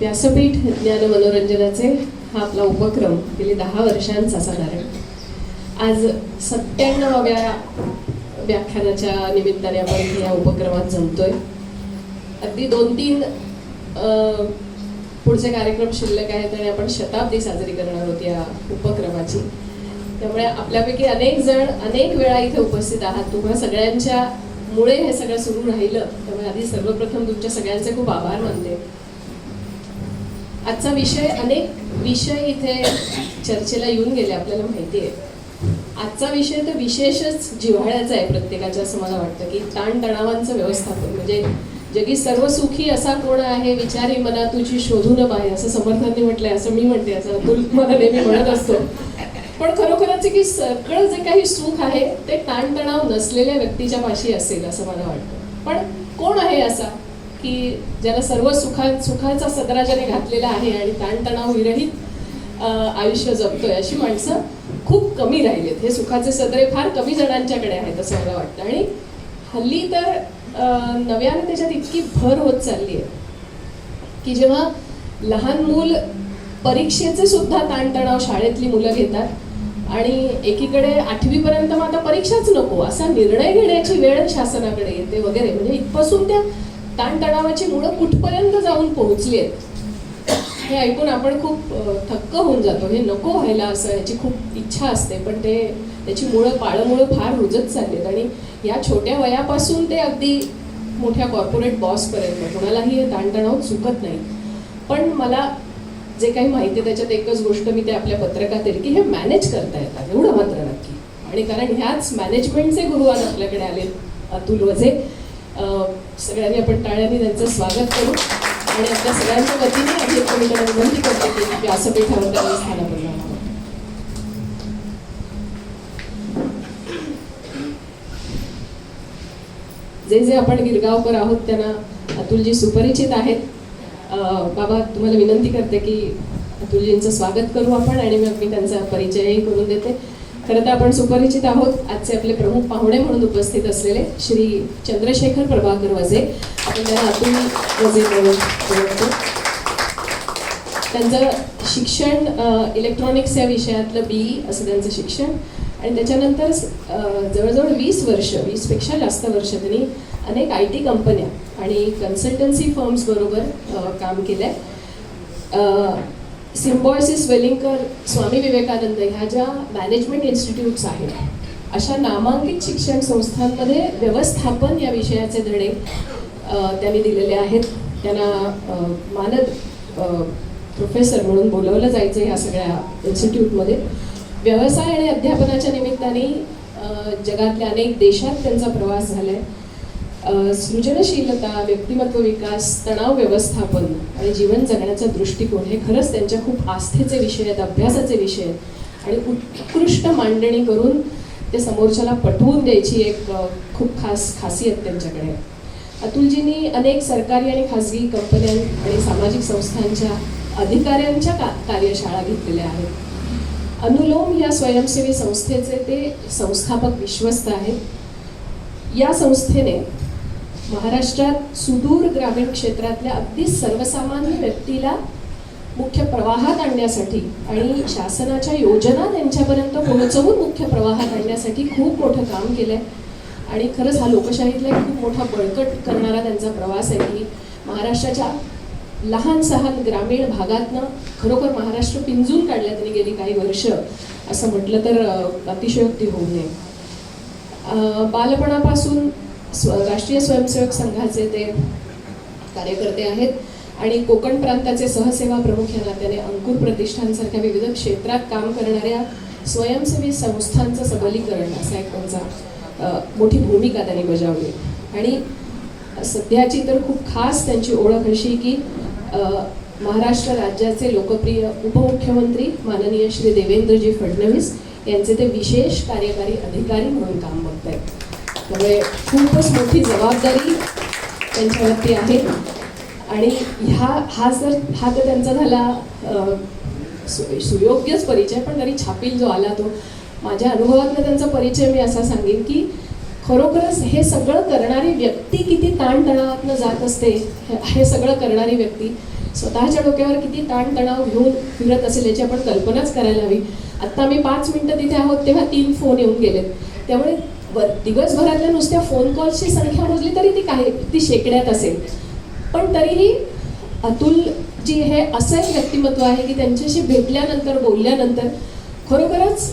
व्यासपीठ ज्ञान मनोरंजनाचे हा आपला उपक्रम गेली 10 वर्षांचा चालणार आहे. आज 97व्या व्याख्यानाच्या निमित्ताने आपण या उपक्रमात जमतोय. अगदी 2-3 पुढचे कार्यक्रम शिल्लक आहेत आणि आपण शताब्दी साजरी करणार आहोत या उपक्रमाची. त्यामुळे आपल्यापैकी अनेक जण अनेक वेळा इथे उपस्थित आहात. तुम्हा सगळ्यांच्या मुळे हे सगळं सुरू राहिलं, त्यामुळे आधी सर्वप्रथम तुमच्या सगळ्यांचे खूप आभार मानते. आजचा विषय, अनेक विषय इथे चर्चेला येऊन गेले आपल्याला माहिती आहे. आजचा विषय तर विशेषच जिव्हाळ्याचा आहे प्रत्येकाच्या, असं मला वाटतं की ताणतणावांचं व्यवस्थापन. म्हणजे जगी सर्व सुखी असा कोण आहे, विचारी मना तुझी शोधून पाहे, असं समर्थांनी म्हटलंय, असं मी म्हणते, असं अतुल मला नेहमी म्हणत असतो. पण खरोखरच की सगळं जे काही सुख आहे ते ताणतणाव नसलेल्या व्यक्तीच्या पाशी असेल असं मला वाटतं. पण कोण आहे असा की ज्याला सर्व सुखाचा सदरा ज्याने घातलेला आहे आणि ताणतणाव विरहित आयुष्य जगतोय, अशी माणसं खूप कमी राहिलेत. हे सुखाचे सदरे फार कमी जणांच्याकडे आहेत असं मला वाटतं. आणि हल्ली तर नव्याने त्याच्यात इतकी भर होत चालली आहे की जेव्हा लहान मूल परीक्षेचे सुद्धा ताणतणाव शाळेतली मुलं घेतात आणि एकीकडे 8वी पर्यंत मग आता परीक्षाच नको असा निर्णय घेण्याची वेळ शासनाकडे येते वगैरे. म्हणजे इथपासून त्या ताणतणावाची मुळं कुठपर्यंत जाऊन पोहोचली आहेत हे ऐकून आपण खूप थक्क होऊन जातो. हे नको व्हायला असं याची खूप इच्छा असते, पण त्याची मुळं पाळमुळं फार रुजत चाललेत. आणि या छोट्या वयापासून ते अगदी मोठ्या कॉर्पोरेट बॉसपर्यंत कोणालाही हे ताणतणाव चुकत नाही. पण मला जे काही माहिती आहे त्याच्यात एकच गोष्ट मी ते आपल्या पत्रकात येईल की हे मॅनेज करता येतात, एवढं मात्र नक्की. आणि कारण ह्याच मॅनेजमेंटचे गुरु आज आपल्याकडे आले, अतुल वझे. सगळ्यांनी आपण टाळ्यांनी त्यांचं स्वागत करू आणि आपल्या सगळ्यांच्या वतीने मी त्यांना विनंती करते की व्यासपीठावर त्यांनी स्थानापन्न व्हावं. जे आपण गिरगावकर आहोत त्यांना अतुलजी सुपरिचित आहेत. बाबा, तुम्हाला विनंती करते की अतुलजींचं स्वागत करू आपण आणि मग मी त्यांचा परिचयही करून देते. खरं तर आपण सुपरिचित आहोत. आजचे आपले प्रमुख पाहुणे म्हणून उपस्थित असलेले श्री चंद्रशेखर प्रभाकर वझे, आपण त्यांना अतुल वझे म्हणून ओळखतो. त्यांचं शिक्षण इलेक्ट्रॉनिक्स या विषयातलं BE असं त्यांचं शिक्षण. आणि त्याच्यानंतर जवळजवळ 20 पेक्षा जास्त वर्ष त्यांनी अनेक IT कंपन्या आणि कन्सल्टन्सी फर्म्स बरोबर काम केलंय. सिम्बॉयसिस, वेलिंगकर, स्वामी विवेकानंद ह्या ज्या मॅनेजमेंट इन्स्टिट्यूट्स आहेत, अशा नामांकित शिक्षण संस्थांमध्ये व्यवस्थापन या विषयाचे धडे त्यांनी दिलेले आहेत. त्यांना मानद प्रोफेसर म्हणून बोलवलं जायचं ह्या सगळ्या इन्स्टिट्यूटमध्ये. व्यवसाय आणि अध्यापनाच्या निमित्ताने जगातल्या अनेक देशात त्यांचा प्रवास झालाय. सृजनशीलता, व्यक्तिमत्व विकास, तणाव व्यवस्थापन आणि जीवन जगण्याचा दृष्टिकोन हे खरंच त्यांच्या खूप आस्थेचे विषय आहेत, अभ्यासाचे विषय आहेत. आणि उत्कृष्ट मांडणी करून ते समोरच्याला पटवून द्यायची एक खूप खासियत त्यांच्याकडे. अतुलजींनी अनेक सरकारी आणि खाजगी कंपन्या आणि सामाजिक संस्थांच्या अधिकाऱ्यांच्या कार्यशाळा घेतलेल्या आहेत. अनुलोम या स्वयंसेवी संस्थेचे ते संस्थापक विश्वस्त आहेत. या संस्थेने महाराष्ट्रात सुदूर ग्रामीण क्षेत्रातल्या अगदी सर्वसामान्य व्यक्तीला मुख्य प्रवाहात आणण्यासाठी आणि शासनाच्या योजना त्यांच्यापर्यंत पोहोचवून मुख्य प्रवाहात आणण्यासाठी खूप मोठं काम केलंय. आणि खरंच हा लोकशाहीतला एक खूप मोठा बळकट करणारा त्यांचा प्रवास आहे की महाराष्ट्राच्या लहान सहान ग्रामीण भागातनं खरोखर महाराष्ट्र पिंजून काढल्या त्यांनी गेली काही वर्ष, असं म्हटलं तर अतिशयोक्ती होऊ नये. बालपणापासून राष्ट्रीय स्वयंसेवक संघाचे ते कार्यकर्ते आहेत आणि कोकण प्रांताचे सहसेवा प्रमुख या नात्याने अंकुर प्रतिष्ठानसारख्या विविध क्षेत्रात काम करणाऱ्या स्वयंसेवी संस्थांचं सबलीकरण असा एक त्यांचा मोठी भूमिका त्यांनी बजावली. आणि सध्याची तर खूप खास त्यांची ओळख अशी की महाराष्ट्र राज्याचे लोकप्रिय उपमुख्यमंत्री माननीय श्री देवेंद्रजी फडणवीस यांचे ते विशेष कार्यकारी अधिकारी म्हणून काम बघत आहेत. त्यामुळे खूपच मोठी जबाबदारी त्यांच्यावरती आहे. आणि हा तर त्यांचा झाला सुयोग्यच परिचय, पण तरी छापील जो आला तो माझ्या अनुभवातला त्यांचा परिचय मी असा सांगेन की खरोखरच हे सगळं करणारी व्यक्ती किती ताणतणावातनं जात असते, हे सगळं करणारी व्यक्ती स्वतःच्या डोक्यावर किती ताणतणाव घेऊन फिरत असेल याची आपण कल्पनाच करायला हवी. आत्ता आम्ही 5 मिनिटं तिथे आहोत तेव्हा 3 फोन येऊन गेलेत. त्यामुळे दिवसभरातल्या नुसत्या फोन कॉल्सची संख्या मोजली तरी ती शेकड्यात असेल. पण तरीही अतुल जी हे असं एक व्यक्तिमत्व आहे की त्यांच्याशी भेटल्यानंतर बोलल्यानंतर खरोखरच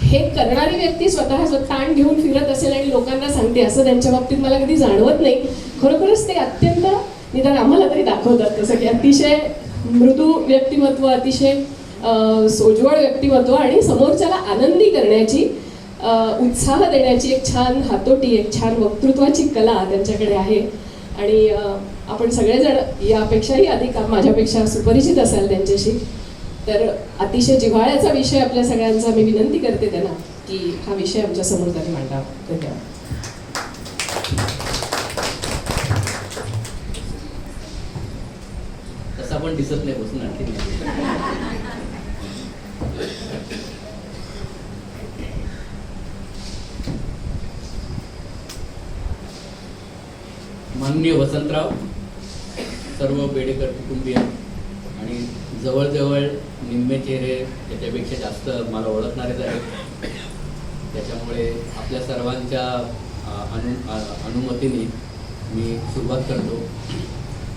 हे करणारी व्यक्ती स्वतः ताण घेऊन फिरत असेल आणि लोकांना सांगते असं त्यांच्या बाबतीत मला कधी जाणवत नाही. खरोखरच ते अत्यंत निदान आम्हाला तरी दाखवतात तसं की अतिशय मृदू व्यक्तिमत्व, अतिशय सोज्वळ व्यक्तिमत्व आणि समोरच्याला आनंदी करण्याची, उत्साह देण्याची एक छान हातोटी, एक छान वक्तृत्वाची कला त्यांच्याकडे आहे. आणि आपण सगळेजण यापेक्षाही अधिक माझ्यापेक्षा सुपरिचित असाल त्यांच्याशी. तर अतिशय जिव्हाळ्याचा विषय आपल्या सगळ्यांचा मी विनंती करते त्यांना की हा विषय आमच्या समोर त्यांनी मांडावा. धन्यवाद. तसा पण दिसत नाही बसून आणखी माननीय वसंतराव, सर्व बेडेकर कुटुंबीय आणि जवळजवळ निम्मे चेहरे त्याच्यापेक्षा जास्त मला ओळखणारेच आहेत. त्याच्यामुळे आपल्या सर्वांच्या अनुमतीने मी सुरुवात करतो.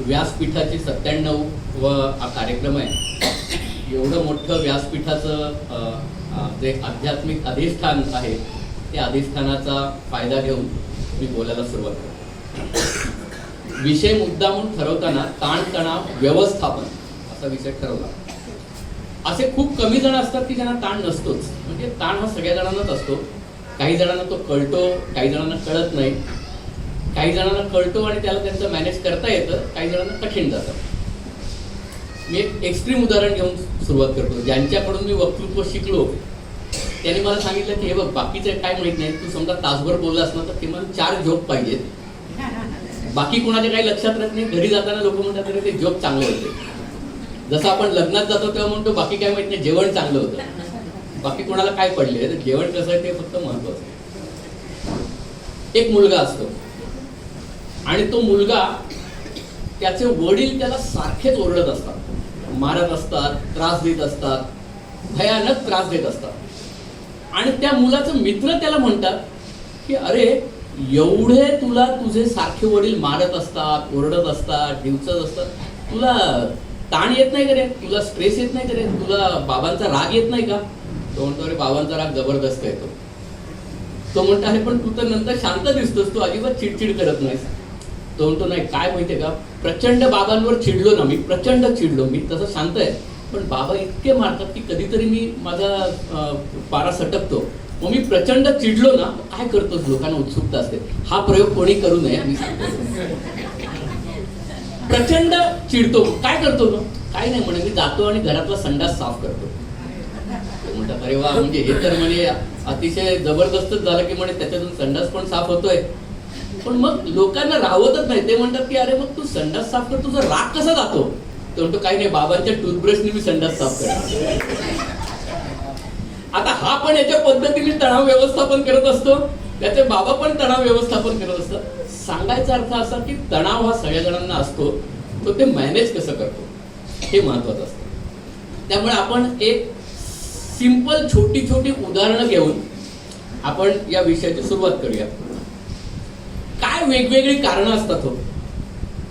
व्यासपीठाची 97वा हा कार्यक्रम आहे. एवढं मोठं व्यासपीठाचं जे आध्यात्मिक अधिष्ठान आहे त्या अधिष्ठानाचा फायदा घेऊन मी बोलायला सुरुवात करतो. विषय मुद्दा म्हणून ठरवताना ताणतणाव व्यवस्थापन असा विषय ठरवला. असे खूप कमी जण असतात की ज्यांना ताण नसतोच. म्हणजे ताण हा सगळ्या जणांनाच असतो. काही जणांना तो कळतो, काही जणांना कळत नाही. काही जणांना कळतो आणि त्याला त्यांचं मॅनेज करता येतं, काही जणांना कठीण जातं. मी एक एक्स्ट्रीम उदाहरण घेऊन सुरुवात करतो. ज्यांच्याकडून मी वक्तृत्व शिकलो त्यांनी मला सांगितलं की हे बघ, बाकीचं काय माहित नाही, तू समजा तासभर बोललास ना तर किमान 4 जोक पाहिजेत. बाकी कोणाच्या काही लक्षात राहत नाही. घरी जाताना लोक म्हणतात तरी ते जोक चांगले होते. जसं आपण लग्नात जातो तेव्हा म्हणतो बाकी काय माहित नाही, जेवण चांगलं होतं. बाकी कोणाला काय पडले, जेवण कसं आहे ते फक्त महत्वाचं. एक मुलगा असतो आणि तो मुलगा, त्याचे वडील त्याला सारखेच ओरडत असतात, मारत असतात, त्रास देत असतात, भयानक त्रास देत असतात. आणि त्या मुलाचं मित्र त्याला म्हणतात की अरे एवढे तुला तुझे सारखे वडील मारत असतात, ओरडत असतात, डिवचत असतात, तुला ताण येत नाही का रे, तुला स्ट्रेस येत नाही का रे, तुला बाबांचा राग येत नाही का? तो म्हणतो अरे बाबांचा राग जबरदस्त येतो. तो म्हणतो अरे पण तू तर नंतर शांत दिसतोस, तू अजिबात चिडचिड करत नाहीस. तो म्हणतो नाही, काय माहितीये का, प्रचंड बाबांवर चिडलो ना मी, प्रचंड चिडलो मी, तसं शांत आहे. पण बाबा इतके मारतात की कधीतरी मी माझा पारा सटकतो. मग मी प्रचंड चिडलो ना, काय करतोस, लोकांना उत्सुकता असते. हा प्रयोग कोणी करू नये मी सांगतो. प्रचंड चिडतो, काय करतो ना, काय नाही म्हणे, मी जातो आणि घरातला संडास साफ करतो. म्हणतात अरे वा, म्हणजे हे तर म्हणजे अतिशय जबरदस्तच झालं की म्हणे त्याच्यातून संडास पण साफ होतोय. पण मग लोकांना राहवतच नाही. ते म्हणतात की अरे मग तू संडास साफ कर, तुझा राग कसा जातो? तो म्हणतो काही नाही, बाबांच्या टूथब्रशने मी संडास साफ करतो. आता हा पण याच्या पद्धतीने तणाव व्यवस्थापन करत असतो, त्याचे बाबा पण तणाव व्यवस्थापन करत असतात. सांगायचा अर्थ असा की तणाव हा सगळ्या जणांना असतो, तो ते मॅनेज कसं करतो हे महत्वाचं असतं. त्यामुळे आपण एक सिंपल छोटी छोटी उदाहरणं घेऊन आपण या विषयाची सुरुवात करूया. काय वेगवेगळी कारणं असतात हो.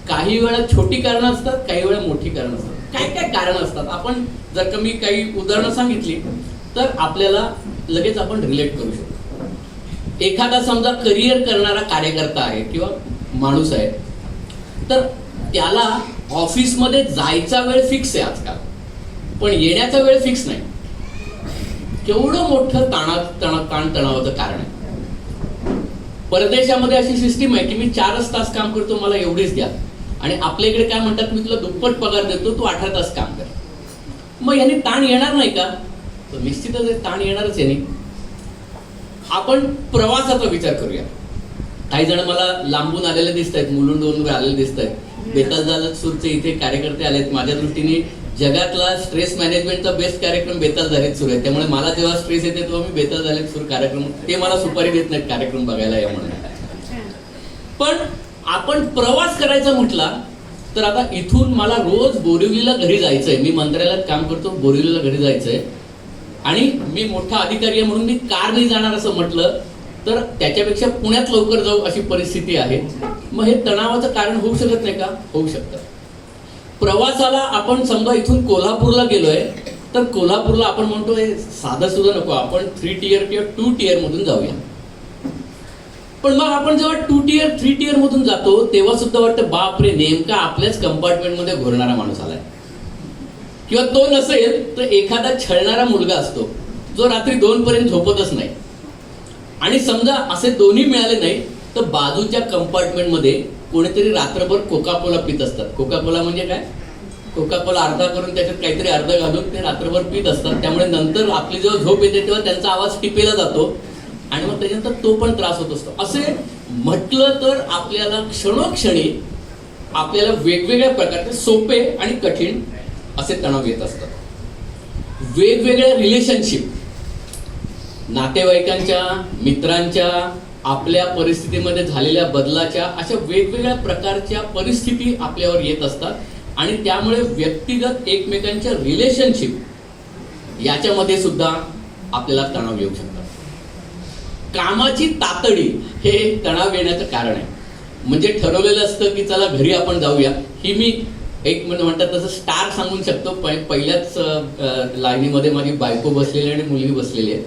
काही वेळा छोटी कारणं असतात, काही वेळा मोठी कारणं असतात. काय काय कारणं असतात, आपण जर का मी काही उदाहरणं सांगितली तर आपल्याला लगेच आपण रिलेट करू शकतो. एखादा समजा करिअर करणारा कार्यकर्ता आहे किंवा माणूस आहे, तर त्याला ऑफिसमध्ये जायचा वेळ फिक्स आहे आजकाल, पण येण्याचा वेळ फिक्स नाही. केवढं मोठं ताणतणावाचं कारण आहे. परदेशामध्ये अशी सिस्टीम आहे की मी 4च तास काम करतो, मला एवढेच द्या. आणि आपल्या इकडे काय म्हणतात, मी तुला दुप्पट पगार देतो, तू 18 तास काम कर. मग याने ताण येणार नाही का? तर निश्चितच ताण येणारच याने. आपण प्रवासाचा विचार करूया. काही जण मला लांबून आलेले दिसत आहेत, मुलुंडवरून आलेले दिसत आहेत, बेतालदालसूरचे इथे कार्यकर्ते आलेत. माझ्या दृष्टीने जगातला स्ट्रेस मॅनेजमेंटचा बेस्ट कार्यक्रम बेताल झालेत सुरू आहे. त्यामुळे मला जेव्हा स्ट्रेस येते तेव्हा मी बेताल झालेत सुरू कार्यक्रम, ते मला सुपारी देत नाहीत कार्यक्रम बघायला या म्हणून. पण आपण प्रवास करायचा म्हटला तर आता इथून मला रोज बोरिवलीला घरी जायचंय. मी मंत्रालयात काम करतो, बोरिवलीला घरी जायचंय आणि मी मोठा अधिकारी आहे म्हणून मी कारने जाणार असं म्हटलं तर त्याच्यापेक्षा पुण्यात लवकर जाऊ अशी परिस्थिती आहे. मग हे तणावाचं कारण होऊ शकत नाही का? होऊ शकतं. प्रवासाला आपण समजा इथून कोल्हापूरला गेलोय तर कोल्हापूरला आपण म्हणतोय साधं सुद्धा नको, आपण 3 tier किंवा 2 tier मधून जाऊया. पण मग आपण जेव्हा 2 tier 3 tier मधून जातो तेव्हा सुद्धा वाटतं बापरे, नेमका आपल्याच कंपार्टमेंटमध्ये घोरणारा माणूस आलाय. किंवा तो नसेल तर एखादा छळणारा मुलगा असतो जो रात्री 2 पर्यंत झोपतच नाही. आणि समजा असे दोन्ही मिळाले नाही तर बाजूच्या कंपार्टमेंटमध्ये कोणीतरी रात्रभर कोका-कोला पित असतात. कोका-कोला म्हणजे काय? कोका-कोला अर्धा करून त्याच्यात काहीतरी अर्ध घालून ते रात्रभर पित असतात. त्यामुळे नंतर आपली जेव्हा झोप येते तेव्हा त्यांचा आवाज टिपेला जातो आणि मग त्याच्यानंतर तो पण त्रास होत असतो. असे म्हटलं तर आपल्याला क्षणोक्षणी आपल्याला वेगवेगळ्या प्रकारचे सोपे आणि कठीण असे तणाव येत असतात. वेगवेगळ्या रिलेशनशिप, नातेवाईकांच्या, मित्रांच्या, आपल्या परिस्थितीमध्ये झालेल्या बदलाच्या, अशा वेगवेगळ्या प्रकारच्या परिस्थिती आपल्यावर येत असतात आणि त्यामुळे व्यक्तिगत एकमेकांच्या रिलेशनशिप याच्यामध्ये सुद्धा आपल्याला तणाव येऊ शकतात. कामाची तातडी हे तणाव येण्याचं कारण आहे. म्हणजे ठरवलेलं असतं की चला घरी आपण जाऊया, ही मी एक म्हणतात तसं स्टार सांगू शकतो. पहिल्याच लाईनीमध्ये माझी बायको बसलेली आणि मुलगी बसलेली आहे.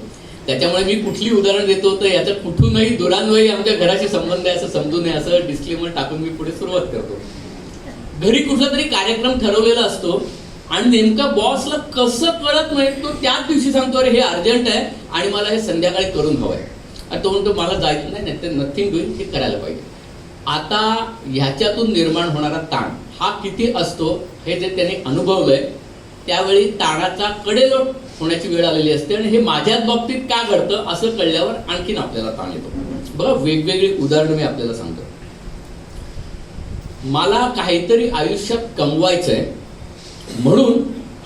त्याच्यामुळे मी कुठली उदाहरण देतो तर याचा कुठूनही दुरान्वयी आमच्या घराशी संबंध आहे असं समजू नये असं डिस्क्लेमर टाकून मी पुढे सुरुवात करतो. घरी कुठला तरी कार्यक्रम ठरवलेला असतो आणि नेमका बॉसला कसं कळत नाही, तो त्याच दिवशी सांगतो अरे हे अर्जंट आहे आणि मला हे संध्याकाळी करून हवंय. आणि तो म्हणतो मला जायचं नाही, ते नथिंग डुईंग, हे करायला पाहिजे. आता ह्याच्यातून निर्माण होणारा ताण हा किती असतो हे जे त्याने अनुभवलंय त्यावेळी ताणाचा कडेलोट होण्याची वेळ आलेली असते आणि हे माझ्याच बाबतीत का घडतं असं कळल्यावर आणखीन आपल्याला ताण येतो. बघा, वेगवेगळी उदाहरणं मी आपल्याला सांगतो. मला काहीतरी आयुष्यात कमवायचंय म्हणून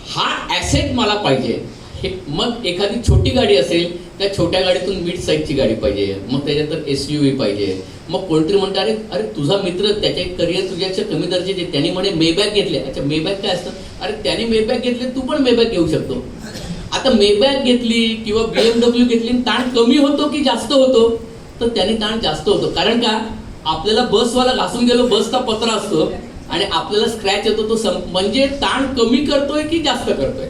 हा ॲसेट मला पाहिजे. हे मग एखादी छोटी गाडी असेल त्या छोट्या गाडीतून मिड साईजची गाडी पाहिजे, मग त्याच्यात SUV पाहिजे. मग कोणतरी म्हणतं अरे अरे तुझा मित्र त्याचे करिअर तुझ्याच्या कमी दर्जाचे, त्यांनी म्हणे मेबॅक घेतले. अच्छा, मेबॅक काय असतं? अरे त्याने मेबॅक घेतले, तू पण मेबॅक घेऊ शकतो. आता मेबॅक घेतली किंवा BMW घेतली, ताण कमी होतो की जास्त होतो? तर त्याने ताण जास्त होतो. कारण का? आपल्याला बसवाला घासून गेलो, बसचा पत्रा असतो आणि आपल्याला स्क्रॅच येतो, तो म्हणजे ताण कमी करतोय की जास्त करतोय?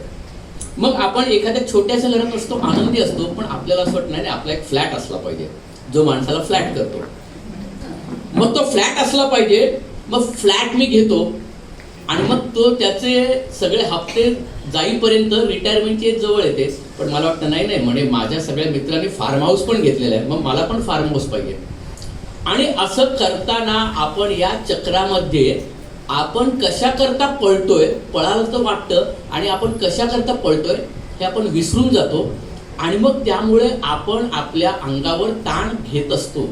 मग आपण एखाद्या छोट्याशा घरात असतो, आनंदी असतो, पण आपल्याला असं वाटत नाही आपला एक फ्लॅट असला पाहिजे जो माणसाला फ्लॅट करतो. मग तो फ्लॅट असला पाहिजे, मग फ्लॅट मी घेतो आणि मग तो त्याचे सगळे हप्ते जाईपर्यंत रिटायरमेंटची जवळ येते. पण मला वाटतं नाही म्हणे माझ्या सगळ्या मित्रांनी फार्म हाऊस पण घेतलेला आहे, मग मला पण फार्म हाऊस पाहिजे. आणि असं करताना आपण या चक्रामध्ये आपण कशा करता पळतोय, पळायला तर वाटतं आणि आपण कशा करता पळतोय हे आपण विसरून जातो आणि मग त्यामुळे आपण आपल्या अंगावर ताण घेत असतो.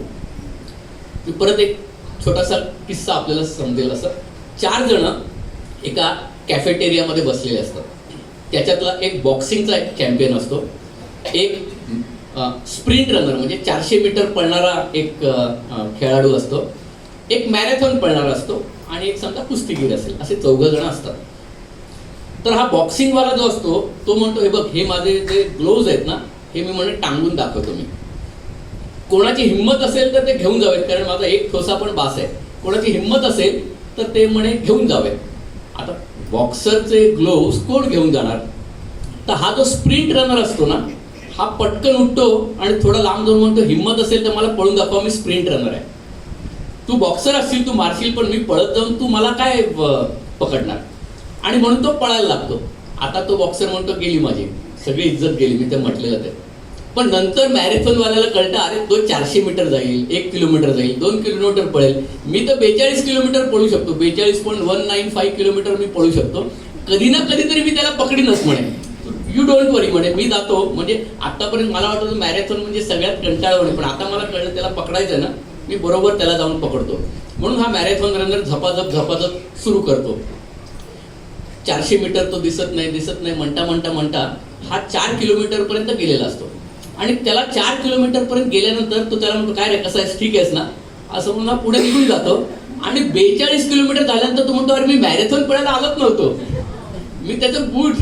परत एक छोटासा किस्सा आपल्याला समजेल. असं 4 जण एका कॅफेटेरियामध्ये बसलेले असतात. त्याच्यातला एक बॉक्सिंगचा एक चॅम्पियन असतो, एक स्प्रिंट रनर म्हणजे 400 मीटर पळणारा एक खेळाडू असतो, एक मॅरेथॉन पळणारा असतो आणि एक समजा कुस्तीगीर असेल. असे 4 जण असतात. तर हा बॉक्सिंगवाला जो असतो तो म्हणतो हे बघ, हे माझे जे ग्लोव्ज आहेत ना हे मी म्हणे टांगून दाखवतो. मी कोणाची हिंमत असेल तर ते घेऊन जावेत, कारण माझा एक ठोसा पण बास आहे. कोणाची हिंमत असेल तर ते म्हणे घेऊन जावेत. आता बॉक्सरचे ग्लोव्ज कोण घेऊन जाणार? तर हा जो स्प्रिंट रनर असतो ना हा पटकन उठतो आणि थोडा लांब जाऊन म्हणतो हिंमत असेल तर मला पळून दाखवा, मी स्प्रिंट रनर आहे. तू बॉक्सर असशील, तू मारशील, पण मी पळत जाऊन तू मला काय पकडणार? आणि म्हणून तो पळायला लागतो. आता तो बॉक्सर म्हणतो गेली माझी सगळी इज्जत गेली, मी ते म्हटलेलं ते. पण नंतर मॅरेथॉनवाल्याला कळतं अरे तो 400 मीटर जाईल, 1 किलोमीटर जाईल, 2 किलोमीटर पळेल, मी तर 42 किलोमीटर पळू शकतो, 42.195 किलोमीटर मी पळू शकतो. कधी ना कधीतरी मी त्याला पकडीनच म्हणे. यू डोंट वरी म्हणे, मी जातो. म्हणजे आतापर्यंत मला वाटतं मॅरेथॉन म्हणजे सगळ्यात कंटाळवाणी, पण आता मला कळलं त्याला पकडायचं ना, मी बरोबर त्याला जाऊन पकडतो. म्हणून हा मॅरेथॉन रनर झपाझप सुरू करतो. 400 मीटर तो दिसत नाही म्हणता हा 4 किलोमीटरपर्यंत गेलेला असतो. आणि त्याला 4 किलोमीटरपर्यंत गेल्यानंतर तो त्याला म्हणतो, काय रे कसं आहेस, ठीक आहेस ना, असं म्हणून पुढे निघून जातो. आणि 42 किलोमीटर झाल्यानंतर तो म्हणतो, अरे मी मॅरेथॉन पळायला आलोच नव्हतो, मी त्याचं बूट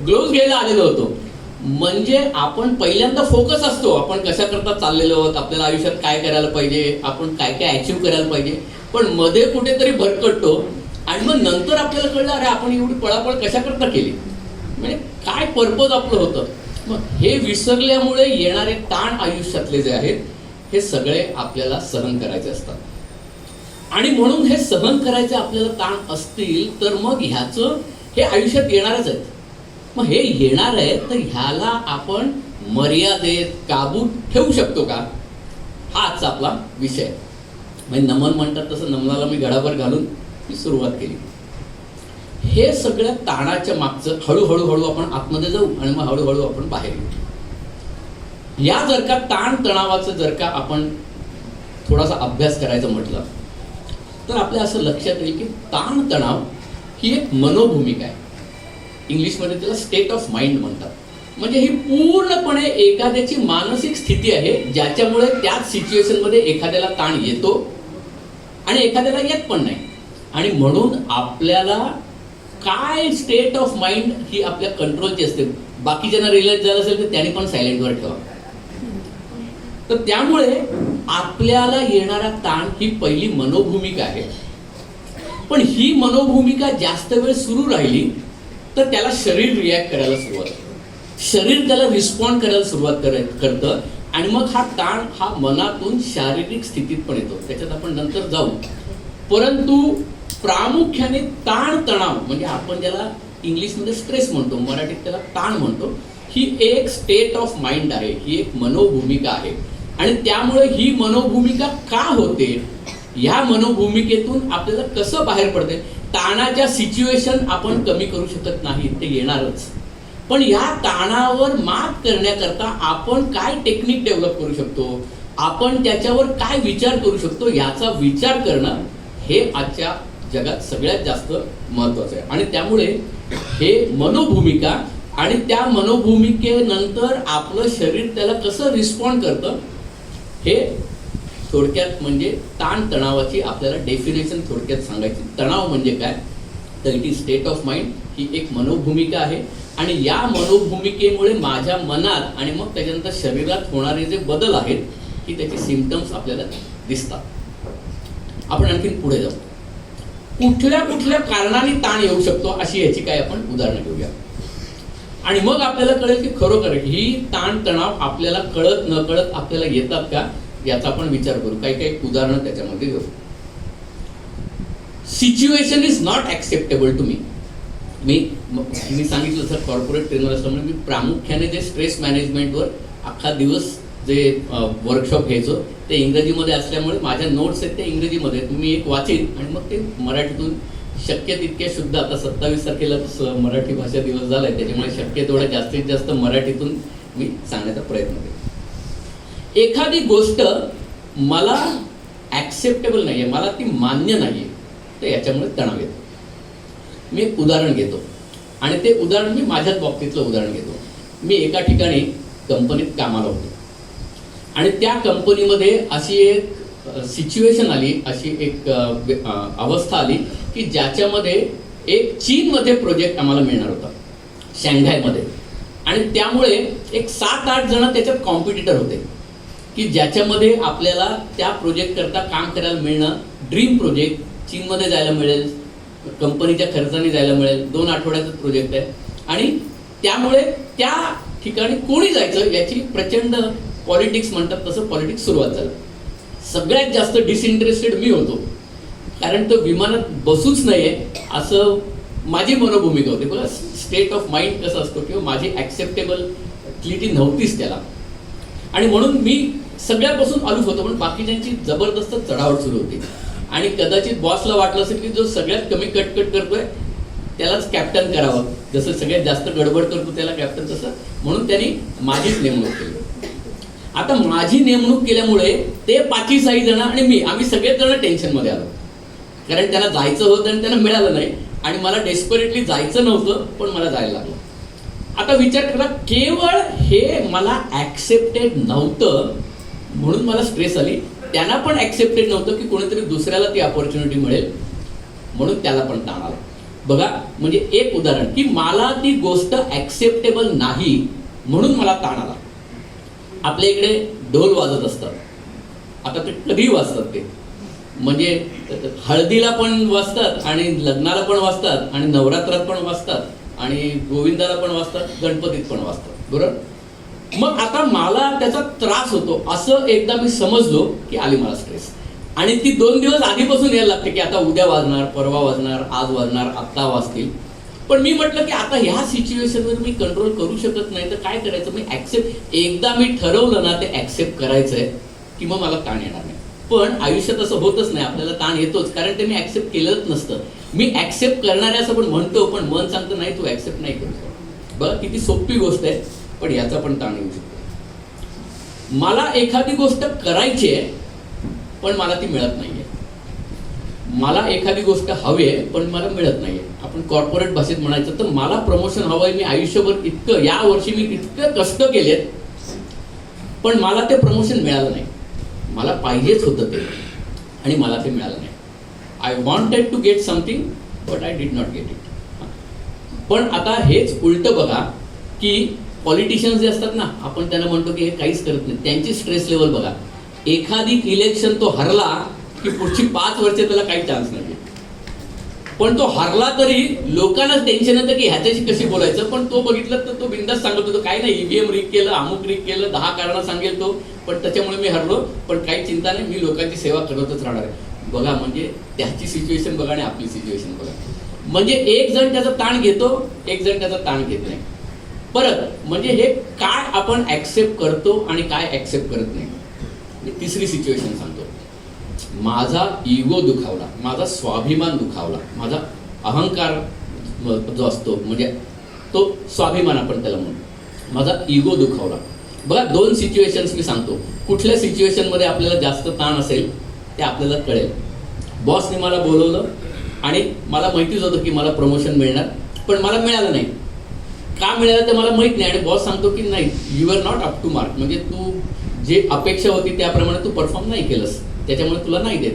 ग्लोव्ज घ्यायला आलेलो होतो. म्हणजे आपण पहिल्यांदा फोकस असतो, आपण कशा करता चाललेलो आहोत, आपल्याला आयुष्यात काय करायला पाहिजे, आपण काय काय अचीव्ह करायला पाहिजे, पण मध्ये कुठेतरी भरकटतो. आणि मग नंतर आपल्याला कळलं, अरे आपण एवढी पळापळ कशा करता केली, म्हणजे काय पर्पज आपलं होतं. मग हे विसरल्यामुळे येणारे ताण आयुष्यातले जे आहेत हे सगळे आपल्याला सहन करायचे असतात. आणि म्हणून हे सहन करायचे आपल्याला ताण असतील तर मग ह्याचं हे आयुष्यात येणारच आहेत. मग हे येणार आहे तर ह्याला आपण मर्यादेत काबू ठेवू शकतो का, हा आजचा आपला विषय. म्हणजे नमन म्हणतात तसं नमनाला मी गडाभर घालून मी सुरुवात केली. हे सगळ्या ताणाच्या मागचं हळूहळू आपण आतमध्ये जाऊ आणि मग हळूहळू आपण बाहेर येऊ. या जर का ताण तणावाचं जर का आपण थोडासा अभ्यास करायचा म्हटलं तर आपल्या असं लक्षात येईल की ताण तणाव ही एक मनोभूमिका आहे. इंग्लिशमध्ये त्याला स्टेट ऑफ माइंड म्हणतात. म्हणजे ही पूर्णपणे एखाद्याची मानसिक स्थिती आहे ज्याच्यामुळे त्याच सिच्युएशनमध्ये एखाद्याला ताण येतो आणि एखाद्याला येत पण नाही. आणि म्हणून आपल्याला काय स्टेट ऑफ माइंड ही आपल्या कंट्रोलची असते. बाकीच्यांना रिअलाइज झालं असेल तर त्यांनी पण सायलेंटवर ठेवा. तर त्यामुळे आपल्याला येणारा ताण ही पहिली मनोभूमिका आहे. पण ही मनोभूमिका जास्त वेळ सुरू राहिली तर त्याला शरीर रिॲक्ट करायला सुरुवात करतं, शरीर त्याला रिस्पॉन्ड करायला सुरुवात करतं. आणि मग हा ताण हा मनातून शारीरिक स्थितीत पण येतो, त्याच्यात आपण नंतर जाऊ. परंतु प्रामुख्याने ताण तणाव म्हणजे आपण ज्याला इंग्लिशमध्ये स्ट्रेस म्हणतो, मराठीत त्याला ताण म्हणतो, ही एक स्टेट ऑफ माइंड आहे, ही एक मनोभूमिका आहे. आणि त्यामुळे ही मनोभूमिका का होते, ह्या मनोभूमिकेतून आपल्याला कसं बाहेर पडते. ताणाच्या सिच्युएशन आपण कमी करू शकत नाही, ते येणारच. पण या ताणावर मात करण्याकरता आपण काय टेक्निक डेव्हलप करू शकतो, आपण त्याच्यावर काय विचार करू शकतो, याचा विचार करणं हे आजच्या जगात सगळ्यात जास्त महत्त्वाचं आहे. आणि त्यामुळे हे मनोभूमिका आणि त्या मनोभूमिकेनंतर आपलं शरीर त्याला कसं रिस्पॉन्ड करतं हे थोडक्यात म्हणजे ताण तणावाची आपल्याला डेफिनेशन थोडक्यात सांगायची. तणाव म्हणजे काय, तर it is state of mind, ही एक मनोभूमिका आहे. आणि या मनोभूमिकेमुळे माझ्या मनात आणि मग त्याच्यानंतर शरीरात होणारे जे बदल आहेत की त्याचे सिम्पटम्स आपल्याला दिसतात. आपण आणखीन पुढे जाऊ. कुठल्या कुठल्या कारणाने ताण येऊ शकतो अशी याची काय आपण उदाहरणं घेऊया. आणि मग आपल्याला कळेल की खरोखर ही ताण तणाव आपल्याला कळत न कळत आपल्याला येतात का, याचा आपण विचार करू. काही काही उदाहरणं त्याच्यामध्ये घेऊ. Situation is not acceptable to me. मी सांगितलं सर कॉर्पोरेट ट्रेनर असल्यामुळे मी प्रामुख्याने जे स्ट्रेस मॅनेजमेंटवर अख्खा दिवस जे वर्कशॉप घ्यायचो ते इंग्रजीमध्ये असल्यामुळे माझ्या नोट्स आहेत ते इंग्रजीमध्ये आहेत. मी एक वाचीन आणि मग ते मराठीतून शक्य तितक्या शुद्ध, आता 27 तारखेला मराठी भाषा दिवस झाला आहे त्याच्यामुळे शक्य तेवढ्या जास्तीत जास्त मराठीतून मी सांगण्याचा प्रयत्न केला. एखादी गोष्ट मला ॲक्सेप्टेबल नाही आहे, मला ती मान्य नाही आहे, तर याच्यामुळे तणाव येतो. मी एक उदाहरण घेतो आणि ते उदाहरण मी माझ्याच बाबतीतलं उदाहरण घेतो. मी एका ठिकाणी कंपनीत कामाला होतो आणि त्या कंपनीमध्ये अशी एक सिच्युएशन आली, अशी एक अवस्था आली की ज्याच्यामध्ये एक चीनमध्ये प्रोजेक्ट आम्हाला मिळणार होता, शांघायमध्ये. आणि त्यामुळे एक 7-8 जण त्याच्यात कॉम्पिटिटर होते की ज्याच्यामध्ये आपल्याला त्या प्रोजेक्ट करता काम करायला मिळणं, ड्रीम प्रोजेक्ट, चीनमध्ये जायला मिळेल, कंपनीच्या खर्चाने जायला मिळेल, 2 आठवड्याचा प्रोजेक्ट आहे. आणि त्यामुळे त्या ठिकाणी कोणी जायचं याची प्रचंड पॉलिटिक्स म्हणतात तसं पॉलिटिक्स सुरुवात झालं. सगळ्यात जास्त डिसइंटरेस्टेड मी होतो, कारण तो विमानात बसूच नाहीये असं माझी मनोभूमिका होती. बघा स्टेट ऑफ माइंड कसं असतो किंवा माझी ॲक्सेप्टेबलिटी नव्हतीच त्याला. आणि म्हणून मी सगळ्यापासून अलूफ होतो, पण बाकीच्यांची जबरदस्त चढावट सुरू होती. आणि कदाचित बॉसला वाटलं असेल की जो सगळ्यात कमी कटकट करतोय त्यालाच कॅप्टन करावं, जसं सगळ्यात जास्त गडबड करतो त्याला कॅप्टन, तसं म्हणून त्यांनी माझीच नेमणूक केली. आता माझी नेमणूक केल्यामुळे ते 5-6 जण आणि मी, आम्ही सगळेच जण टेन्शनमध्ये आलो, कारण त्यांना जायचं होतं आणि त्यांना मिळालं नाही. आणि मला डेस्परेटली जायचं नव्हतं, पण मला जायला लागलं. आता विचार करा, केवळ हे मला ऍक्सेप्टेड नव्हतं म्हणून मला स्ट्रेस आली. त्यांना पण ऍक्सेप्टेड नव्हतं की कोणीतरी दुसऱ्याला ती अपॉर्च्युनिटी मिळेल म्हणून त्याला पण ताण आला. बघा, म्हणजे एक उदाहरण की मला ती गोष्ट ऍक्सेप्टेबल नाही म्हणून मला ताण आला. आपल्या इकडे ढोल वाजत असतात. आता ते कधी वाजतात, ते म्हणजे हळदीला पण वाजतात आणि लग्नाला पण वाजतात आणि नवरात्रात पण वाजतात आणि गोविंदाला पण वाजतात, गणपतीत पण वाजतात, बरोबर. मग आता मला त्याचा त्रास होतो असं एकदा मी समजलो की आली मला स्ट्रेस. आणि ती 2 दिवस आधीपासून यायला लागते की आता उद्या वाजणार, परवा वाजणार, आज वाजणार, आत्ता वाजतील. पण मी म्हटलं की आता ह्या सिच्युएशनवर मी कंट्रोल करू शकत नाही, तर काय करायचं, मी ऍक्सेप्ट, एकदा मी ठरवलं ना ते ऍक्सेप्ट करायचंय की मग मला ताण येणार नाही. पण आयुष्यात असं होतच नाही, आपल्याला ताण येतोच, कारण ते मी ऍक्सेप्ट केलंच नसतं. मी ऍक्सेप्ट करणारे असं पण म्हणतो, पण मन सांगतं नाही, तू ऍक्सेप्ट नाही करू शकत. बघा किती सोपी गोष्ट आहे, पण याचा पण ताण येऊ शकतो. मला एखादी गोष्ट करायची आहे पण मला ती मिळत नाहीये. मला एखादी गोष्ट हवी आहे पण मला मिळत नाहीये. आपण कॉर्पोरेट भाषेत म्हणायचं तर मला प्रमोशन हवंय, मी आयुष्यभर इतकं, या वर्षी मी इतकं कष्ट केलेत पण मला ते प्रमोशन मिळालं नाही. मला पाहिजेच होतं ते आणि मला ते मिळालं नाही. I wanted to get something but I did not get it. पण आता हेच उलटं बघा की पॉलिटिशियन्स जे असतात ना, आपण त्यांना म्हणतो की हे काहीच करत नाही, त्यांची स्ट्रेस लेवल बघा. एखादी इलेक्शन तो हरला की पुढची 5 वर्ष त्याला काही चान्स नाही. पण तो हरला तरी लोकांनाच टेन्शन येतं की ह्याच्याशी कशी बोलायचं. पण तो बघितलं तर तो बिंदास सांगत होतो, काय नाही, ईव्हीएम रिक केलं, अमुक रिक केलं, 10 कारणं सांगेल तो, पण त्याच्यामुळे मी हरलो, पण काही चिंता नाही, मी लोकांची सेवा करतच राहणार आहे. बघा, म्हणजे त्याची सिच्युएशन बघा आणि आपली सिच्युएशन बघा. म्हणजे एक जण त्याचा ताण घेतो, एक जण त्याचा ताण घेत नाही. परत म्हणजे हे काय आपण ऍक्सेप्ट करतो आणि काय ऍक्सेप्ट करत नाही. मी तिसरी सिच्युएशन सांगतो. माझा इगो दुखावला, माझा स्वाभिमान दुखावला, माझा अहंकार जो असतो म्हणजे तो स्वाभिमान आपण त्याला म्हणतो, माझा इगो दुखावला. बघा, 2 सिच्युएशन्स मी सांगतो. कुठल्या सिच्युएशनमध्ये आपल्याला जास्त ताण असेल ते आपल्याला कळेल. बॉसने मला बोलवलं आणि मला माहितीच होतं की मला प्रमोशन मिळणार, पण मला मिळालं नाही. का मिळालं ते मला माहित नाही आणि बॉस सांगतो की नाही, you are not up to mark, म्हणजे तू जे अपेक्षा होती त्याप्रमाणे तू परफॉर्म नाही केलंस, त्याच्यामुळे तुला नाही देत.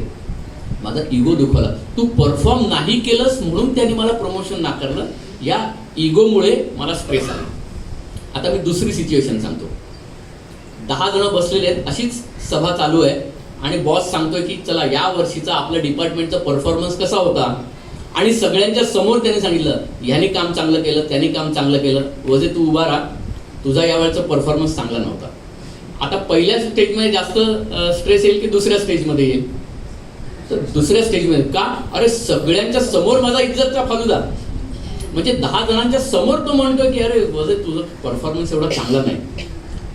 माझा इगो दुखावला. तू परफॉर्म नाही केलंस म्हणून त्यांनी मला प्रमोशन नाकारलं, या इगोमुळे मला स्ट्रेस आला. आता मी दुसरी सिच्युएशन सांगतो. 10 जण बसलेले आहेत, अशीच सभा चालू आहे आणि बॉस सांगतोय की चला या वर्षीचा आपल्या डिपार्टमेंटचा परफॉर्मन्स कसा होता, आणि सगळ्यांच्या समोर त्यांनी सांगितलं ह्यानी काम चांगलं केलं, त्यांनी काम चांगलं केलं, वजे तू उभा राहा, तुझा या वेळेचा परफॉर्मन्स चांगला नव्हता. आता पहिल्या स्टेजमध्ये जास्त स्ट्रेस येईल की दुसऱ्या स्टेजमध्ये येईल? तर दुसऱ्या स्टेजमध्ये. का? अरे सगळ्यांच्या समोर माझा इज्जतचा फालुदा, म्हणजे 10 जणांच्या समोर तो म्हणतोय की अरे वजे तुझा परफॉर्मन्स एवढा चांगला नाही.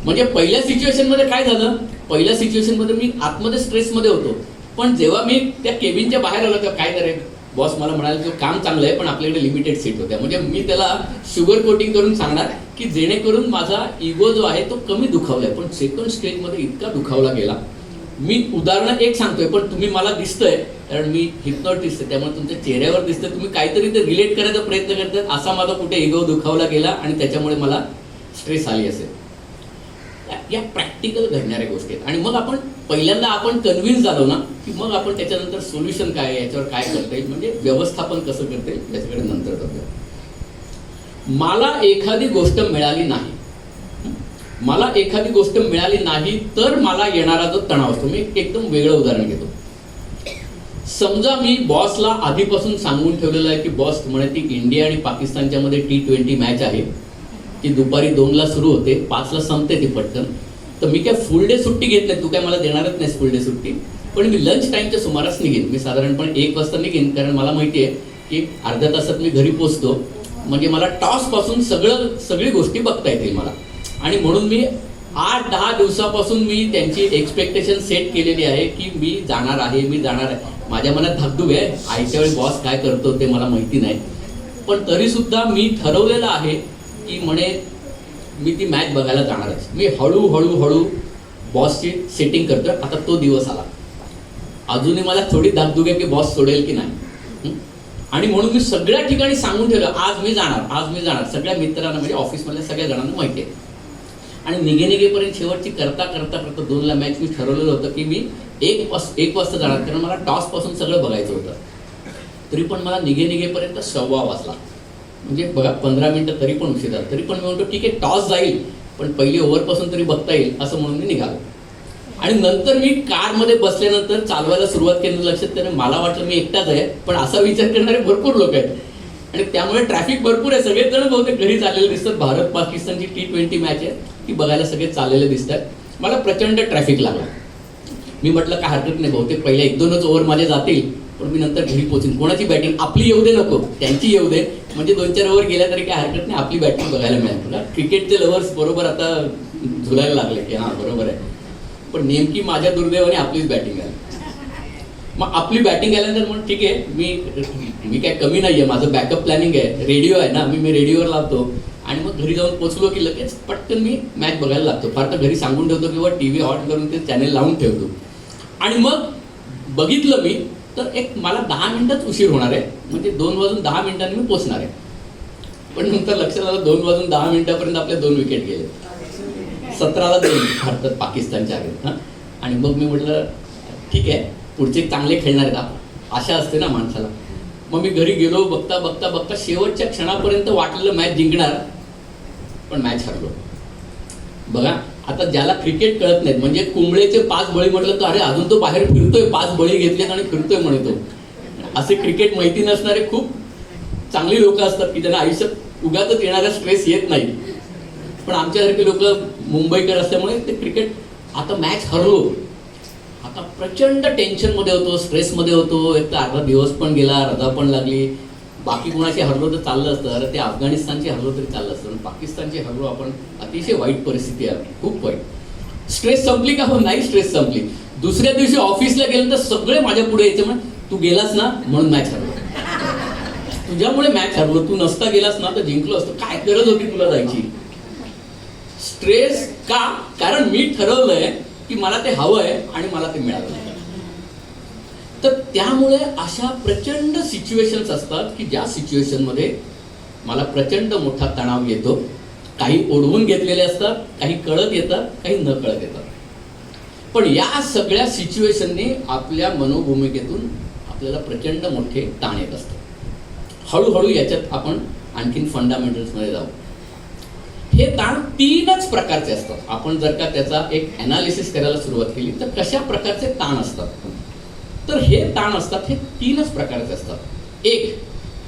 म्हणजे पहिल्या सिच्युएशनमध्ये काय झालं, पहिल्या सिच्युएशनमध्ये मी आतमध्ये स्ट्रेसमध्ये होतो, पण जेव्हा मी त्या केबिनच्या बाहेर आलो तेव्हा काय करे, बॉस मला म्हणाले की काम चांगलं आहे पण आपल्याकडे लिमिटेड सीट होत्या. म्हणजे मी त्याला शुगर कोटिंग करून सांगणार की जेणेकरून माझा इगो जो आहे तो कमी दुखावलाय, पण सेकंड स्टेजमध्ये इतका दुखावला गेला. मी उदाहरण एक सांगतोय, पण तुम्ही मला दिसतंय कारण मी हिप्नॉटिस्ट आहे, त्यामुळे तुमच्या चेहऱ्यावर दिसतंय तुम्ही काहीतरी ते रिलेट करायचा प्रयत्न करतात, असा माझा कुठे इगो दुखावला गेला आणि त्याच्यामुळे मला स्ट्रेस आली असेल. या प्रॅक्टिकल घडणाऱ्या गोष्टी आहेत. आणि मग आपण पहिल्यांदा आपण कन्व्हिन्स झालो ना की मग आपण त्याच्यानंतर सोल्युशन काय आहे, याच्यावर काय करता येईल, म्हणजे व्यवस्थापन कसं करता येईल याच्याकडे नंतर करूया. मला एखादी गोष्ट मिळाली नाही, मला एखादी गोष्ट मिळाली नाही तर मला येणारा जो तणाव असतो, मी एकदम वेगळं उदाहरण घेतो. समजा मी बॉसला आधीपासून सांगून ठेवलेलं आहे की बॉस म्हणे ती इंडिया आणि पाकिस्तानच्या मध्ये T20 मॅच आहे, ती दुपारी 2ला सुरू होते, 5ला संपते ती पटकन, तर मी काय फुल डे सुट्टी घेत नाही, तू काय मला देणारच नाहीस फुल डे सुट्टी, पण मी लंच टाईमच्या सुमारास निघेन. मी साधारणपणे 1 वाजता निघेन, कारण मला माहिती आहे की अर्ध्या तासात मी घरी पोचतो, म्हणजे मला टॉसपासून सगळी गोष्टी बघता येतील मला. आणि म्हणून मी 8-10 दिवसापासून मी त्यांची एक्सपेक्टेशन सेट केलेली आहे की मी जाणार आहे, मी जाणार आहे. माझ्या मनात धाकधूक आहे, आयत्या वेळी बॉस काय करतो ते मला माहिती नाही, पण तरीसुद्धा मी ठरवलेलं आहे की म्हणे मी ती मॅच बघायला जाणारच. मी हळूहळू बॉसची सेटिंग करतोय. आता तो दिवस आला, अजूनही मला थोडी धाकधूक आहे की बॉस सोडेल की नाही. आणि म्हणून मी सगळ्या ठिकाणी सांगून ठेवलं, आज मी जाणार. सगळ्या मित्रांना म्हणजे ऑफिसमधल्या सगळ्या जणांना माहिती आहे. आणि निघेपर्यंत शेवटची करता 2ला मॅच मी ठरवलेलं होतं की मी 1 वाजता जाणार, कारण मला टॉसपासून सगळं बघायचं होतं. तरी पण मला निघेपर्यंत 1:15 वाजला. म्हणजे बघा 15 मिनिटं तरी पण उशीर झाला. तरी पण मी म्हणतो ठीक आहे, टॉस जाईल पण पहिली ओव्हरपासून तरी बघता येईल असं म्हणून मी निघालो. आणि नंतर मी कारमध्ये बसल्यानंतर चालवायला सुरुवात केली. लक्षात केलं, मला वाटलं मी एकटाच आहे, पण असा विचार करणारे भरपूर लोक आहेत आणि त्यामुळे ट्रॅफिक भरपूर आहे. सगळेच जण बहुतेक घरी चाललेले दिसतात. भारत पाकिस्तानची T20 मॅच आहे, ती बघायला सगळे चाललेले दिसतात. मला प्रचंड ट्रॅफिक लागला. मी म्हटलं काय हरकत नाही, बहुतेक पहिल्या 1-2च ओव्हर माझे जातील, पण मी नंतर घरी पोहोचीन. कोणाची बॅटिंग आपली येऊ दे नको, त्यांची येऊ दे, म्हणजे 2-4 ओव्हर गेल्या तरी काय हरकत नाही, आपली बॅटिंग बघायला मिळेल. क्रिकेटचे लव्हर्स बरोबर आता झुलायला लागले की हां बरोबर आहे. पण नेमकी माझ्या दुर्दैवाने आपलीच बॅटिंग आली. मग आपली बॅटिंग आल्यानंतर म्हणून ठीक आहे, मी काय कमी नाही आहे, माझं बॅकअप प्लॅनिंग आहे, रेडिओ आहे ना, मी रेडिओवर लावतो आणि मग घरी जाऊन पोचलो की लगेच पटकन मी मॅच बघायला लागतो. फार तर घरी सांगून ठेवतो किंवा TV ऑन करून ते चॅनेल लावून ठेवतो. आणि मग बघितलं मी तर मला 10 मिनिटच उशीर होणार आहे, म्हणजे 2:10 मी पोचणार आहे. पण नंतर लक्षात आलं 2:10 आपल्या 2 विकेट गेले. 17ला 2 भारतात पाकिस्तानच्या आगे. आणि मग मी म्हटलं ठीक आहे, पुढचे चांगले खेळणार आहेत, आशा असते ना माणसाला. मग मी घरी गेलो. बघता शेवटच्या क्षणापर्यंत वाटलेलं मॅच जिंकणार, पण मॅच हरलो. बघा आता ज्याला क्रिकेट कळत नाहीत, म्हणजे कुंबळेचे 5 बळी म्हटलं तर अरे अजून तो बाहेर फिरतोय, 5 बळी घेतलेत आणि फिरतोय म्हणतो. असे क्रिकेट माहिती नसणारे खूप चांगली लोक असतात की त्यांना आयुष्यात उगाचच येणारा स्ट्रेस येत नाही. पण आमच्यासारखे लोक मुंबईकर असल्यामुळे ते क्रिकेट, आता मॅच हरलो, आता प्रचंड टेन्शनमध्ये होतो, स्ट्रेसमध्ये होतो. एक तर अर्धा दिवस पण गेला, रजा पण लागली. बाकी कोणाशी हरलो तर चाललं असतं, अरे ते अफगाणिस्तानची हरलो तरी चाललं असतं, पाकिस्तानची हरलो आपण, अतिशय वाईट परिस्थिती आहे, खूप वाईट. स्ट्रेस संपली का? हो नाही, स्ट्रेस संपली. दुसऱ्या दिवशी ऑफिसला गेलं तर सगळे माझ्या पुढे यायचे, म्हण तू गेलास ना म्हणून मॅच हरलो, तुझ्यामुळे मॅच हरलो, तू नसता गेलास ना तर जिंकलो असतो, काय गरज होती तुला जायची. स्ट्रेस का? कारण मी ठरवलंय की मला ते हवं आहे आणि मला ते मिळालं. तर त्यामुळे अशा प्रचंड सिच्युएशन्स असतात की ज्या सिच्युएशनमध्ये मला प्रचंड मोठा तणाव येतो. काही ओढवून घेतलेले असतात, काही कळत येतात, काही न कळत येतात. पण या सगळ्या सिच्युएशनने आपल्या मनोभूमिकेतून आपल्याला प्रचंड मोठे ताण येत असतात. हळूहळू याच्यात आपण आणखीन फंडामेंटल्समध्ये जाऊ. हे ताण 3च प्रकारचे असतात. आपण जर का त्याचा एक ॲनालिसिस करायला सुरुवात केली तर कशा प्रकारचे ताण असतात, तर हे ताण असतात, हे 3च प्रकारचे असतात. एक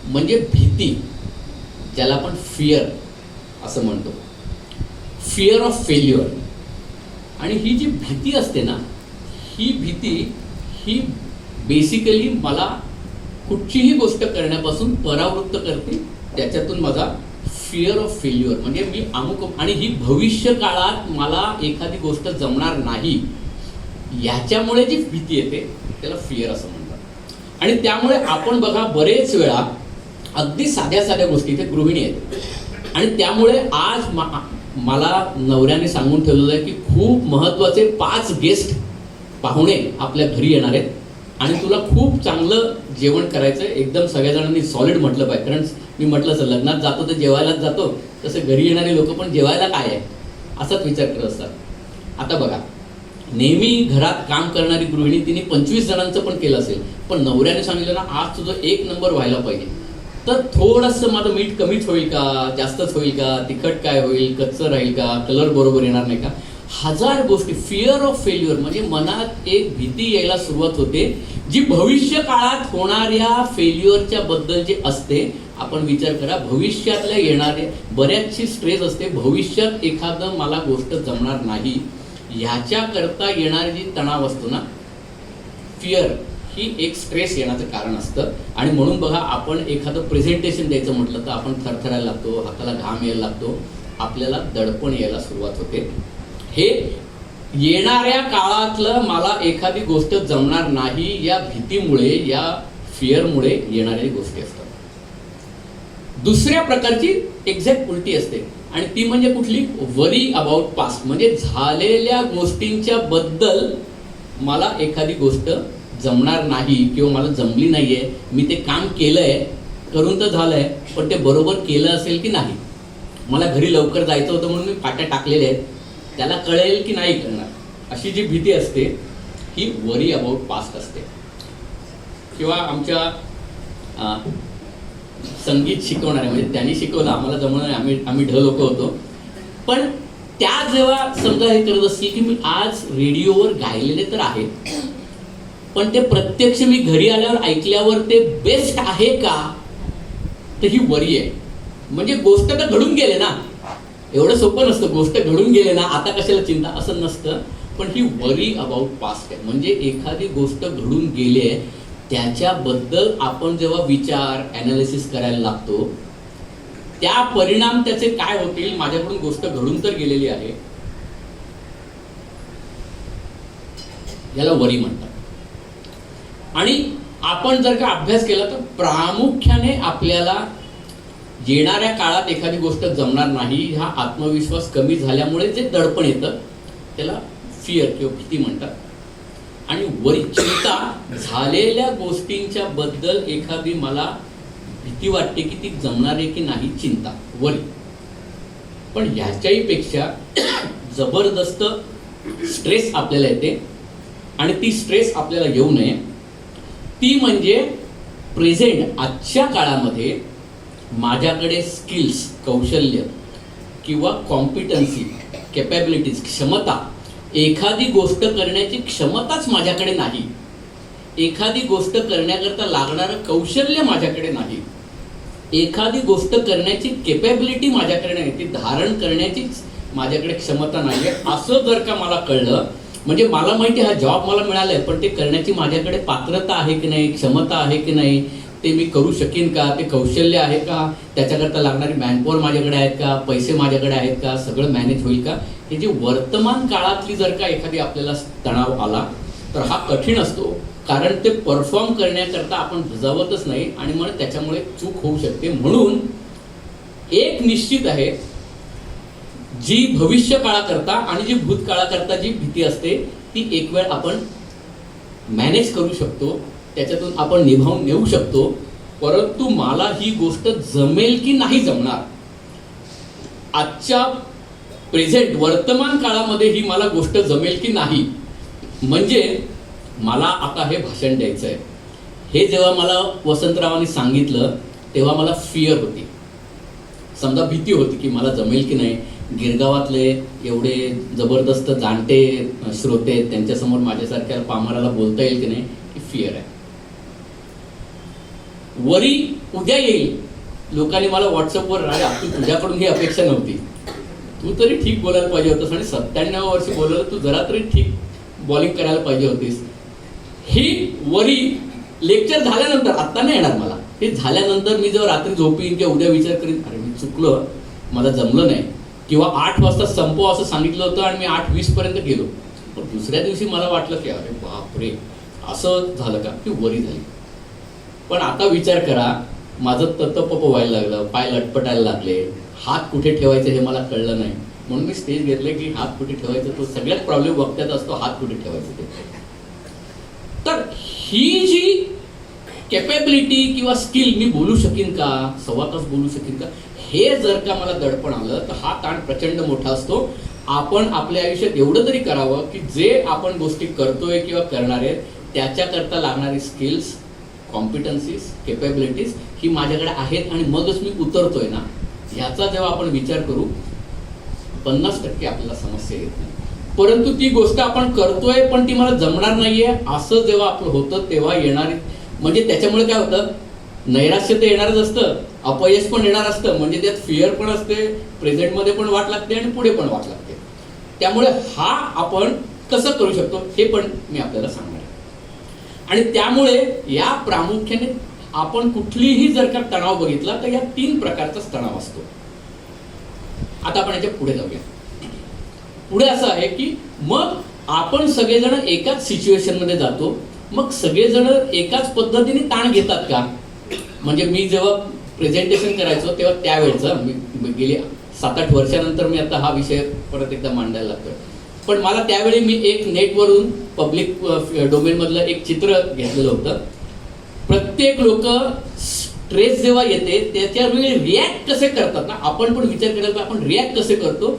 म्हणजे भीती, ज्याला आपण फिअर असं म्हणतो, फिअर ऑफ फेल्युअर. आणि ही जी भीती असते ना, ही भीती ही बेसिकली मला कुठचीही गोष्ट करण्यापासून परावृत्त करते. त्याच्यातून माझा फिअर ऑफ फेल्युअर, म्हणजे मी आणि ही भविष्य काळात मला एखादी गोष्ट जमणार नाही, याच्यामुळे जी भीती येते त्याला फिअर असं म्हणतात. आणि त्यामुळे आपण बघा बरेच वेळा अगदी साध्या गोष्टी, इथे गृहिणी आहेत आणि त्यामुळे आज मला नवऱ्याने सांगून ठेवलेलं आहे की खूप महत्त्वाचे 5 गेस्ट पाहुणे आपल्या घरी येणार आहेत आणि तुला खूप चांगलं जेवण करायचं आहे. एकदम सगळ्या जणांनी सॉलिड म्हटलं पाहिजे, कारण मी म्हटलं सर लग्नात जातो तर जेवायलाच जातो, तसं घरी येणारे लोक पण जेवायला काय आहे असाच विचार करत असतात. आता बघा, नेहमी घरात काम करणारी गृहिणी तिने 25 जणांचं पण केलं असेल, पण नवऱ्याने सांगितलं ना आज तुझं 1 नंबर व्हायला पाहिजे, तर थोडंसं माझं मीठ कमीच होईल का, जास्तच होईल का, तिखट काय होईल, कच्चं राहील का, कलर बरोबर येणार नाही का, 1000 गोष्टी. फिअर ऑफ फेल्युअर म्हणजे मनात एक भीती यायला सुरुवात होते, जी भविष्य काळात होणाऱ्या फेल्युअरच्या बद्दल जे असते. आपण विचार करा, भविष्यातल्या येणारे बऱ्याचशी स्ट्रेस असते, भविष्यात एखादं मला गोष्ट जमणार नाही ह्याच्याकरता येणारी जी तणाव असतो ना, फिअर, ही एक स्ट्रेस येण्याचं कारण असतं. आणि म्हणून बघा, आपण एखादं प्रेझेंटेशन द्यायचं म्हटलं तर आपण थरथरायला लागतो, हाताला घाम यायला लागतो, आपल्याला दडपण यायला सुरुवात होते. हे येणाऱ्या काळातलं मला एखादी गोष्ट जमणार नाही या भीतीमुळे, या फिअरमुळे येणाऱ्या गोष्टी असतात. दुसऱ्या प्रकारची एक्झॅक्ट उलटी असते आणि ती म्हणजे कुठली, वरी अबाउट पास्ट, म्हणजे झालेल्या गोष्टींच्या बद्दल मला एखादी गोष्ट जमणार नाही किंवा मला जमली नाहीये, मी ते काम केलंय, करून तर झालंय, पण ते बरोबर केलं असेल की नाही, मला घरी लवकर जायचं होतं म्हणून मी पाट्या टाकलेल्या आहेत, त्याला कळेल की नाही करणार, अशी जी भीती असते ही वरी अबाउट पास्ट असते. किंवा आमच्या संगीत शिकवणारे, म्हणजे त्यांनी शिकवलं, आम्हाला जमलं नाही, आम्ही ढ लोक होतो, पण त्या जेव्हा समजा हे करत असतील की मी आज रेडिओवर गायलेले तर आहे, पण ते प्रत्यक्ष मी घरी आल्यावर ऐकल्यावर ते बेस्ट आहे का, तर ही वरी आहे. म्हणजे गोष्ट तर घडून गेले ना, एवढं सोपं नसतं, गोष्ट घडून गेले ना आता कशाला चिंता, असं नसतं. पण ही वरी अबाउट पास्ट आहे. म्हणजे एखादी गोष्ट घडून गेली आहे त्याच्याबद्दल आपण जेव्हा विचार ॲनालिसिस करायला लागतो, त्या परिणाम त्याचे काय होतील, माझ्याकडून गोष्ट घडून तर गेलेली आहे, याला वरी म्हणतात. आणि आपण जर का अभ्यास केला तर प्रामुख्याने आपल्याला येणाऱ्या काळात एखादी गोष्ट जमणार नाही, हा आत्मविश्वास कमी झाल्यामुळे जे दडपण येतं त्याला फिअर किंवा भीती म्हणतात. आणि वरी चिंता, झालेल्या गोष्टींच्या बद्दल एखादी मला भीती वाटते की ती जमणार आहे की नाही, चिंता, वरी. पण ह्याच्याही पेक्षा जबरदस्त स्ट्रेस आपल्याला येते, आणि ती स्ट्रेस आपल्याला येऊ नये ती म्हणजे प्रेझेंट, आजच्या काळामध्ये माझ्याकडे स्किल्स, कौशल्य किंवा कॉम्पिटन्सी, कॅपॅबिलिटीज, क्षमता, एखादी गोष्ट करण्याची क्षमताच माझ्याकडे नाही, एखादी गोष्ट करण्याकरता लागणारं कौशल्य माझ्याकडे नाही, एखादी गोष्ट करण्याची कॅपॅबिलिटी माझ्याकडे नाही, ती धारण करण्याचीच माझ्याकडे क्षमता नाही आहे, असं जर का मला कळलं, म्हणजे मला माहिती हा जॉब मला मिळालाय, पण ते करण्याची माझ्याकडे पात्रता आहे की नाही, क्षमता आहे की नाही, ते मी करू शकेन का, ते कौशल्य आहे का, त्याच्याकरता लागणारी मॅनपॉवर माझ्याकडे आहेत का, पैसे माझ्याकडे आहेत का, सगळं मॅनेज होईल का, हे जे वर्तमान काळातली जर का एखादी आपल्याला तणाव आला तर हा कठीण असतो. कारण ते परफॉर्म करण्याकरता आपण झुजावतच नाही, आणि मग त्याच्यामुळे चूक होऊ शकते. म्हणून एक निश्चित आहे, जी भविष्य काळाकरता आणि जी भूतकाळाकरता जी भीती असते ती एक वेळ आपण मॅनेज करू शकतो, त्याच्यातून आपण निभावून नेऊ शकतो. परंतु मला ही गोष्ट जमेल की नाही जमणार, आजच्या प्रेझेंट, वर्तमान काळामध्ये ही मला गोष्ट जमेल की नाही, म्हणजे मला आता हे भाषण द्यायचं आहे, हे जेव्हा मला वसंतरावांनी सांगितलं तेव्हा मला फिअर होती, समजा भीती होती की मला जमेल की नाही, गिरगावातले एवढे जबरदस्त जाणते श्रोते, त्यांच्यासमोर माझ्यासारख्या पामराला बोलता येईल की नाही, ही फिअर आहे. वरी उद्या येईल, लोकांनी मला व्हॉट्सअपवर, राजा तू तुझ्याकडून ही अपेक्षा नव्हती, तू तरी ठीक बोलायला पाहिजे होतंस, आणि 97 वर्षी बोललं, तू जरा तरी ठीक बॉलिंग करायला पाहिजे होतीस. ही वरी लेक्चर झाल्यानंतर, आत्ता नाही येणार मला, हे झाल्यानंतर मी जेव्हा रात्री झोपीन किंवा उद्या विचार करीन, अरे मी चुकलो, मला जमलं नाही, किंवा 8 वाजता संपव असं सांगितलं होतं आणि मी 8:20 पर्यंत गेलो, पण दुसऱ्या दिवशी मला वाटलं की अरे बापरे असं झालं का, की वरी झाली. पण आता विचार करा, माझं तत्पप व्हायला लागलं, पाय लटपटायला लागले, हात कुठे ठेवायचे हे मला कळलं नाही, म्हणून मी स्टेज घेतले की हात कुठे ठेवायचं, तो सगळ्यात प्रॉब्लेम बघतात असतो, हात कुठे ठेवायचं ते. तर ही जी कॅपॅबिलिटी किंवा स्किल, मी बोलू शकीन का, 1.25 तास बोलू शकीन का, हे जर का मला दडपण आलं तर हा ताण प्रचंड मोठा असतो. आपण आपल्या आयुष्यात एवढं तरी करावं की जे आपण गोष्टी करतोय किंवा करणार आहेत त्याच्याकरता लागणारी स्किल्स, कॉम्पिटन्सीज, कॅपॅबिलिटीज ही माझ्याकडे आहेत, आणि मगच मी उतरतोय ना, ह्याचा जेव्हा आपण विचार करू 50% आपल्याला समस्या येत नाही. परंतु ती गोष्ट आपण करतोय पण ती मला जमणार नाहीये असं जेव्हा आपलं होतं तेव्हा येणारी, म्हणजे त्याच्यामुळे काय होतं, नैराश्य तर येणारच असतं, अपयश पण येणार असतं, म्हणजे त्यात फिअर पण असते, प्रेझेंटमध्ये पण वाट लागते आणि पुढे पण वाट लागते. त्यामुळे हा आपण कसं करू शकतो हे पण मी आपल्याला सांगणार आहे. आणि त्यामुळे या प्रामुख्याने आपण कुठलीही जर का तणाव बघितला तर या 3 प्रकारचाच तणाव असतो. आता आपण याच्या पुढे जाऊया. पुढे असं आहे की मग आपण सगळेजण एकाच सिच्युएशन मध्ये जातो, मग सगळेजण एकाच पद्धतीने ताण घेतात का, म्हणजे मी जेव्हा प्रेझेंटेशन करायचो तेव्हा त्यावेळेचं, मी गेली 7-8 वर्षानंतर मी आता हा विषय परत एकदा मांडायला लागतोय, पण मला त्यावेळी मी एक नेटवरून पब्लिक डोमेनमधलं एक चित्र घेतलेलं होतं. प्रत्येक लोक स्ट्रेस जेव्हा येते त्याच्यावेळी रिॲक्ट कसे करतात ना, आपण पण विचार केला तर आपण रिॲक्ट कसे करतो,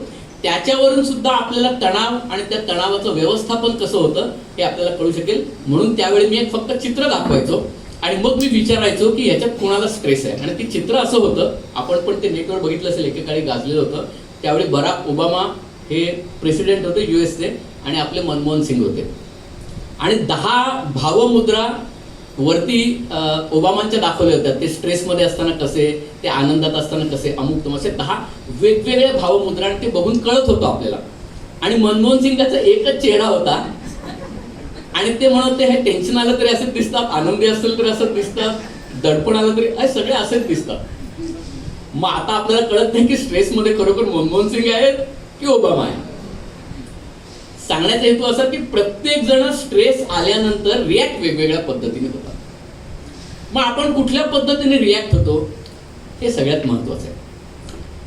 त्याच्यावरून सुद्धा आपल्याला तणाव आणि त्या तणावाचं व्यवस्थापन कसं होतं हे आपल्याला कळू शकेल. म्हणून त्यावेळी मी एक फक्त चित्र दाखवायचो आणि मग मी विचारायचो की ह्याच्यात कोणाला स्ट्रेस आहे. आणि ते चित्र असं होतं, आपण पण ते नेटवर बघितलं असेल, एकेकाळी गाजलेलं होतं. त्यावेळी बराक ओबामा हे प्रेसिडेंट होते युएसचे आणि आपले मनमोहन सिंग होते. आणि 10 भावमुद्रा वरती ओबामांच्या दाखवल्या होत्या. ते स्ट्रेसमध्ये असताना कसे, ते आनंदात असताना कसे, अमुक तमुक, असे 10 वेगवेगळ्या भावमुद्रा आणि ते बघून कळत होतं आपल्याला. आणि मनमोहन सिंगाचा एकच चेहरा होता आणि ते म्हणत हे टेन्शन आलं तरी असेच दिसतात, आनंदी असेल तरी असंच दिसतात, दडपण आलं तरी सगळे असेच दिसतात. मग आता आपल्याला कळत नाही की स्ट्रेसमध्ये खरोखर मनमोहन सिंग आहेत की ओबामा आहे. सांगण्याचा हेतू असा की प्रत्येक जण स्ट्रेस आल्यानंतर रिॲक्ट वेगवेगळ्या पद्धतीने होतात. मग आपण कुठल्या पद्धतीने रिॲक्ट होतो हे सगळ्यात महत्वाचं आहे.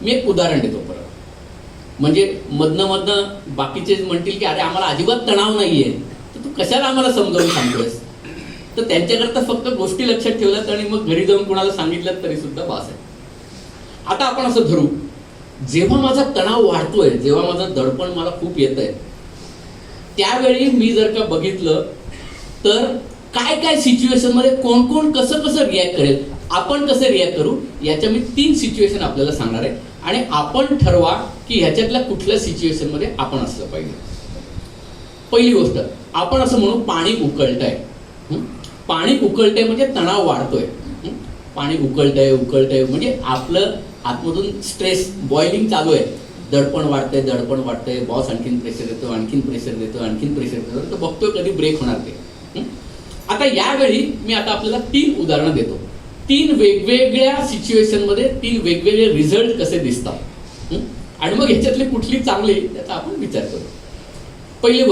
मी एक उदाहरण देतो परत. म्हणजे मधनं बाकीचे म्हणतील की अरे आम्हाला अजिबात तणाव नाहीये, तर तू कशाला आम्हाला समजावून सांगतोयस. तर त्यांच्याकरता फक्त गोष्टी लक्षात ठेवल्यात आणि मग घरी जाऊन कुणाला सांगितलं तरी सुद्धा बास आहे. आता आपण असं धरू, जेव्हा माझा तणाव वाढतोय, जेव्हा माझं दडपण मला खूप येत आहे, त्यावेळी मी जर का बघितलं तर काय काय सिच्युएशन मध्ये कोण कोण कसं कसं रिॲक्ट करेल, आपण कसं रिॲक्ट करू, याच्या मी 3 सिच्युएशन आपल्याला सांगणार आहे आणि आपण ठरवा की ह्याच्यातल्या कुठल्या सिच्युएशन मध्ये आपण असलं पाहिजे. पहिली गोष्ट, आपण असं म्हणू पाणी उकळतंय. पाणी उकळतंय म्हणजे तणाव वाढतोय. पाणी उकळतंय म्हणजे आपलं आतमधून स्ट्रेस बॉइलिंग चालू आहे. दडपण वाढतंय, बॉस आणखीन प्रेशर देतो, आणखीन प्रेशर देतो, तर बघतोय कधी ब्रेक होणार ते. आता यावेळी मी आता आपल्याला 3 उदाहरणं देतो. 3 वेगवेगळ्या सिच्युएशन मध्ये 3 वेगवेगळे रिझल्ट कसे दिसतात आणि मग ह्याच्यातली कुठली चांगली त्याचा आपण विचार करू. पहिली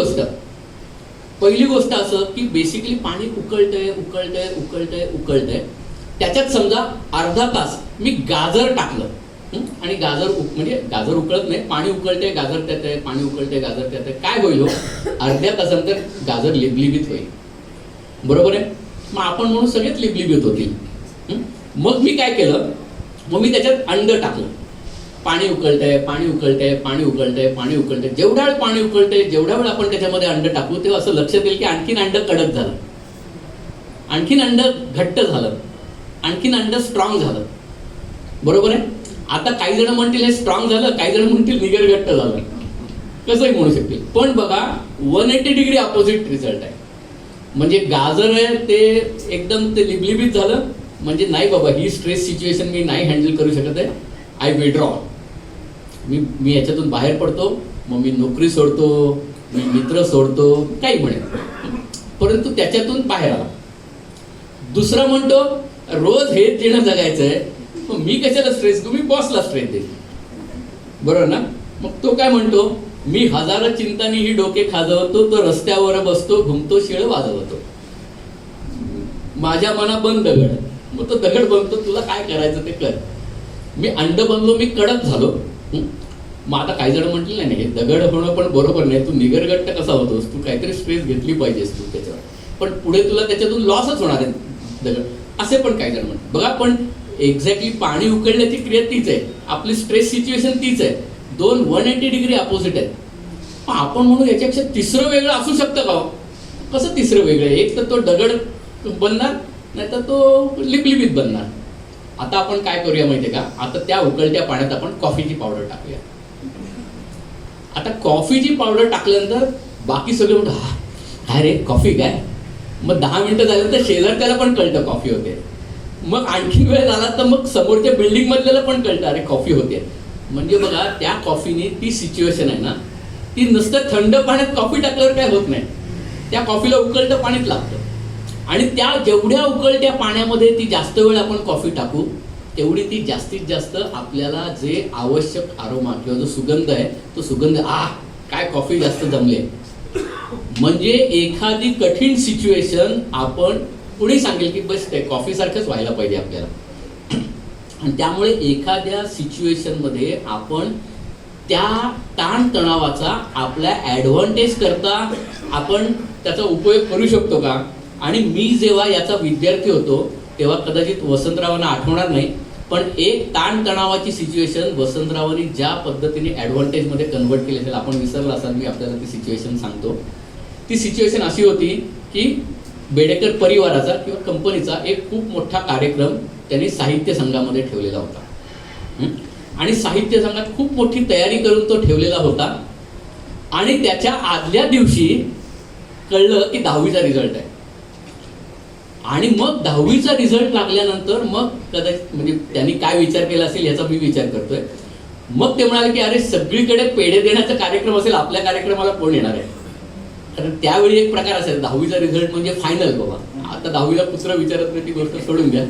गोष्ट असं की बेसिकली पाणी उकळतंय. त्याच्यात समजा अर्धा तास मी गाजर टाकलं आणि गाजर उकळत नाही, पाणी उकळते, गाजर त्यात आहे, पाणी उकळते, गाजर त्यात आहे. काय होईल हो, अर्ध्या तासानंतर गाजर लिबलिबीत होईल. बरोबर आहे. मग आपण म्हणून सगळेच लिबलिबीत होतील. मग मी काय केलं, मग मी त्याच्यात अंड टाकलं. पाणी उकळतंय. जेवढा वेळ पाणी उकळतंय, जेवढा वेळ आपण त्याच्यामध्ये अंड टाकू तेव्हा असं लक्षात येईल की आणखीन अंड कडक झालं, आणखीन अंड घट्ट झालं, आणखीन अंड स्ट्रॉंग झालं. बरोबर आहे. आता काही जण म्हणतील हे स्ट्रॉंग झालं, काही जण म्हणतील निगर घट्ट झालं, कसंही म्हणू शकतील. पण बघा 180 डिग्री अपोजिट रिझल्ट आहे. म्हणजे गाजर आहे ते एकदम ते लिबलिबीत झालं, म्हणजे नाही बाबा ही स्ट्रेस सिच्युएशन मी नाही हँडल करू शकत आहे, आय विड्रॉ. मी याच्यातून बाहेर पडतो, मग मी नोकरी सोडतो, मी मित्र सोडतो, काही म्हणेल, परंतु त्याच्यातून बाहेर आला. दुसरा म्हणतो रोज हेच जीणं जगायचं आहे, मग मी कशाला स्ट्रेस घेऊ, मी बॉसला स्ट्रेस देईन. बरोबर ना. मग तो काय म्हणतो, मी 1000 चिंतानी ही डोके खाजवतो, तो रस्त्यावर बसतो, घुमतो, शिळ वाजवतो, माझ्या मना बंद दगड. मग तो दगड बनतो, तुला काय करायचं ते कर. मी अंड बनलो, मी कडक झालो. मग आता काही जण म्हटलं नाही हे दगड होणं पण बरोबर नाही, तू निगरगट्ट कसा होतोस, तू काहीतरी स्ट्रेस घेतली पाहिजेस तू त्याच्यावर, पण पुढे तुला त्याच्यातून लॉसच होणार आहे दगड, असे पण काही जण म्हणतात. बघा पण एक्झॅक्टली पाणी उकळण्याची क्रिया तीच आहे, आपली स्ट्रेस सिच्युएशन तीच आहे, 2 180 डिग्री अपोजिट आहेत. मग आपण म्हणू याच्यापेक्षा तिसरं वेगळं असू शकतं का. कसं तिसरं वेगळं, एक तर तो दगड बनणार, नाही तर तो लिबलिबीत बनणार. आता आपण काय करूया माहितीये का, आता त्या उकळत्या पाण्यात आपण कॉफीची पावडर टाकूया. आता कॉफीची पावडर टाकल्यानंतर बाकी सगळे म्हणतात काय रे कॉफी काय. मग 10 मिनिटं झाल्यानंतर शेजारच्याला पण कळतं कॉफी होते. मग आणखी वेळ झाला तर मग समोरच्या बिल्डिंग मधल्याला पण कळतं अरे कॉफी होते. म्हणजे बघा त्या कॉफीने ती सिच्युएशन आहे ना, ती नुसतं थंड पाण्यात कॉफी टाकल्यावर काय होत नाही, त्या कॉफीला उकळतं पाणीच लागतं. आणि त्या जेवढ्या उकळत्या पाण्यामध्ये ती जास्त वेळ आपण कॉफी टाकू तेवढी ती जास्तीत जास्त आपल्याला जे आवश्यक आरोमा किंवा जो सुगंध आहे तो सुगंध काय कॉफी जास्त जमले. म्हणजे एखादी कठीण सिच्युएशन आपण पुढे सांगेल की बस ते कॉफी सारखंच व्हायला पाहिजे आपल्याला. आणि त्यामुळे एखाद्या सिच्युएशन मध्ये आपण त्या ताणतणावाचा आपल्या ॲडव्हान्टेज करता आपण त्याचा उपयोग करू शकतो का? आणि मी जेव्हा याचा विद्यार्थी होतो तेव्हा कदाचित वसंतरावांना आठवणार नाही, पण एक ताणतणावाची सिच्युएशन वसंतरावांनी ज्या पद्धतीने ॲडव्हान्टेजमध्ये कन्वर्ट केली असेल, आपण विसरला असाल, मी आपल्याला ती सिच्युएशन सांगतो. ती सिच्युएशन अशी होती की बेडेकर परिवाराचा किंवा कंपनीचा एक खूप मोठा कार्यक्रम त्यांनी साहित्य संघामध्ये ठेवलेला होता. आणि साहित्य संघात खूप मोठी तयारी करून तो ठेवलेला होता. आणि त्याच्या आदल्या दिवशी कळलं की 10वीचा रिझल्ट आहे. आणि मग 10वीचा रिझल्ट लागल्यानंतर मग कदाचित म्हणजे त्यांनी काय विचार केला असेल याचा मी विचार करतोय. मग ते म्हणाले की अरे सगळीकडे पेढे देण्याचा कार्यक्रम असेल, आपल्या कार्यक्रमाला कोण येणार आहे? कारण त्यावेळी एक प्रकार असेल, 10वीचा रिझल्ट म्हणजे फायनल बाबा. आता 10वीला कुत्रा विचारत नाही ती गोष्ट सोडून द्या.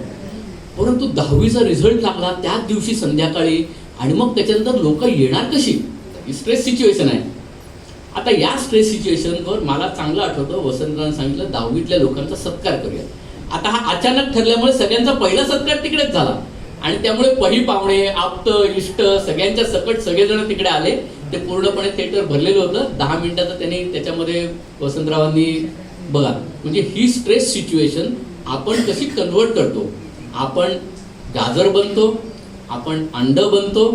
परंतु 10वीचा रिझल्ट लागला त्याच दिवशी संध्याकाळी, आणि मग त्याच्यानंतर लोक येणार कशी? ही स्ट्रेस सिच्युएशन आहे. आता या स्ट्रेस सिच्युएशनवर मला चांगलं आठवतं वसंतरावांनी सांगितलं 10वीतल्या लोकांचा सत्कार करूया. आता हा अचानक ठरल्यामुळे सगळ्यांचा पहिला सत्कार तिकडेच झाला. आणि त्यामुळे पही पाहुणे, आप्त, इष्ट सगळ्यांच्या सकट सगळेजण तिकडे आले. ते पूर्णपणे थिएटर भरलेलं होतं. 10 मिनिटाचं त्यांनी त्याच्यामध्ये वसंतरावांनी बघा, म्हणजे ही स्ट्रेस सिच्युएशन आपण कशी कन्वर्ट करतो. आपण गाजर बनतो, आपण अंड बनतो,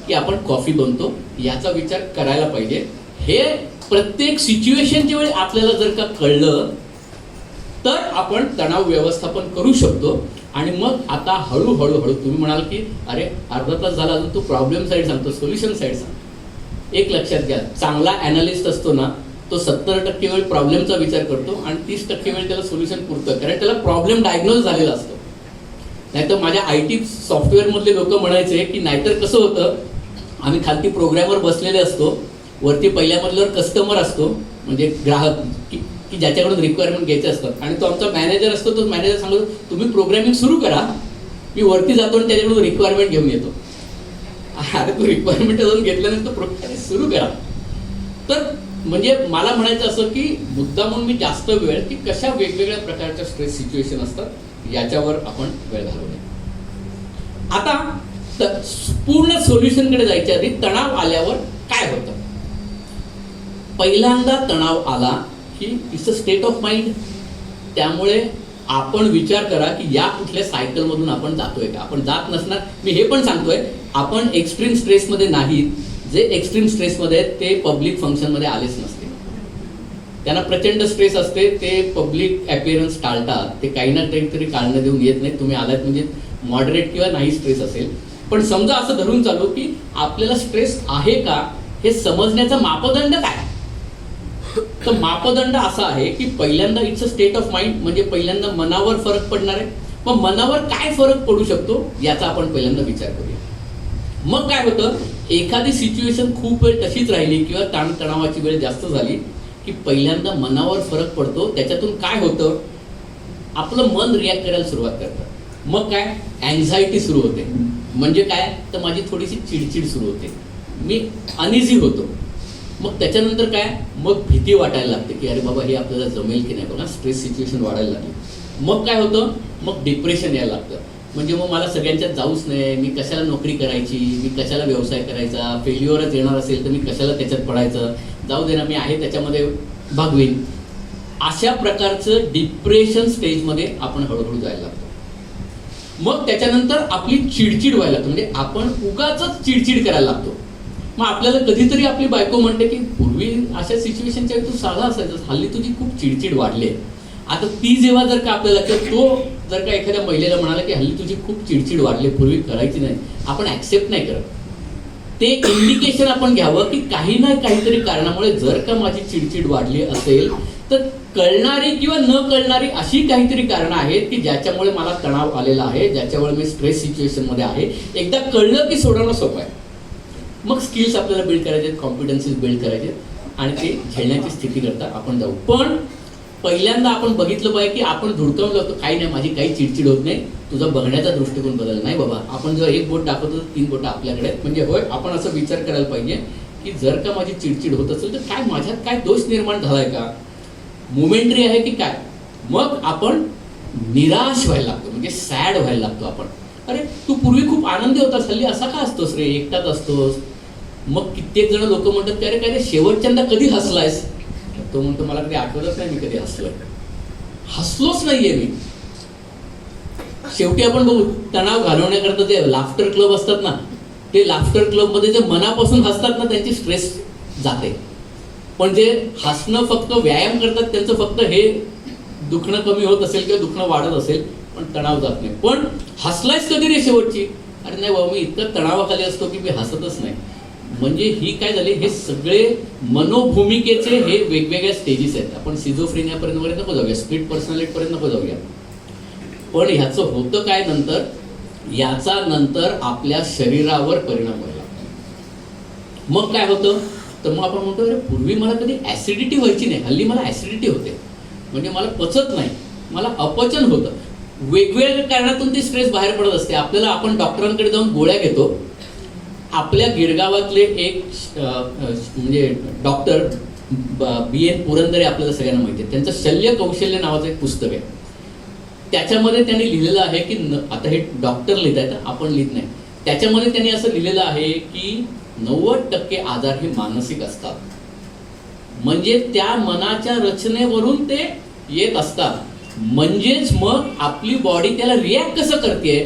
की आपण कॉफी बनतो, याचा विचार करायला पाहिजे. हे प्रत्येक सिच्युएशनच्या वेळी आपल्याला जर का कळलं तर आपण तणाव व्यवस्थापन करू शकतो. आणि मग आता हळूहळू तुम्ही म्हणाल की अरे अर्धा तास झाला अजून तू प्रॉब्लेम साईड सांगतो, सोल्युशन साईड सांग. एक लक्षात घ्या, चांगला ॲनालिस्ट असतो ना तो 70% वेळ प्रॉब्लेमचा विचार करतो आणि 30% वेळ त्याला सोल्युशन पुरतं, कारण त्याला प्रॉब्लेम डायग्नोज झालेला असतो. नाहीतर माझ्या IT सॉफ्टवेअरमधले लोक म्हणायचे की नाहीतर कसं होतं, आम्ही खालती प्रोग्रॅमवर बसलेले असतो, वरती पहिल्या मजल्यावर कस्टमर असतो म्हणजे ग्राहक की ज्याच्याकडून रिक्वायरमेंट घ्यायचे असतात, आणि तो आमचा मॅनेजर असतो. तो मॅनेजर सांगतो तुम्ही प्रोग्रॅमिंग सुरू करा, मी वरती जातो आणि त्याच्याकडून रिक्वायरमेंट घेऊन येतो. अरे तू रिक्वायरमेंट अजून घेतल्यानंतर प्रोग्रॅमिंग सुरू करा. तर म्हणजे मला म्हणायचं असं की मुद्दा म्हणून मी जास्त वेळ की कशा वेगवेगळ्या प्रकारच्या स्ट्रेस सिच्युएशन असतात याच्यावर आपण वेळ घालवू नये. आता पूर्ण सोल्युशनकडे जायच्या आधी तणाव आल्यावर काय होतं. पहिल्यांदा तणाव आला की it's a state of mind. त्यामुळे आपण विचार करा की या कुठल्या सायकलमधून आपण जातोय का. आपण जात नसणार. मी हे पण सांगतोय आपण एक्स्ट्रीम स्ट्रेसमध्ये नाहीत. जे एक्स्ट्रीम स्ट्रेसमध्ये आहेत ते पब्लिक फंक्शनमध्ये आलेच नसते. त्यांना प्रचंड स्ट्रेस असते, ते पब्लिक अपीअरन्स टाळतात, ते काही ना काहीतरी कारणं देऊन येत नाही. तुम्ही आलात म्हणजे मॉडरेट किंवा नाही स्ट्रेस असेल. पण समजा असं धरून चालू की आपल्याला स्ट्रेस आहे का हे समजण्याचा मापदंड काय. तर मापदंड असा आहे की पहिल्यांदा it's a state of mind, म्हणजे पहिल्यांदा मनावर फरक पडणार आहे. मग मनावर काय फरक पडू शकतो याचा आपण पहिल्यांदा विचार करूया. मग काय होतं, एखादी सिच्युएशन खूप वेळ तशीच राहिली किंवा ताणतणावाची वेळ जास्त झाली की पहिल्यांदा मनावर फरक पडतो. त्याच्यातून काय होतं, आपलं मन रिॲक्ट करायला सुरुवात करतं. मग काय, अँझायटी सुरू होते. म्हणजे काय तर माझी थोडीशी चिडचिड सुरू होते, मी अनइझी होतो. मग त्याच्यानंतर काय, मग भीती वाटायला लागते की अरे बाबा हे आपल्याला जमेल की नाही, बघा स्ट्रेस सिच्युएशन वाढायला लागली. मग काय होतं, मग डिप्रेशन यायला लागतं. म्हणजे मग मला सगळ्यांच्यात जाऊच नाही, मी कशाला नोकरी करायची, मी कशाला व्यवसाय करायचा, फेल्युअरच येणार असेल तर मी कशाला त्याच्यात पडायचं, जाऊ दे ना मी आहे त्याच्यामध्ये भागवीन. अशा प्रकारचं डिप्रेशन स्टेजमध्ये आपण हळूहळू जायला लागतो. मग त्याच्यानंतर आपली चिडचिड व्हायला लागतो, म्हणजे आपण उगाचच चिडचिड करायला लागतो. मग आपल्याला कधीतरी आपली बायको म्हणते की पूर्वी अशा सिच्युएशनच्या वेळी तू साधा असायचं, हल्ली तुझी खूप चिडचिड वाढली आहे. आता ती जेव्हा जर का आपल्याला किंवा तो जर का एखाद्या महिलेला म्हणाला की हल्ली तुझी खूप चिडचिड वाढली, पूर्वी करायची नाही, आपण ऍक्सेप्ट नाही करत. ते इंडिकेशन आपण घ्यावं की काही ना काहीतरी कारणामुळे जर का माझी चिडचिड वाढली असेल तर कळणारी किंवा न कळणारी अशी काहीतरी कारणं आहेत की ज्याच्यामुळे मला तणाव आलेला आहे, ज्याच्यामुळे मी स्ट्रेस सिच्युएशनमध्ये आहे. एकदा कळलं की सोडवणं सोपं आहे. मग स्किल्स आपल्याला बिल्ड करायचे, कॉम्पिटन्सीज बिल्ड करायचे आणि ते झेलण्याची स्थिती करता आपण जाऊ. पण पहिल्यांदा आपण बघितलं पाहिजे की आपण धुडकावलं होतं, काही नाही माझी काही चिडचिड होत नाही, तुझा बघण्याचा दृष्टिकोन बदल नाही बाबा. आपण जेव्हा एक बोट दाखवतो 3 बोटं आपल्याकडे आहेत. म्हणजे होय आपण असं विचार करायला पाहिजे की जर का माझी चिडचिड होत असेल तर काय माझ्यात काय दोष निर्माण झालाय का, मोमेंटरी आहे की काय. मग आपण निराश व्हायला लागतो, म्हणजे सॅड व्हायला लागतो. आपण अरे तू पूर्वी खूप आनंदी होतास, हल्ली असा का असतोस रे, एकटाच असतोस, मग कित्येक जण लोक म्हणतात की अरे काय रे शेवटच्यांदा कधी हसलायस? तो म्हणतो मला कधी आठवतच नाही मी कधी हसलोय. हसलोच नाहीये मी. शेवटी आपण बघू तणाव घालवण्याकरता ते लाफ्टर क्लब असतात ना, ते लाफ्टर क्लब मध्ये जे मनापासून हसतात ना त्यांची स्ट्रेस जाते. पण जे हसणं फक्त व्यायाम करतात त्यांचं फक्त हे दुखणं कमी होत असेल किंवा दुखणं वाढत असेल पण तणाव जात नाही. पण हसलायच कधी रे शेवटची? अरे नाही बाबा मी इतकं तणावाखाली असतो की मी हसतच नाही. म्हणजे ही काय झाली, हे सगळे मनोभूमिकेचे हे वेगवेगळ्या स्टेजेस आहेत. आपण सिझोफ्रेनियापर्यंत वगैरे नको जाऊया, स्प्लिट पर्सनॅलिटी पर्यंत नको जाऊया. पण ह्याचं होतं काय नंतर, याचा नंतर आपल्या शरीरावर परिणाम व्हायला. मग काय होतं तर मग आपण म्हणतो अरे पूर्वी मला कधी ऍसिडिटी व्हायची नाही, हल्ली मला ऍसिडिटी होते. म्हणजे मला पचत नाही, मला अपचन होतं. वेगवेगळ्या कारणातून ती स्ट्रेस बाहेर पडत असते. आपल्याला आपण डॉक्टरांकडे जाऊन गोळ्या घेतो. आपल्या गिरगावातले एक म्हणजे डॉक्टर BN पुरंदरे आपल्याला सगळ्यांना माहिती आहे. त्यांचं शल्य कौशल्य नावाचं एक पुस्तक आहे. त्याच्यामध्ये त्यांनी लिहिलेलं आहे की आता हे डॉक्टर लिहित आहेत, आपण लिहित नाही. त्याच्यामध्ये त्यांनी असं लिहिलेलं आहे की 90% आजार हे मानसिक असतात. म्हणजे त्या मनाच्या रचनेवरून ते येत असतात. म्हणजेच मग आपली बॉडी त्याला रिॲक्ट कसं करते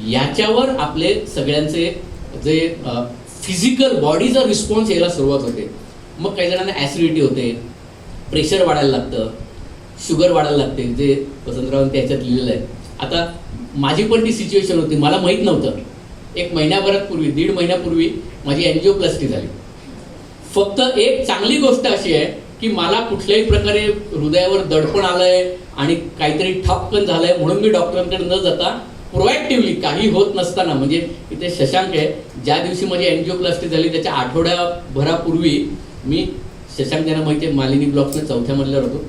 याच्यावर आपले सगळ्यांचे जे फिजिकल बॉडीचा रिस्पॉन्स यायला सुरुवात होते. मग काही जणांना ऍसिडिटी होते, प्रेशर वाढायला लागतं, शुगर वाढायला लागते, जे वसंतराव त्याच्यात लिहिलेलं आहे. आता माझी पण ती सिच्युएशन होती, मला माहीत नव्हतं. 1 महिन्याभरात पूर्वी, 1.5 महिन्यापूर्वी माझी एन्जिओप्लास्टी झाली. फक्त एक चांगली गोष्ट अशी आहे की मला कुठल्याही प्रकारे हृदयावर दडपण आलंय आणि काहीतरी ठपकन झालंय म्हणून मी डॉक्टरांकडे न जाता प्रोएक्टिव्हली काही होत नसताना, म्हणजे इथे शशांक आहे, ज्या दिवशी माझी एन्जिओप्लास्टी झाली त्याच्या आठवड्याभरापूर्वी मी, शशांक त्यांना माहिती आहे मालिनी ब्लॉक्सने 4थ्या मजल्यावर होतो,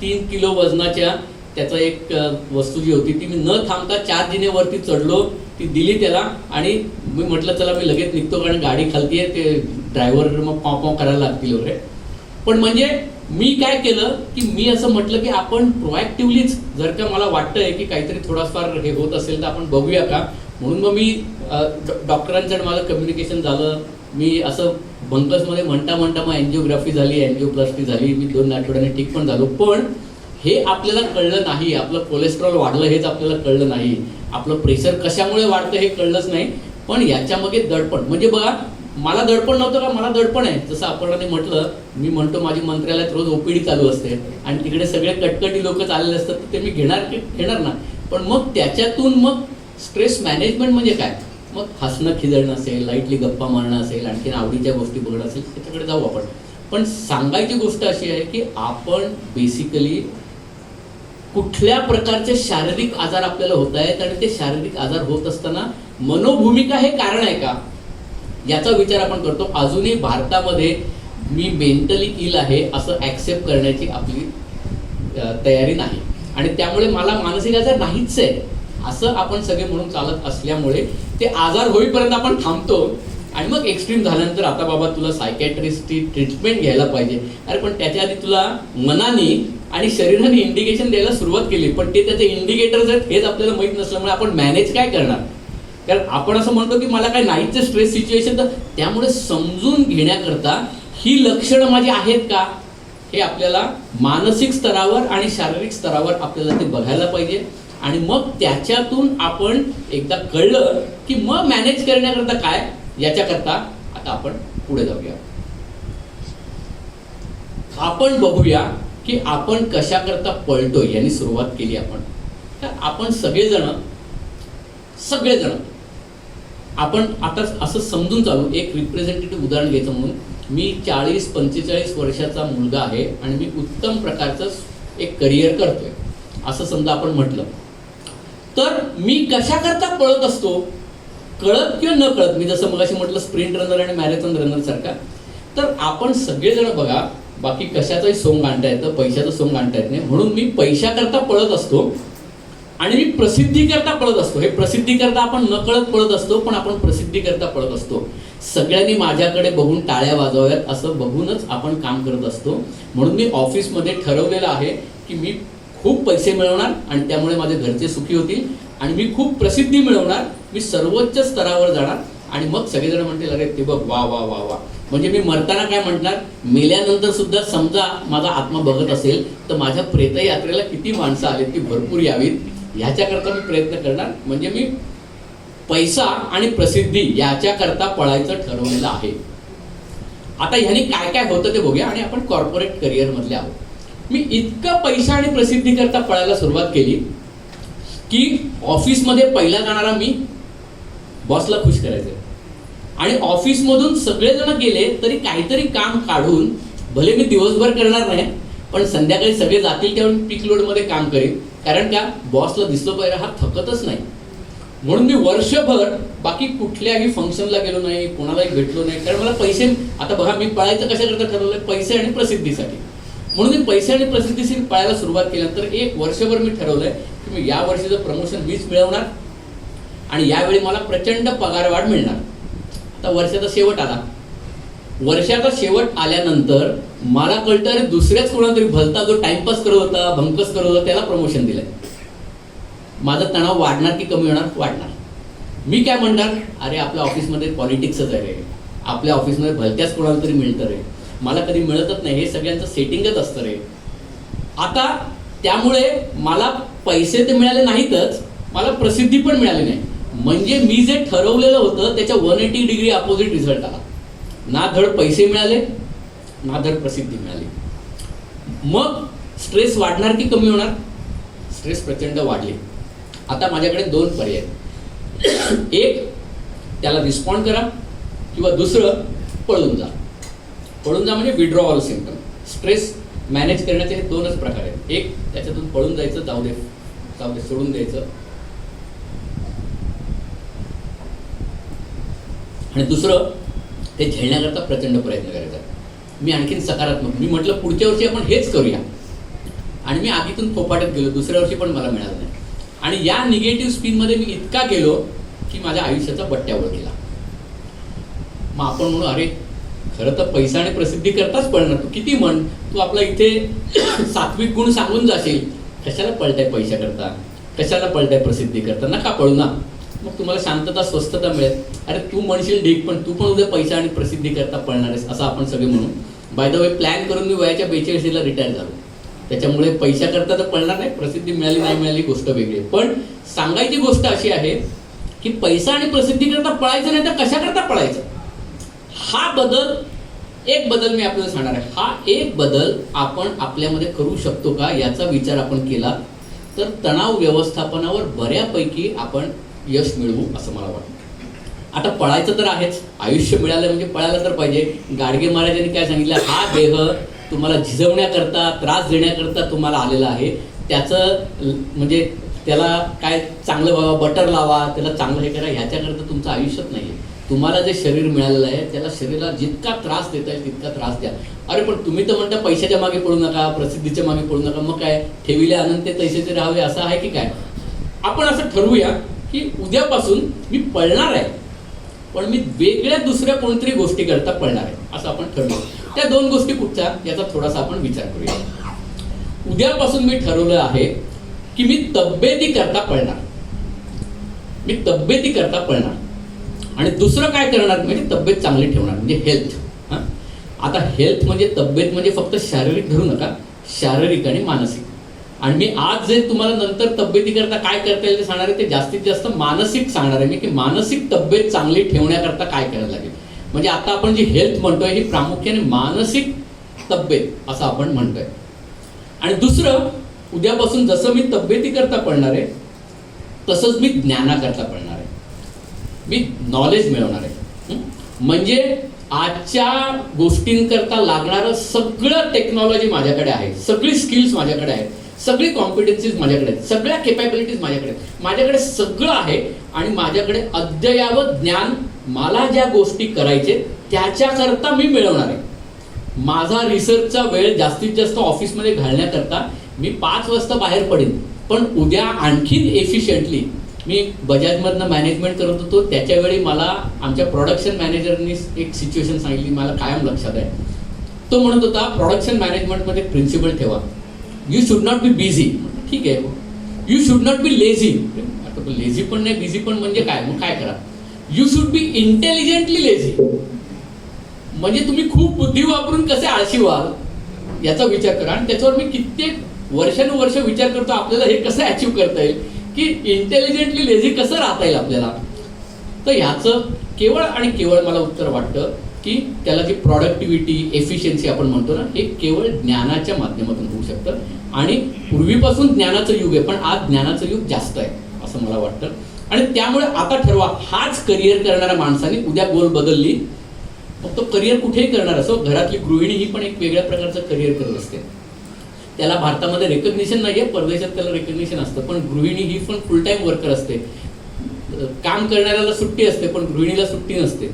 3 किलो वजनाच्या त्याचा एक वस्तू जी होती ती मी न थांबता 4 जिनेवरती चढलो, ती दिली त्याला आणि मी म्हटलं चला मी लगेच निघतो कारण गाडी खालती आहे, ते ड्रायव्हर मग पाव करायला लागतील वगैरे. पण म्हणजे मी काय केलं की मी असं म्हटलं की आपण प्रोएक्टिव्हलीच जर का मला वाटतंय की काहीतरी थोडाफार हे होत असेल तर आपण बघूया का. म्हणून मग मी डॉक्टरांच्याकडे माझं कम्युनिकेशन झालं. मी असं बंकसमध्ये म्हणता मग एन्जिओग्राफी झाली, एन्जिओप्लास्टी झाली, मी 2 आठवड्याने ठीक पण झालो. पण हे आपल्याला कळलं नाही, आपलं कोलेस्ट्रॉल वाढलं हेच आपल्याला कळलं नाही, आपलं प्रेशर कशामुळे वाढतं हे कळलंच नाही. पण याच्यामागे दडपण, म्हणजे बघा मला दडपण नव्हतं का, मला दडपण आहे. जसं आपण म्हटलं, मी म्हणतो माझी मंत्रालयात रोज OPD चालू असते आणि तिकडे सगळे कटकटी लोक चाललेले असतात, ते मी घेणार ना. पण मग त्याच्यातून मग स्ट्रेस मॅनेजमेंट म्हणजे काय, मग हसणं खिदळणं असेल, लाईटली गप्पा मारणं असेल, आणखीन आवडीच्या गोष्टी बघणं असेल, त्याच्याकडे जाऊ आपण. पण सांगायची गोष्ट अशी आहे की आपण बेसिकली कुठल्या प्रकारचे शारीरिक आजार आपल्याला होत आहेत आणि ते शारीरिक आजार होत असताना मनोभूमिका हे कारण आहे का याचा विचार आपण करतो. अजूनही भारतामध्ये मी मेंटली इल आहे असं ऍक्सेप्ट करण्याची आपली तयारी नाही आणि त्यामुळे मला मानसिक आजार नाहीच आहे असं आपण सगळे म्हणून चालत असल्यामुळे ते आजार होईपर्यंत आपण थांबतो आणि मग एक्स्ट्रीम झाल्यानंतर आता बाबा तुला सायकॅट्रिस्टची ट्रीटमेंट घ्यायला पाहिजे. अरे पण त्याच्या आधी तुला मनाने आणि शरीराने इंडिकेशन द्यायला सुरुवात केली, पण ते त्याचे इंडिकेटर्स आहेत हेच आपल्याला माहीत नसल्यामुळे आपण मॅनेज काय करणार. कारण आपण असं म्हणतो की मला काय नाहीच स्ट्रेस सिच्युएशन, तर त्यामुळे समजून घेण्याकरता ही लक्षणं माझी आहेत का हे आपल्याला मानसिक स्तरावर आणि शारीरिक स्तरावर आपल्याला ते बघायला पाहिजे. आणि मग त्याच्यातून आपण एकदा कळलं की मग मॅनेज करण्याकरता काय, याच्याकरता आता आपण पुढे जाऊया. आपण बघूया की आपण कशाकरता पळतोय यांनी सुरुवात केली आपण. तर आपण सगळेजण आपण आता असं समजून चालू, एक रिप्रेझेंटेटिव्ह उदाहरण घ्यायचं म्हणून, मी 40-45 वर्षाचा मुलगा आहे आणि मी उत्तम प्रकारचं एक करिअर करतोय असं समजा आपण म्हटलं. तर मी कशाकरता पळत असतो, कळत किंवा न कळत, मी जसं मगाशी म्हटलं स्प्रिंट रनर आणि मॅरेथॉन रनर सारखा. तर आपण सगळेजण बघा, बाकी कशाचंही सोंग आणता येतं, पैशाचं सोंग आणता येत नाही, म्हणून मी पैशाकरता पळत असतो आणि मी प्रसिद्धीकरता पळत असतो. हे प्रसिद्धीकरता आपण न कळत पळत असतो, पण आपण प्रसिद्धीकरता पळत असतो. सगळ्यांनी माझ्याकडे बघून टाळ्या वाजवाव्यात असं बघूनच आपण काम करत असतो. म्हणून मी ऑफिसमध्ये ठरवलेलं आहे की मी खूप पैसे मिळवणार आणि त्यामुळे माझे घरचे सुखी होतील आणि मी खूप प्रसिद्धी मिळवणार, मी सर्वोच्च स्तरावर जाणार आणि मग सगळेजण म्हणतील अरे ते बघ वा वा वा वा. म्हणजे मी मरताना काय म्हणणार, मेल्यानंतर सुद्धा समजा माझा आत्मा बघत असेल तर माझ्या प्रेतयात्रेला किती माणसं आली ती भरपूर यावीत, ह्याच्याकरता मी प्रयत्न करणार. म्हणजे मी पैसा आणि प्रसिद्धी याच्याकरता पळायचं ठरवलेलं आहे. आता ह्यानी काय काय होतं ते बघूया आणि आपण कॉर्पोरेट करिअर मधले आहोत. मी इतकं पैसा आणि प्रसिद्धी करता पळायला सुरुवात केली की ऑफिसमध्ये पहिला जाणारा मी, बॉसला खुश करायचं. आणि ऑफिसमधून सगळेजण गेले तरी काहीतरी काम काढून, भले मी दिवसभर करणार नाही पण संध्याकाळी सगळे जातील तेव्हा मी पीक लोडमध्ये काम करेन. कारण का, बॉसला दिसलं पाहिजे हा थकतच नाही. म्हणून मी वर्षभर बाकी कुठल्याही फंक्शनला गेलो नाही, कोणालाही भेटलो नाही. कारण मला पैसे, आता बघा मी पळायचं कशाकरता ठरवलंय, पैसे आणि प्रसिद्धीसाठी. म्हणून मी पैसे आणि प्रसिद्धीसाठी पळायला सुरुवात केल्यानंतर एक वर्षभर मी ठरवलंय की मी या वर्षीचं प्रमोशन मीच मिळवणार आणि यावेळी मला प्रचंड पगारवाढ मिळणार. आता वर्षाचा शेवट आला. वर्षाचा शेवट आल्यानंतर मला कळतं अरे दुसऱ्याच कोणाला तरी भलता जो टाइमपास करत होता, भंकस करत होता, त्याला प्रमोशन दिलंय. माझा तणाव वाढणार की कमी होणार? वाढणार. मी काय म्हणणार, अरे आपल्या ऑफिसमध्ये पॉलिटिक्सच आहे रे, आपल्या ऑफिसमध्ये भलत्याच कोणाला तरी मिळतं रे, मला कधी मिळतच नाही, हे सगळ्यांचं सेटिंगच असतं रे. आता त्यामुळे मला पैसे तर मिळाले नाहीतच, मला प्रसिद्धी पण मिळाली नाही. म्हणजे मी जे ठरवलेलं होतं त्याच्या 180 डिग्री अपोजिट रिझल्ट आला. ना धड पैसे मिळाले, ना धड प्रसिद्धी मिळाली. मग स्ट्रेस वाढणार की कमी होणार? स्ट्रेस प्रचंड वाढले. आता माझ्याकडे दोन पर्याय, एक त्याला रिस्पॉन्ड करा किंवा दुसरं पळून जा. पळून जा म्हणजे विड्रॉवल सिम्पटम. स्ट्रेस मॅनेज करण्याचे हे दोनच प्रकार आहेत. एक त्याच्यातून पळून जायचं, जाऊ दे सोडून द्यायचं, आणि दुसरं ते झेलण्याकरता प्रचंड प्रयत्न करायचा. मी आणखीन सकारात्मक, मी म्हटलं पुढच्या वर्षी आपण हेच करूया आणि मी आगीतून फोपाटत गेलो. दुसऱ्या वर्षी पण मला मिळालं नाही आणि या निगेटिव्ह स्पिनमध्ये मी इतका गेलो की माझ्या आयुष्याचा बट्ट्यावर गेला. मग आपण म्हणू अरे खरं तर पैसा आणि प्रसिद्धी करताच पळणार. तू किती म्हण, तू आपला इथे सात्विक गुण सांगून जाशील, कशाला पळताय पैसा करता, कशाला पळताय प्रसिद्धी करता, नका पळू ना. मग तुम्हाला शांतता स्वस्थता मिळेल. अरे तू म्हणशील ठीक, पण तू पण उद्या पैसा आणि प्रसिद्धी करता पळणार आहेस असं आपण सगळे म्हणू. बाय द वे प्लॅन करून मी वयाच्या 42ला रिटायर झालो. त्याच्यामुळे पैसा करता तर पळणार नाही, प्रसिद्धी मिळाली नाही मिळाली गोष्ट वेगळी. पण सांगायची गोष्ट अशी आहे की पैसा आणि प्रसिद्धी करता पळायचं नाही तर कशा करता पळायचं. हा बदल, एक बदल मी आपल्याला सांगणार आहे. हा एक बदल आपण आपल्यामध्ये करू शकतो का याचा विचार आपण केला तर तणाव व्यवस्थापनावर बऱ्यापैकी आपण यश मिळवू असं मला वाटतं. आता पळायचं तर आहेच, आयुष्य मिळालं म्हणजे पळायला तर पाहिजे. गाडगे महाराजांनी काय सांगितलं, हा देह तुम्हाला झिजवण्याकरता, त्रास देण्याकरता तुम्हाला आलेला आहे. त्याचं म्हणजे त्याला काय चांगलं बाबा बटर लावा, त्याला चांगलं हे करा, ह्याच्याकरता तुमचं आयुष्यच नाही. तुम्हाला जे शरीर मिळालेलं आहे त्याला शरीराला जितका त्रास देता येईल तितका त्रास द्या. अरे पण तुम्ही तर म्हणता पैशाच्या मागे पडू नका, प्रसिद्धीच्या मागे पडू नका. मग काय ठेविले आनंद ते पैशाचे राहावे असं आहे की काय? आपण असं ठरवूया की उद्यापासून मी पळणार आहे पण मी वेगळ्या दुसऱ्या कोणतरी गोष्टी करता पळणार आहे असं आपण ठरवू. त्या दोन गोष्टी कुठच्या याचा थोडासा आपण विचार करूया. उद्यापासून मी ठरवलं आहे की मी तब्येती करता पळणार, मी तब्येती करता पळणार. आणि दुसरं काय करणार म्हणजे तब्येत चांगली ठेवणार म्हणजे हेल्थ. आता हेल्थ म्हणजे तब्येत म्हणजे फक्त शारीरिक धरू नका, शारीरिक आणि मानसिक. आणि मी आज जे तुम्हाला नंतर तब्येती करता काय करता येईल ते सांगणार आहे ते जास्तीत जास्त मानसिक सांगणार आहे मी, की मानसिक तब्येत चांगली ठेवण्याकरता काय करायला लागेल. म्हणजे आता आपण जी हेल्थ म्हणतोय ही प्रामुख्याने मानसिक तब्येत असं आपण म्हणतोय. आणि दुसरं, उद्यापासून जसं मी तब्येती करता पडणार आहे तसंच मी ज्ञानाकरता पडणार आहे, मी नॉलेज मिळवणार आहे. म्हणजे आजच्या गोष्टींकरता लागणारं सगळं टेक्नॉलॉजी माझ्याकडे आहे, सगळी स्किल्स माझ्याकडे आहेत, सगळी कॉम्पिटन्सीज माझ्याकडे आहेत, सगळ्या केपॅबिलिटीज माझ्याकडे आहेत, माझ्याकडे सगळं आहे. आणि माझ्याकडे अद्ययावत ज्ञान, मला ज्या गोष्टी करायचे त्याच्याकरता मी मिळवणार आहे. माझा रिसर्चचा वेळ जास्तीत जास्त ऑफिसमध्ये घालण्याकरता मी 5 वाजता बाहेर पडेन, पण उद्या आणखीन एफिशियंटली मी बजाजमधनं मॅनेजमेंट करत होतो. त्याच्या वेळी मला आमच्या प्रोडक्शन मॅनेजरनी एक सिच्युएशन सांगितली, मला कायम लक्षात आहे. तो म्हणत होता प्रोडक्शन मॅनेजमेंटमध्ये प्रिन्सिपल ठेवा, you should not be busy. ठीक आहे, you should not be lazy. आता लेझी पण नाही बिझी पण म्हणजे काय, मग काय करा, you should be intelligently lazy. म्हणजे तुम्ही खूप बुद्धी वापरून कसे आळशी व्हाल याचा विचार करा. आणि त्याच्यावर मी कित्येक वर्षानुवर्ष विचार करतो आपल्याला हे कसं अचीव्ह करता येईल, की इंटेलिजंटली लेझी कसं राहता येईल आपल्याला. तर ह्याचं केवळ आणि केवळ मला उत्तर वाटतं की त्याला जी प्रॉडक्टिव्हिटी, एफिशियन्सी आपण म्हणतो ना, हे केवळ ज्ञानाच्या माध्यमातून होऊ शकतं. आणि पूर्वीपासून ज्ञानाचं युग आहे, पण आज ज्ञानाचं युग जास्त आहे असं मला वाटतं. आणि त्यामुळे आता ठरवा, हाच करिअर करणाऱ्या माणसाने उद्या गोल बदलली, मग तो करिअर कुठेही करणार असो. घरातली गृहिणी ही पण एक वेगळ्या प्रकारचं करिअर करत असते. त्याला भारतामध्ये रेकग्निशन नाहीये, परदेशात त्याला रेकग्निशन असतं, पण गृहिणी ही पण फुल टाइम वर्कर असते. काम करणाऱ्याला सुट्टी असते, पण गृहिणीला सुट्टी नसते.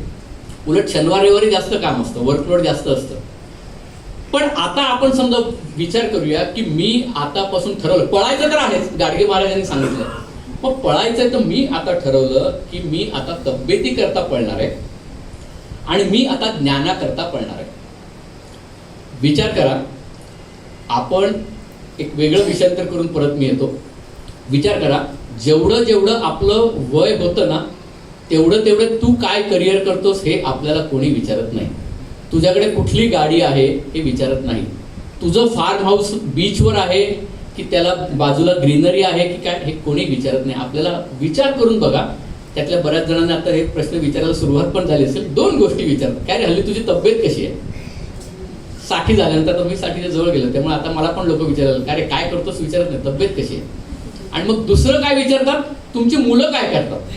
उलट शनिवार रविवारी जास्त काम असतं, वर्कलोड जास्त असतं. पण आता आपण समजा विचार करूया की मी आतापासून ठरवलं, पळायचं तर आहेच, गाडगे महाराजांनी सांगितलं, मग पळायचंय तर मी आता ठरवलं की मी आता तब्येती करता पळणार आहे आणि मी आता ज्ञानाकरता पळणार आहे. विचार करा, आपण एक वेगळं विषयांतर करून परत मी येतो. विचार करा, जेवढं जेवढं आपलं वय होतं ना, तेवढं तेवढं तू काय करिअर करतोस हे आपल्याला कोणी विचारत नाही. तुझ्याकडे कुठली गाडी आहे हे विचारत नाही. तुझं फार्म हाऊस बीचवर आहे की त्याला बाजूला ग्रीनरी आहे की काय हे कोणी विचारत नाही. आपल्याला विचार करून बघा. त्यातल्या बऱ्याच जणांना आता हे प्रश्न विचारायला सुरुवात पण झाली असेल. 2 गोष्टी विचारतात. काय रे, हल्ली तुझी तब्येत कशी आहे? 60 झाल्यानंतर तर मी 60च्या जवळ गेलो, त्यामुळे आता मला पण लोक विचारायला, काय रे काय करतोस विचारत नाही, तब्येत कशी आहे. आणि मग दुसरं काय विचारतात, तुमची मुलं काय करतात.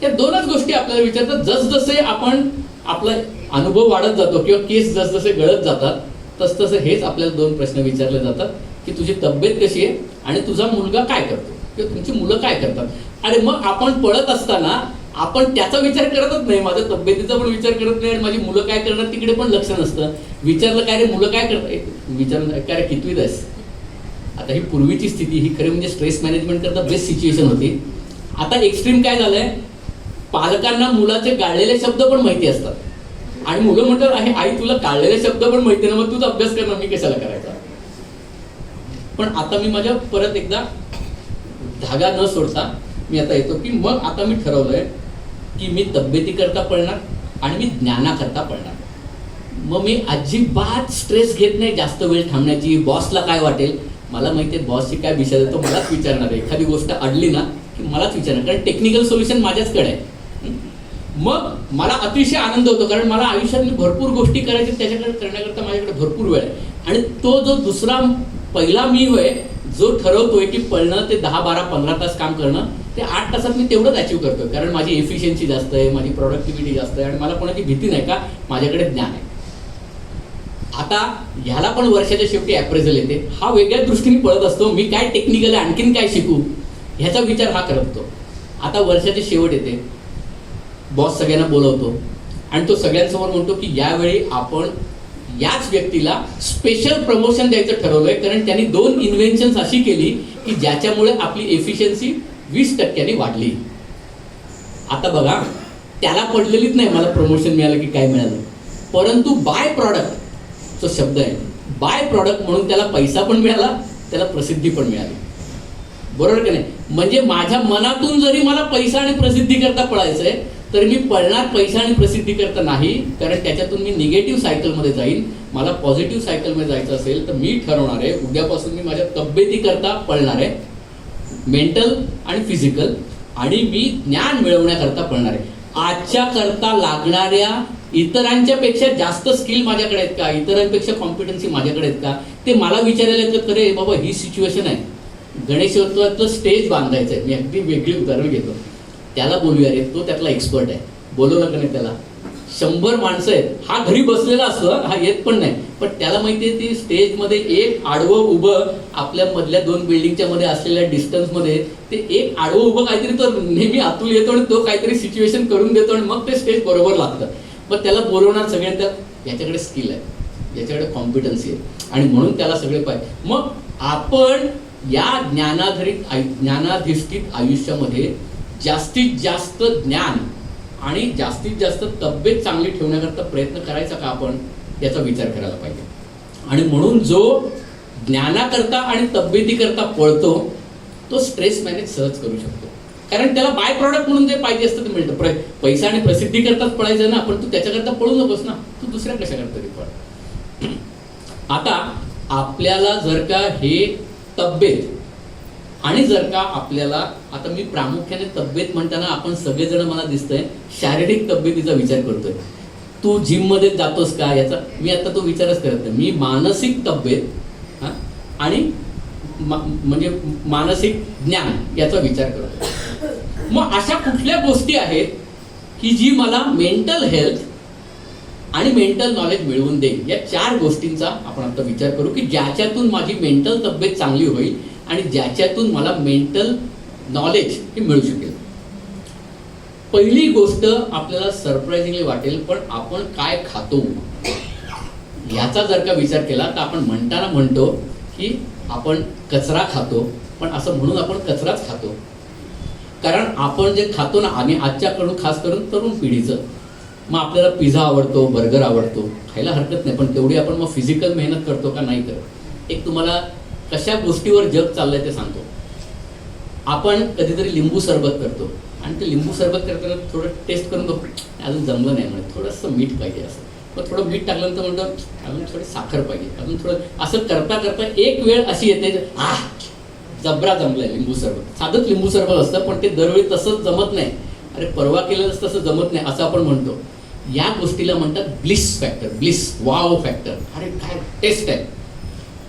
या 2च गोष्टी आपल्याला विचारतात. जसजसे आपण आपला अनुभव वाढत जातो किंवा केस जसजसे गळत जातात, तसतसे हेच आपल्याला 2 प्रश्न विचारले जातात की तुझी तब्येत कशी आहे आणि तुझा मुलगा काय करतो किंवा तुमची मुलं काय करतात. अरे मग आपण पळत असताना आपण त्याचा विचार करतच नाही, माझ्या तब्येतीचा पण विचार करत नाही आणि माझी मुलं काय करणार तिकडे पण लक्ष नसतं. विचारलं काय रे मुलं काय करतात, विचारलं काय रे कितवीत आहेस. आता ही पूर्वीची स्थिती, ही खरी म्हणजे स्ट्रेस मॅनेजमेंट करता बेस्ट सिच्युएशन होती. आता एक्स्ट्रीम काय झालंय, पालकांना मुलाचे गाळलेले शब्द पण माहिती असतात आणि मुलं म्हणतात आहे आई तुला गाळलेले शब्द पण माहिती ना, मग तूच अभ्यास करणार, मी कशाला करायचा. पण आता मी माझ्या परत एकदा धागा न सोडता मी आता येतो की मग आता मी ठरवलंय की मी तब्येती करता पळणार आणि मी ज्ञानाकरता पळणार. मग मी अजिबात स्ट्रेस घेत नाही जास्त वेळ थांबण्याची. बॉसला काय वाटेल, मला माहिती आहे बॉसची काय विषय आहे, तो मलाच विचारणार आहे. एखादी गोष्ट अडली ना की मलाच विचारणार, कारण टेक्निकल सोल्युशन माझ्याचकडे आहे. मग मला अतिशय आनंद होतो, कारण मला आयुष्यात भरपूर गोष्टी करायची, त्याच्याकडे करण्याकरता माझ्याकडे भरपूर वेळ आहे. आणि तो जो दुसरा पहिला मी होय जो ठरवतोय की पळणं ते 10, 12, 15 तास काम करणं, ते 8 तासात मी तेवढंच अचीव्ह करतोय, कारण माझी एफिशियन्सी जास्त आहे, माझी प्रोडक्टिव्हिटी जास्त आहे आणि मला कोणाची भीती नाही, का माझ्याकडे ज्ञान आहे. आता ह्याला पण वर्षाच्या शेवटी अप्रेझल येते, हा वेगळ्या दृष्टीने पळत असतो. मी काय टेक्निकल आणखीन काय शिकू ह्याचा विचार हा करतो. आता वर्षाची शेवट येते, बॉस सगळ्यांना बोलवतो आणि तो सगळ्यांसमोर म्हणतो की यावेळी आपण याच व्यक्तीला स्पेशल प्रमोशन द्यायचं ठरवलंय, कारण त्यांनी 2 इन्व्हेन्शन्स अशी केली की ज्याच्यामुळे आपली एफिशियन्सी 20% वाढली. आता बघा, त्याला पडलेलीच नाही मला प्रमोशन मिळालं की काय मिळालं, परंतु बाय प्रॉडक्ट जो शब्द आहे, बाय प्रॉडक्ट म्हणून त्याला पैसा पण मिळाला, त्याला प्रसिद्धी पण मिळाली. बरोबर की नाही. म्हणजे माझ्या मनातून जरी मला पैसा आणि प्रसिद्धी करता पळायचंय, तर मी पळणार पैसा आणि प्रसिद्धी करता नाही, कारण त्याच्यातून मी निगेटिव्ह सायकलमध्ये जाईन. मला पॉझिटिव्ह सायकलमध्ये जायचं असेल तर मी ठरवणार आहे उद्यापासून मी माझ्या तब्येती करता पळणार आहे, मेंटल आणि फिजिकल, आणि मी ज्ञान मिळवण्याकरता पळणार आहे. आजच्या करता लागणाऱ्या इतरांच्या पेक्षा जास्त स्किल माझ्याकडे आहेत का, इतरांपेक्षा कॉम्पिटन्सी माझ्याकडे आहेत का, ते मला विचारायला येतं. खरे बाबा ही सिच्युएशन आहे, गणेशोत्सवाचं स्टेज बांधायचं आहे, मी अगदी वेगळी उदाहरण घेतो. त्याला बोलूया रे, तो त्यातला एक्सपर्ट आहे, बोलवलं का नाही त्याला, 100 माणसं आहेत, हा घरी बसलेला असतो, हा येत पण नाही, पण त्याला माहिती आहे ती स्टेजमध्ये एक आडवं उभं आपल्या मधल्या 2 बिल्डिंगच्या मध्ये असलेल्या डिस्टन्समध्ये ते एक आडवं उभं काहीतरी तो नेहमी आतून येतो आणि तो काहीतरी सिच्युएशन करून देतो आणि मग ते स्टेज बरोबर लागतं. मग त्याला बोलवणार सगळ्यांना, याच्याकडे स्किल आहे, याच्याकडे कॉम्पिटन्सी आहे आणि म्हणून त्याला सगळे पाहिजे. मग आपण या ज्ञानाधिष्ठित आयुष्यामध्ये जास्तीत जास्त ज्ञान आणि जास्तीत जास्त तब्येत चांगली ठेवण्याकरता प्रयत्न करायचा का आपण, याचा विचार करायला पाहिजे. आणि म्हणून जो ज्ञानाकरता आणि तब्येतीकरता पळतो तो स्ट्रेस मॅनेज सहज करू शकतो. कारण त्याला बाय प्रॉडक्ट म्हणून जे पाहिजे असतं ते मिळतं. पैसा आणि प्रसिद्धी करताच पळायचं ना, पण तू त्याच्याकरता पळू नकोस ना, तू दुसऱ्या कशाकरता तरी पळ. आता आपल्याला जर का हे तब्येत आणि जर का आपल्याला, आता मी प्रामुख्याने तब्येत म्हणताना आपण सगळेजण मला दिसतंय शारीरिक तब्येतीचा विचार करतोय. तू जिम मध्ये जातोस का याचा मी आता तो विचारच करत नाही. मी मानसिक तब्येत आणि म्हणजे मानसिक ज्ञान याचा विचार करतो. मग अशा कुठल्या गोष्टी आहेत की जी मला मेंटल हेल्थ आणि मेंटल नॉलेज मिळवून देईल, या 4 गोष्टींचा आपण आता विचार करू की ज्याच्यातून माझी मेंटल तब्येत चांगली होईल आणि ज्याच्यातून मला मेंटल नॉलेज हे मिळू शकेल. पहिली गोष्ट आपल्याला सरप्राइझिंगली वाटेल, पण आपण काय खातो याचा जर का विचार केला तर आपण म्हणताना म्हणतो की आपण कचरा खातो, पण असं म्हणून आपण कचराच खातो. कारण आपण जे खातो ना, आम्ही आजच्याकडून खास करून तरुण पिढीचं, मग आपल्याला पिझ्झा आवडतो, बर्गर आवडतो, खायला हरकत नाही, पण तेवढी आपण मग फिजिकल मेहनत करतो का नाही करत. एक तुम्हाला कशा गोष्टीवर जग चाललंय ते सांगतो. आपण कधीतरी लिंबू सरबत करतो आणि ते लिंबू सरबत करताना थोडं टेस्ट करून बघतो, अजून जमलं नाही म्हणजे थोडंसं मीठ पाहिजे असं, मग थोडं मीठ टाकल्यानंतर म्हणतो अजून थोडी साखर पाहिजे, अजून थोडं, असं करता करता एक वेळ अशी येते जबरा जमलाय लिंबू सरबत. साधंच लिंबू सरबत असतं, पण ते दरवेळी तसंच जमत नाही. अरे परवा केलेलंच तसं जमत नाही असं आपण म्हणतो. या गोष्टीला म्हणतात bliss factor, bliss wow factor. अरे काय टेस्ट आहे.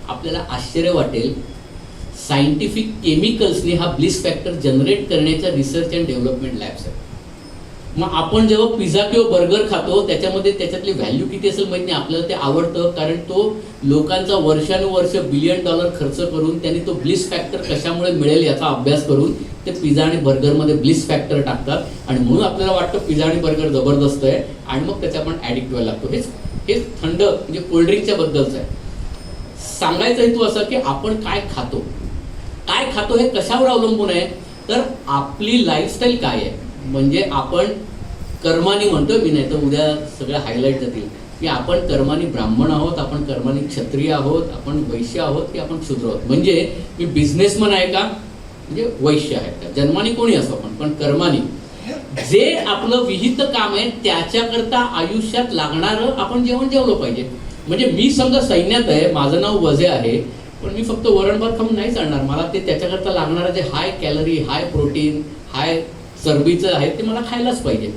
आपल्याला आश्चर्य वाटेल, सायंटिफिक केमिकल्सने हा ब्लिस फॅक्टर जनरेट करण्याच्या रिसर्च अँड डेव्हलपमेंट लॅब्स आहेत. मग आपण जेव्हा पिझ्झा किंवा बर्गर खातो त्याच्यामध्ये त्याच्यातली व्हॅल्यू किती असेल माहिती नाही, आपल्याला ते आवडतं कारण तो लोकांचा वर्षानुवर्ष $1 बिलियन खर्च करून त्यांनी तो ब्लिस फॅक्टर कशामुळे मिळेल याचा अभ्यास करून ते पिझ्झा आणि बर्गरमध्ये ब्लिस फॅक्टर टाकतात आणि म्हणून आपल्याला वाटतं पिझ्झा आणि बर्गर जबरदस्त आहे आणि मग त्याचा आपण ॲडिक्ट व्हायला लागतो. हेच थंड म्हणजे कोल्ड्रिंकच्या बद्दलचं आहे. सांगायचा हेतू असा की आपण काय खातो हे कशावर अवलंबून आहे, तर आपली लाईफस्टाईल काय आहे. म्हणजे आपण कर्मानी म्हणतोय मी, नाही तर उद्या सगळं हायलाईट जातील की आपण कर्मानी ब्राह्मण आहोत, आपण कर्मानी क्षत्रिय आहोत, आपण वैश्य आहोत की आपण शूद्र आहोत. म्हणजे मी बिझनेसमन आहे का, म्हणजे वैश्य आहे का, जन्मानी कोणी असो पण कर्मानी जे आपलं विहित काम आहे त्याच्याकरता आयुष्यात लागणारं आपण जेवण जेवलं पाहिजे. म्हणजे मी समजा सैन्यात आहे, माझं नाव वजे आहे, पण मी फक्त वरण भात खाऊन नाही चालणार. मला ते त्याच्याकरता लागणारं जे हाय कॅलरी, हाय प्रोटीन, हाय चरबीचं आहे ते मला खायलाच पाहिजे.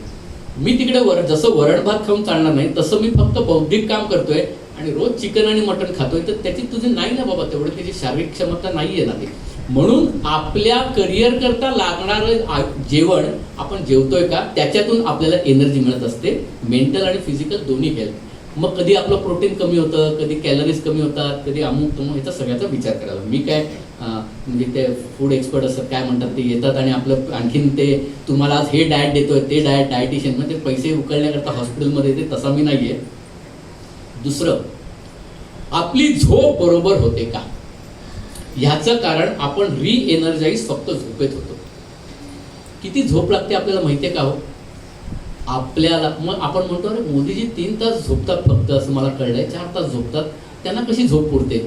मी तिकडे जसं वरण भात खाऊन चालणार नाही तसं मी फक्त बौद्धिक काम करतोय आणि रोज चिकन आणि मटण खातोय, तर त्याची तुझी नाही ना बाबा, तेवढी त्याची शारीरिक क्षमता नाही आहे ना ती. म्हणून आपल्या करिअर करता लागणारं जेवण आपण जेवतोय का त्याच्यातून आपल्याला एनर्जी मिळत असते, मेंटल आणि फिजिकल दोन्ही हेल्थ. मग कधी आपलं प्रोटीन कमी होतं, कधी कॅलरीज कमी होतात, कधी अमुक तमुक, याचा सगळ्याचा विचार करायला. मी काय म्हणजे ते फूड एक्सपर्ट असतात काय म्हणतात ते येतात आणि आपलं आणखीन ते तुम्हाला आज हे डाएट देतोय ते डायटिशियन म्हणजे पैसे उकळण्याकरता हॉस्पिटलमध्ये येते, तसा मी नाहीये. दुसरं, आपली झोप बरोबर होते का, ह्याचं कारण आपण रिएनर्जाइज फक्त झोपेत होतो. किती झोप लागते आपल्याला माहितीये का हो आपल्याला. मग आपण म्हणतो अरे मोदीजी 3 तास झोपतात फक्त, असं मला कळलंय 4 तास झोपतात, त्यांना कशी झोप पुरते.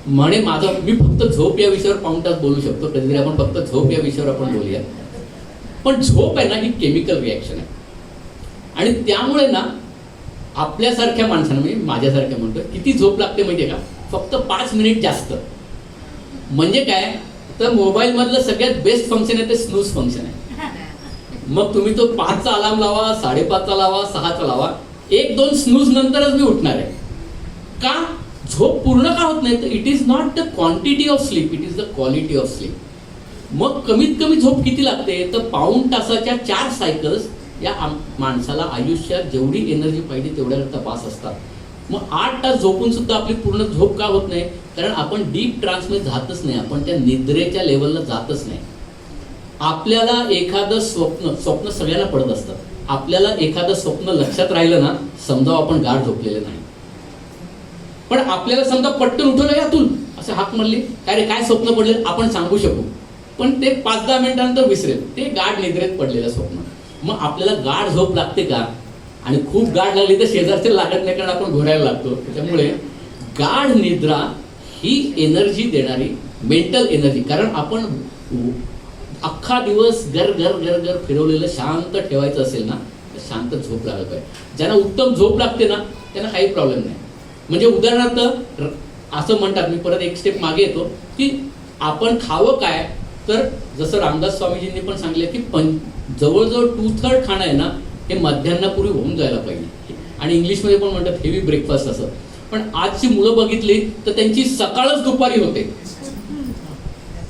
म्हणे मी फक्त झोप या विषयावर 1 तास बोलू शकतो, कधीतरी आपण फक्त झोप या विषयावर आपण बोलूया. पण झोप आहे ना ही केमिकल रिॲक्शन आहे आणि त्यामुळे ना आपल्यासारख्या माणसांना, म्हणजे माझ्यासारख्या म्हणतो, किती झोप लागते माहितीये का, फक्त 5 मिनिट जास्त. म्हणजे काय, तर मोबाईल मधलं सगळ्यात बेस्ट फंक्शन आहे ते स्नूज फंक्शन आहे. मग तुम्ही तो 5चा अलार्म लावा, 5:30चा लावा, 6चा लावा, 1-2 स्नूज नंतरच मी उठणार आहे. का झोप पूर्ण का होत नाही, तर it is not the quantity of sleep, it is the quality of sleep. मग कमीत कमी झोप किती लागते, तर पाऊण तासाच्या 4 सायकल्स या माणसाला आयुष्यात जेवढी एनर्जी पाहिजे तेवढ्याकरता पास असतात. मग 8 तास झोपून सुद्धा आपली पूर्ण झोप का होत नाही, कारण आपण डीप ट्रान्समध्ये जातच नाही, आपण त्या निद्रेच्या लेवलला जातच नाही. आपल्याला एखादं स्वप्न सगळ्यांना पडत असतं. आपल्याला एखादं स्वप्न लक्षात राहिलं ना, समजा आपण गाढ झोपलेले नाही. पण आपल्याला समजा पटकन उठवलं यातून असं हाक मारली, काय रे काय स्वप्न पडले, आपण सांगू शकू, पण ते 5-10 मिनिटांनंतर विसरेल, ते गाढ निद्रेत पडलेलं स्वप्न. मग आपल्याला गाढ झोप लागते का, आणि खूप गाढ लागली तर शेजारचे लागत नाही, कारण आपण घोरायला लागतो. त्याच्यामुळे गाढ निद्रा ही एनर्जी देणारी मेंटल एनर्जी, कारण आपण अख्खा दिवस घर घर घर घर फिरवलेलं शांत ठेवायचं असेल ना तर शांत झोप लागलं पाहिजे. ज्यांना उत्तम झोप लागते ना त्यांना काही प्रॉब्लेम नाही. म्हणजे उदाहरणार्थ असं म्हणतात, मी परत एक स्टेप मागे येतो, की आपण खावं काय, तर जसं रामदास स्वामीजींनी पण सांगितलं की जवळजवळ 2/3 खाणं आहे ना हे मध्यान्नापूर्वी होऊन जायला पाहिजे. आणि इंग्लिशमध्ये पण म्हणतात हेवी ब्रेकफास्ट असं. पण आजची मुलं बघितली तर त्यांची सकाळच दुपारी होते.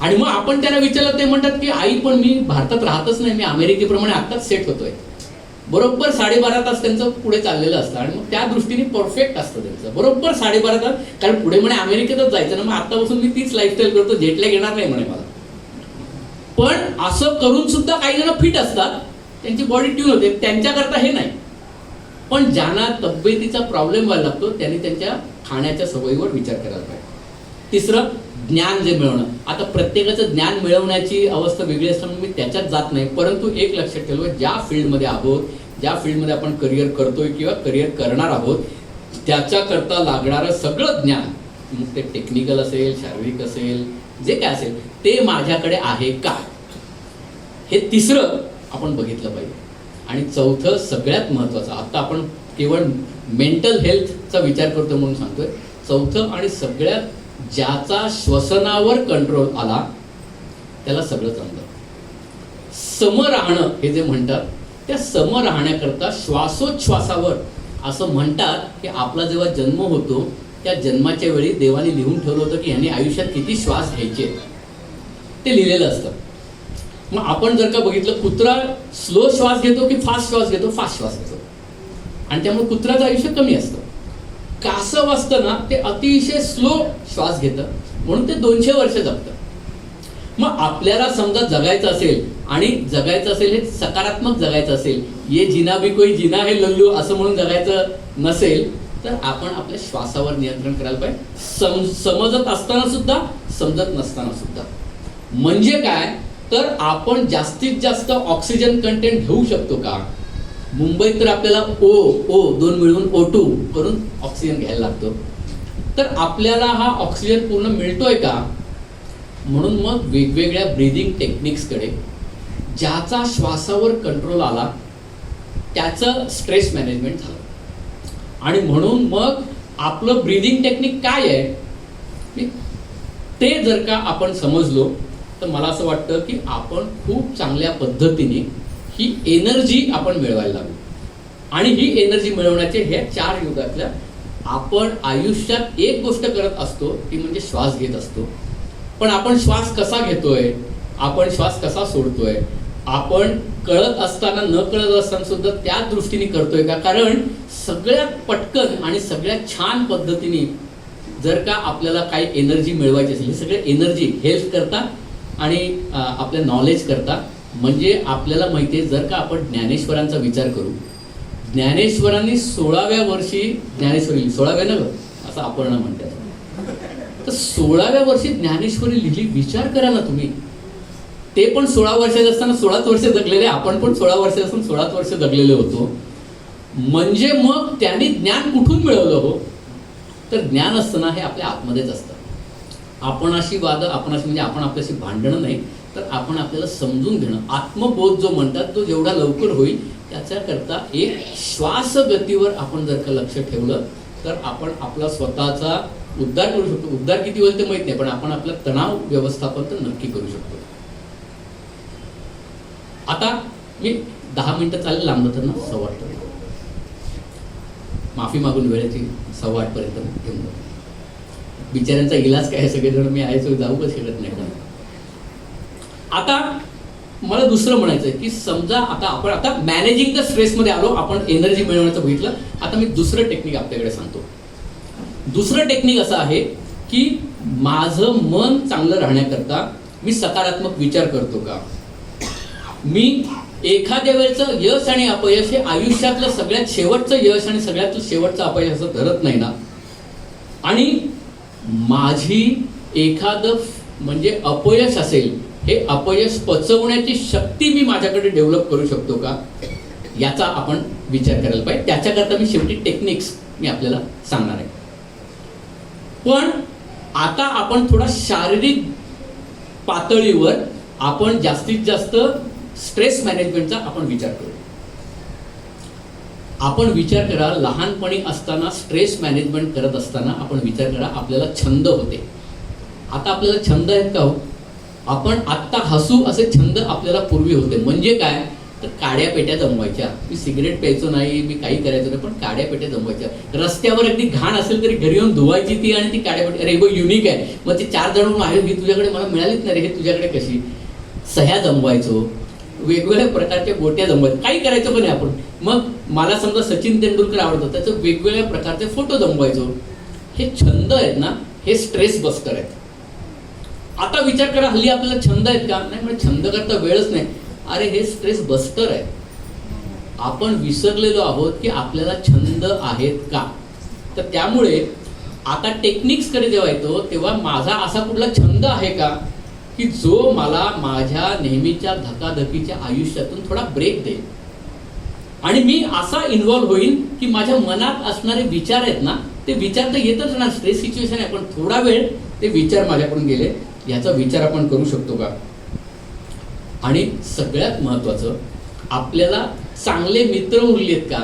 आणि मग आपण त्यांना विचारलं, ते म्हणतात की आई पण मी भारतात राहतच नाही, मी अमेरिकेप्रमाणे आत्ताच सेट होतोय. बरोबर 12.5 तास त्यांचं पुढे चाललेलं असतं आणि मग त्या दृष्टीने परफेक्ट असतं त्यांचं. बरोबर 12.5 तास, कारण पुढे म्हणे अमेरिकेतच जायचं ना, मग आत्तापासून मी तीच लाईफस्टाईल करतो, जेटलॅग येणार नाही म्हणे मला. पण असं करून सुद्धा काही जण फिट असतात, त्यांची बॉडी ट्यून होते, त्यांच्याकरता हे नाही. पण ज्यांना तब्येतीचा प्रॉब्लेम व्हायला लागतो त्यांनी त्यांच्या खाण्याच्या सवयीवर विचार करायला पाहिजे. तिसरं, ज्ञान जे मिळवणं. आता प्रत्येकाचं ज्ञान मिळवण्याची अवस्था वेगळी असल्यामुळे मी त्याच्यात जात नाही, परंतु एक लक्षात ठेवा, ज्या फील्डमध्ये आहोत, ज्या फील्डमध्ये आपण करिअर करतोय किंवा करिअर करणार आहोत, त्याच्याकरता लागणारं सगळं ज्ञान, मग ते टेक्निकल असेल, शारीरिक असेल, जे काय असेल, ते माझ्याकडे आहे का, हे तिसरं आपण बघितलं पाहिजे. आणि चौथं सगळ्यात महत्त्वाचं, आता आपण केवळ मेंटल हेल्थचा विचार करतो म्हणून सांगतोय, चौथं आणि सगळ्यात ज्याचा श्वसनावर कंट्रोल आला त्याला सगळं जमलं. सम राहणं हे जे म्हणतात, त्या सम राहण्याकरता श्वासोच्छ्वासावर असं म्हणतात की आपला जेव्हा जन्म होतो त्या जन्माच्या वेळी देवाने लिहून ठेवलं होतं की ह्यांनी आयुष्यात किती श्वास घ्यायचे, ते लिहिलेलं असतं. मग आपण जर का बघितलं, कुत्रा स्लो श्वास घेतो की फास्ट श्वास घेतो? फास्ट श्वास घेतो. आणि त्यामुळे कुत्र्याचं आयुष्य कमी असतं. कासव असतं ना ते अतिशय स्लो श्वास घेतं, म्हणून ते 200 वर्ष जगतं. मग आपल्याला समजा जगायचं असेल, आणि जगायचं असेल हे सकारात्मक जगायचं असेल, ये जिना भी कोई जिना है लल्लू असं म्हणून जगायचं नसेल, तर आपण आपल्या श्वासावर नियंत्रण करायला पाहिजे. समजत असताना सुद्धा, समजत नसताना सुद्धा. म्हणजे काय, तर आपण जास्तीत जास्त ऑक्सिजन कंटेंट घेऊ शकतो का? मुंबईत तर आपल्याला ओ दोन मिळून O2 करून ऑक्सिजन घ्यायला लागतो. तर आपल्याला हा ऑक्सिजन पूर्ण मिळतोय का? म्हणून मग वेगवेगळ्या ब्रीदिंग टेक्निक्सकडे, ज्याचा श्वासावर कंट्रोल आला त्याचं स्ट्रेस मॅनेजमेंट झालं. आणि म्हणून मग आपलं ब्रीदिंग टेक्निक काय आहे ते जर का आपण समजलो तर मला असं वाटतं की आपण खूप चांगल्या पद्धतीने ही एनर्जी आपण मिळवायला लागू. आणि ही एनर्जी मिळवण्याचे ह्या 4 युगातल्या आपण आयुष्यात एक गोष्ट करत असतो ती म्हणजे श्वास घेत असतो. पण आपण श्वास कसा घेतोय, आपण श्वास कसा सोडतोय, आपण कळत असताना न कळत असताना सुद्धा त्या दृष्टीने करतोय का? कारण सगळ्यात पटकन आणि सगळ्यात छान पद्धतीने जर का आपल्याला काही एनर्जी मिळवायची असेल, हे सगळे एनर्जी हेल्प करता आणि आपल्या नॉलेज करता. म्हणजे आपल्याला माहिती आहे, जर का आपण ज्ञानेश्वरांचा विचार करू, ज्ञानेश्वरांनी 16व्या वर्षी ज्ञानेश्वरी, 16व्या ना असं अपर्णा म्हणतात, तर 16व्या वर्षी ज्ञानेश्वरी लिहिली. विचार करा ना तुम्ही, ते पण 16 वर्षाचे असताना 16च वर्ष जगलेले, आपण पण 16 वर्ष असून 16च वर्ष जगलेले होतो. म्हणजे मग त्यांनी ज्ञान कुठून मिळवलं हो? तर ज्ञान असताना हे आपल्या आतमध्येच असतं. आपण अशी म्हणजे आपण आपल्याशी भांडणं नाही, तर आपण आपल्याला समजून घेणं, आत्मबोध जो म्हणतात तो जेवढा लवकर होईल त्याच्याकरता एक श्वासगतीवर आपण जर का लक्ष ठेवलं तर आपण आपला स्वतःचा उद्धार करू शकतो. उद्धार किती होईल ते माहित नाही, पण आपण आपलं तणाव व्यवस्थापन तर नक्की करू शकतो. आता मी 10 मिनिटं चालेल, लांबलं तर ना 8:15 माफी मागून वेळेची 8:15 पर्यंत घेऊन जातो. बिचाऱ्यांचा इलाज काय, सगळेजण मी आहे तो जाऊ का शकत नाही. आता मला दुसरं म्हणायचं आहे की समजा आपण आता मॅनेजिंग द स्ट्रेसमध्ये आलो, आपण एनर्जी मिळवण्याचं बघितलं. आता मी दुसरं टेक्निक आपल्याकडे सांगतो. दुसरं टेक्निक असं आहे की माझं मन चांगलं राहण्याकरता मी सकारात्मक विचार करतो का? मी एखाद्या वेळेचं यश आणि अपयश हे आयुष्यातलं सगळ्यात शेवटचं यश आणि सगळ्यात शेवटचं अपयश असं धरत नाही ना? आणि माझी एखादं म्हणजे अपयश असेल, हे अपयश पचवण्याची शक्ती मी माझ्याकडे डेव्हलप करू शकतो का? याचा आपण विचार करायला पाहिजे. त्याच्याकरता मी शेवटी टेक्निक्स मी आपल्याला सांगणार आहे. पण आता आपण थोडा शारीरिक पातळीवर आपण जास्तीत जास्त स्ट्रेस मॅनेजमेंटचा आपण विचार करू. आपण विचार करा, लहानपणी असताना स्ट्रेस मॅनेजमेंट करत असताना आपण विचार करा आपल्याला छंद होते. आता आपल्याला छंद आहेत का हो? आपण आत्ता हसू असे छंद आपल्याला पूर्वी होते. म्हणजे काय तर काड्या पेट्या जमवायच्या. मी सिगरेट प्यायचो नाही, मी काही करायचो नाही, पण काड्या पेट्या जमवायच्या. रस्त्यावर अगदी घाण असेल तरी घरी येऊन धुवायची ती आणि ती काड्या पेट्या. अरे युनिक आहे. मग ते 4 जण आहे, ही तुझ्याकडे मला मिळालीच नाही रे, हे तुझ्याकडे कशी. सह्या जमवायचो, वेगवेगळ्या प्रकारच्या गोट्या जमवायचो, काही करायचो पण आपण. मग मला समजा सचिन तेंडुलकर आवडतो, त्याचं वेगवेगळ्या प्रकारचे फोटो जमवायचो. हे छंद आहेत ना, हे स्ट्रेस बस्टर आहेत. आता विचार करा हल्ली आपल्याला छंद आहेत का? नाही, म्हणजे छंद करता वेळच नाही. अरे हे स्ट्रेस बस्टर आहे. आपण विसरलेलो आहोत की आपल्याला छंद आहेत का. तर त्यामुळे आता टेक्निक्सकडे जेव्हा येतो तेव्हा माझा असा कुठला छंद आहे का की जो मला माझ्या नेहमीच्या धकाधकीच्या आयुष्यातून थोडा ब्रेक देईल आणि मी असा इन्व्हॉल्व्ह होईन की माझ्या मनात असणारे विचार आहेत ना, ते विचार तर येतच ना, स्ट्रेस सिच्युएशन आहे, पण थोडा वेळ ते विचार माझ्याकडून गेले, याचा विचार आपण करू शकतो का. आणि सगळ्यात महत्वाचं, आपल्याला चांगले मित्र उरलेत का.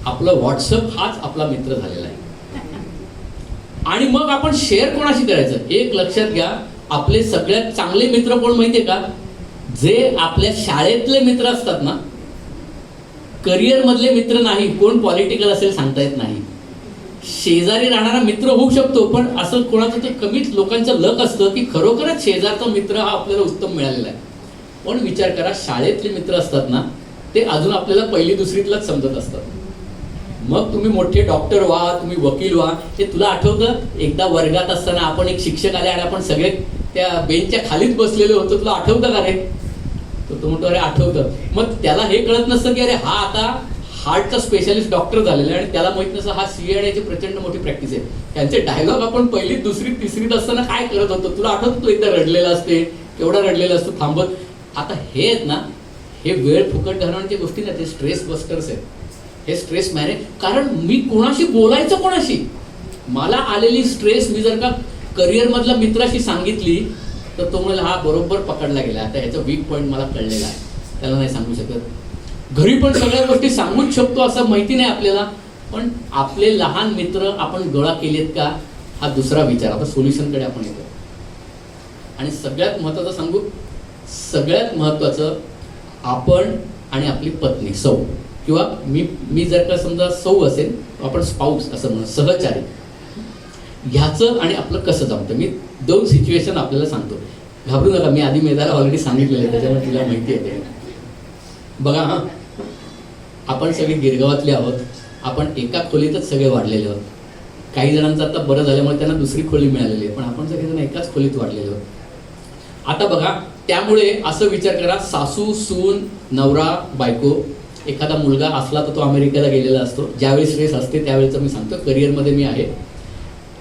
आपलं व्हॉट्सअप हाच आपला मित्र झालेला आहे. आणि मग आपण शेअर कोणाशी करायचं. एक लक्षात घ्या, आपले सगळ्यात चांगले मित्र कोण माहितीये का, जे आपल्या शाळेतले मित्र असतात ना, करिअर मधले मित्र नाही. कोण पॉलिटिकल असेल सांगता येत नाही. शेजारी राहणारा मित्र होऊ शकतो, पण असं कोणाचं तर कमीच लोकांचं लक असतं की खरोखरच शेजारचा मित्र हा आपल्याला उत्तम मिळालेला आहे. पण विचार करा, शाळेतले मित्र असतात ना, ते अजून आपल्याला पहिली दुसरीतलाच समजत असतात. मग तुम्ही मोठे डॉक्टर व्हा, तुम्ही वकील व्हा. हे तुला आठवतं एकदा वर्गात असताना आपण एक शिक्षक आले आणि आपण सगळे त्या बेंचच्या खालीच बसलेले होतो, तुला आठवतं का रे. तो म्हणतो अरे आठवतं. मग त्याला हे कळत नसतं की अरे हा आता हार्टचा स्पेशालिस्ट डॉक्टर झालेला आहे आणि त्याला माहित नसतं हा CNAची प्रचंड मोठी प्रॅक्टिस आहे. त्यांचे डायलॉग आपण पहिलीत दुसरीत तिसरीत असताना काय करत होतो तुला आठवतं. तू एकदा रडलेला असते, एवढा रडलेला असतो थांबत. आता हे आहेत ना, हे वेळ फुकट घालवण्याच्या गोष्टी नाही, ते स्ट्रेस बस्टर्स आहेत. हे स्ट्रेस मॅनेज, कारण मी कोणाशी बोलायचं, कोणाशी मला आलेली स्ट्रेस मी जर का करिअर मधल्या मित्राशी सांगितली तर तो मला हा बरोबर पकडला गेला. आता ह्याचा वीक पॉईंट मला कळलेला आहे, त्याला नाही सांगू शकत. घरी पण सगळ्या गोष्टी सांगूच शकतो असं माहिती नाही आपल्याला, पण आपले लहान मित्र आपण गोळा केलेत का हा दुसरा विचार. आता सोल्युशनकडे आपण येतो. आणि सगळ्यात महत्त्वाचं सांगू, सगळ्यात महत्त्वाचं आपण आणि आपली पत्नी सौ, किंवा मी जर का समजा सौ असेल आपण स्पाऊस असं म्हणू, सहचारी, ह्याचं आणि आपलं कसं जमतं. मी 2 सिच्युएशन आपल्याला सांगतो, घाबरू नका. मी आधी मेधाला ऑलरेडी सांगितलेलं आहे, त्याच्यामुळे तिला माहिती आहे ते. बघा हां, आपण सगळे गिरगावातले आहोत. आपण एका खोलीतच सगळे वाढलेले आहोत. काही जणांचं आता बरं झाल्यामुळे त्यांना दुसरी खोली मिळालेली आहे, पण आपण सगळेजण एकाच खोलीत वाढलेले आहोत. आता बघा, त्यामुळे असं विचार करा, सासू, सून, नवरा, बायको, एखादा मुलगा असला तर तो अमेरिकेला गेलेला असतो. ज्यावेळी स्ट्रेस असते त्यावेळेचं मी सांगतो, करिअरमध्ये मी आहे.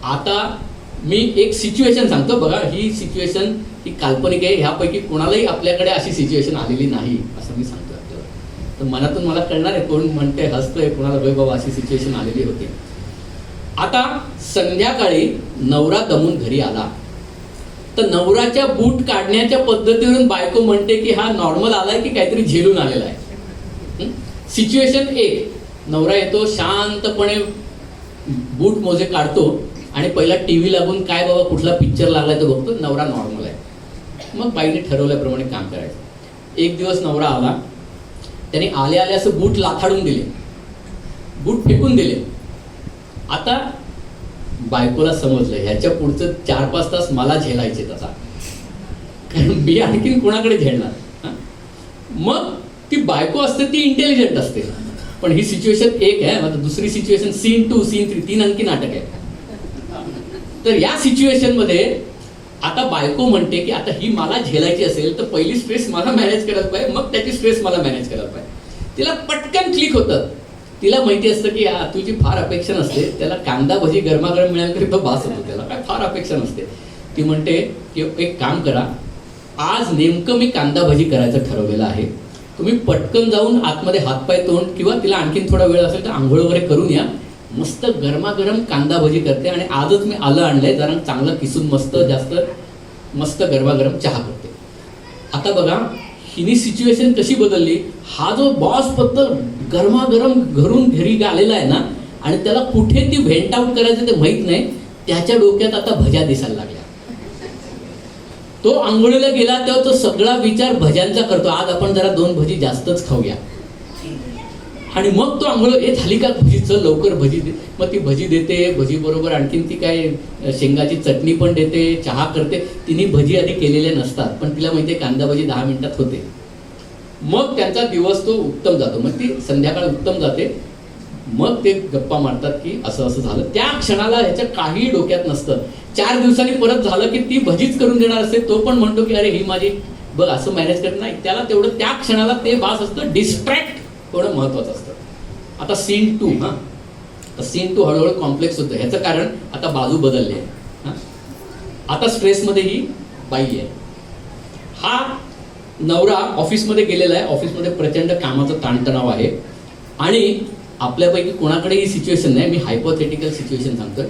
आता मी एक सिच्युएशन सांगतो बघा, ही सिच्युएशन ही काल्पनिक आहे. ह्यापैकी कोणालाही आपल्याकडे अशी सिच्युएशन आलेली नाही असं मी सांगतो आपल्याला. तर मनातून मला कळणार आहे कोण म्हणते, हसतंय, कोणाला होय बाबा अशी सिच्युएशन आलेली होती. आता संध्याकाळी नवरा दमून घरी आला तर नवराच्या बूट काढण्याच्या पद्धतीवरून बायको म्हणते की हा नॉर्मल आलाय की काहीतरी झेलून आलेला आहे. सिच्युएशन 1, नवरा येतो, शांतपणे बूट मोजे काढतो आणि पहिला TV लागून काय बाबा कुठला पिक्चर लागलाय तो बघतो. नवरा नॉर्मल आहे. मग बाईने ठरवल्याप्रमाणे काम करायचं. एक दिवस नवरा आला, त्याने आले आले असं बूट लाथाडून दिले, बूट फेकून दिले. आता बायकोला समजलं ह्याच्या पुढचं 4-5 तास मला झेलायचे तसा, कारण मी आणखीन कोणाकडे झेलणार. मग ती बायको असते ती इंटेलिजंट असते. पण ही सिच्युएशन 1 आहे. आता दुसरी सिच्युएशन सीन 2, सीन 3, 3 आणखी नाटक आहे. तर या सिच्युएशन मध्ये आता बायको म्हणते की आता ही मला झेलायची असेल तर पहिली स्ट्रेस मला मॅनेज करायला पाहिजे, मग त्याची स्ट्रेस मला मॅनेज करायला पाहिजे. तिला पटकन क्लिक होतं. तिला माहिती असतं की तुझी फार अपेक्षा नसते, त्याला कांदा भजी गरमागरम मिळाली तरी तो भास होतो, त्याला काय फार अपेक्षा नसते. ती म्हणते की एक काम करा, आज नेमकं मी कांदा भजी करायचं ठरवलेलं आहे, तुम्ही पटकन जाऊन आतमध्ये हातपाय तोंड, किंवा तिला आणखीन थोडा वेळ असेल तर आंघोळ वगैरे करून या, मस्त गरमागरम कांदा भजी करते. आणि आजच मी आलं आणलंय, जरा चांगलं किसून मस्त जास्त मस्त गरमागरम चहा करते. आता बघा हिनी सिच्युएशन कशी बदलली. हा जो बॉस बद्दल गरमागरम घरून घरी आलेला आहे ना, आणि त्याला कुठे ती व्हेंट आउट करायचं ते माहित नाही, त्याच्या डोक्यात आता भज्या दिसायला लागल्या. तो आंघोळीला गेला तेव्हा तो सगळा विचार भज्यांचा करतो. आज आपण जरा 2 भजी जास्तच खाऊया. आणि मग तो आंघोळ झाली का भजीचं, लवकर भजी दे. मग ती भजी देते, भजी बरोबर आणखीन ती काय शेंगाची चटणी पण देते, चहा करते. तिने भजी आधी केलेल्या नसतात, पण तिला माहितीये कांदा भजी 10 मिनिटात होते. मग त्यांचा दिवस तो उत्तम जातो. मग ती संध्याकाळ उत्तम जाते. मग ते गप्पा मारतात की असं असं झालं. त्या क्षणाला ह्याच्या काही डोक्यात नसतं. 4 दिवसांनी परत झालं की ती भजीच करून देणार असते. तो पण म्हणतो की अरे ही माझी बघ असं मॅनेज करत नाही. त्याला तेवढं त्या क्षणाला ते बास असतं, डिस्ट्रॅक्ट थोडं महत्वाचं असतं. आता सीन 2 सीन 2 हळूहळू कॉम्प्लेक्स होतं. ह्याचं कारण आता बाजू बदलली आहे. आता स्ट्रेसमध्ये ही बाई आहे. हा नवरा ऑफिसमध्ये गेलेला आहे. ऑफिसमध्ये प्रचंड कामाचं ताणतणाव आहे आणि आपल्यापैकी कोणाकडे ही सिच्युएशन नाही. मी हायपोथेटिकल सिच्युएशन सांगतोय.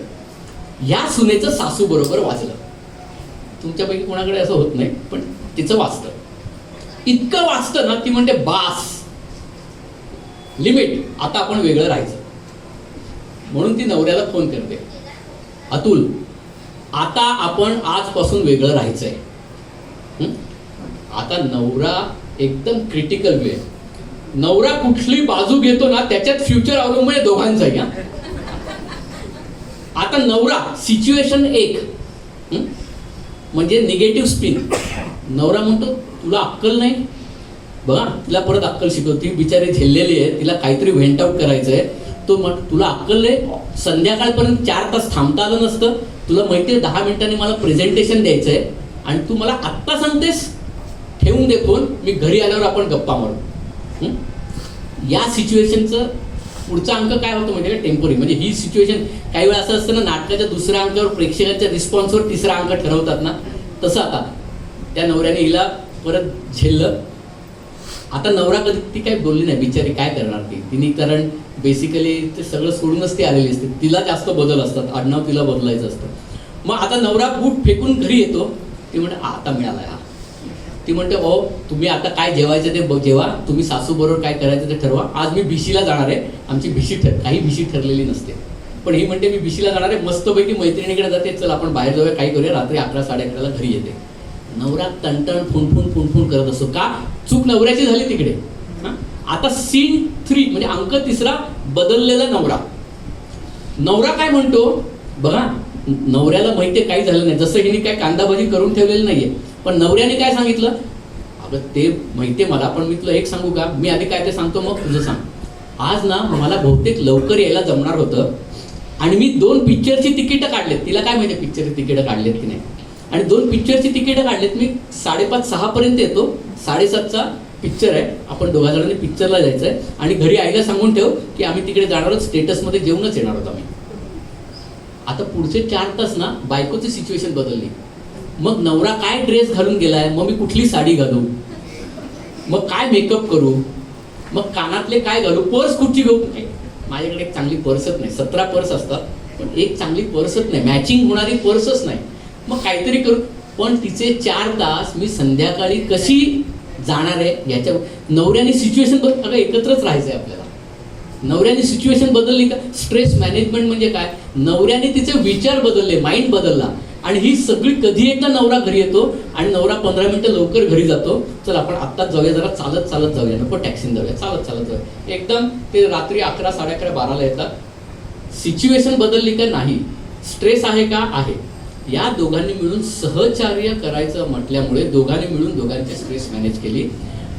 या सुनेचं सासू बरोबर वाजलं. तुमच्यापैकी कोणाकडे असं होत नाही, पण तिचं वाचतं. इतकं वाचतं ना, ती म्हणते बास, लिमिट, आता आपण वेगळं राहायचं. म्हणून ती नवऱ्याला फोन करते, अतुल आता आपण आजपासून वेगळं राहायचंय. आता नवरा एकदम क्रिटिकल वेळ. नवरा कुठली बाजू घेतो ना त्याच्यात फ्युचर अवलंबून आहे दोघांचाही. आता नवरा सिच्युएशन 1 म्हणजे निगेटिव्ह स्पिन. नवरा म्हणतो तुला अक्कल नाही. बघा तिला परत अक्कल शिकवती. बिचारी झेललेली आहे, तिला काहीतरी व्हेंट आउट करायचंय. तो म्हण तुला अक्कल आहे. संध्याकाळपर्यंत 4 तास थांबता आलं नसतं. तुला माहितीये 10 मिनिटांनी मला प्रेझेंटेशन द्यायचंय आणि तू मला आत्ता सांगतेस. ठेवून दे फोन, मी घरी आल्यावर आपण गप्पा मारू. या सिच्युएशनचं पुढचा अंक काय होतं म्हणजे टेम्पोरी. म्हणजे ही सिच्युएशन काही वेळा असं असतं ना, नाटकाच्या दुसऱ्या अंकावर प्रेक्षकांच्या रिस्पॉन्सवर तिसरा अंक ठरवतात ना, तसं आता त्या नवऱ्याने हिला परत झेललं. आता नवरा कधी ती काही बोलली नाही, बिचारी काय करणार ती. तिने कारण बेसिकली ते सगळं सोडूनच ती आलेली असते. तिला जास्त बदल असतात, आडनाव तिला बदलायचं असतं. मग आता नवरा बूट फेकून घरी येतो. ती म्हणते आता मिळाला हा. ती म्हणते ओ तुम्ही आता काय जेवायचं ते जेवा, तुम्ही सासू बरोबर काय करायचं ते ठरवा. आज मी भिशीला जाणार आहे. आमची भिशी काही भिशी ठरलेली नसते, पण ही म्हणते मी भिशीला जाणार आहे. मस्तपैकी मैत्रिणीकडे जाते, चल आपण बाहेर जाऊया, काही करूया. रात्री 11-11:30 घरी येते. नवरा टणटण फुणफुण करत असतो. का चूक नवऱ्याची झाली तिकडे. आता सीन 3 म्हणजे अंक 3 बदललेला नवरा. नवरा काय म्हणतो बघा, नवऱ्याला माहितीये काही झालं नाही. जसं हिने काय कांदा भाजी करून ठेवलेली नाहीये, पण नवऱ्याने काय सांगितलं, अगं ते माहितीये मला, पण मी तुला एक सांगू का, मी आधी काय ते सांगतो मग तुझं सांग. आज ना मला बहुतेक लवकर यायला जमणार होतं आणि मी 2 पिक्चरची तिकीटं काढलेत. तिला काय माहिती पिक्चरची तिकीटं काढलेत की नाही. आणि 2 पिक्चरची तिकीटं काढलेत. मी 5:30-6 पर्यंत येतो. 7:30चा पिक्चर आहे. आपण 2 जणांनी पिक्चरला जायचं आहे. आणि घरी आईला सांगून ठेव की आम्ही तिकडे जाणारच, स्टेटसमध्ये जेवूनच येणार होतो आम्ही. आता पुढचे 4 तास ना बायकोची सिच्युएशन बदलली. मग नवरा काय ड्रेस घालून गेलाय, मग मी कुठली साडी घालू, मग काय मेकअप करू, मग कानातले काय घालू, पर्स कुठची घेऊ. माझ्याकडे एक चांगली पर्सच नाही. 17 पर्स असतात, पण एक चांगली पर्सच नाही, मॅचिंग होणारी पर्सच नाही. मग काहीतरी करू. पण तिचे 4 तास मी संध्याकाळी कशी जाणार आहे याच्या नवऱ्याने सिच्युएशन अगं एकत्रच राहायचंय आपल्याला. नवऱ्याने सिच्युएशन बदलली का. स्ट्रेस मॅनेजमेंट म्हणजे काय, नवऱ्याने तिचे विचार बदलले, माइंड बदलला. आणि ही सगळी कधी एकदा नवरा घरी येतो आणि नवरा 15 मिनिटं लवकर घरी जातो. चल आपण आत्ताच जाऊया, जरा चालत जाऊया, नको टॅक्सीने जाऊया, चालत जाऊया. एकदम ते रात्री 11, 11:30, 12ला येतात. सिच्युएशन बदलली का नाही, स्ट्रेस आहे का आहे. या दोघांनी मिळून सहचार्य करायचं म्हटल्यामुळे दोघांनी मिळून दोघांची स्ट्रेस मॅनेज केली.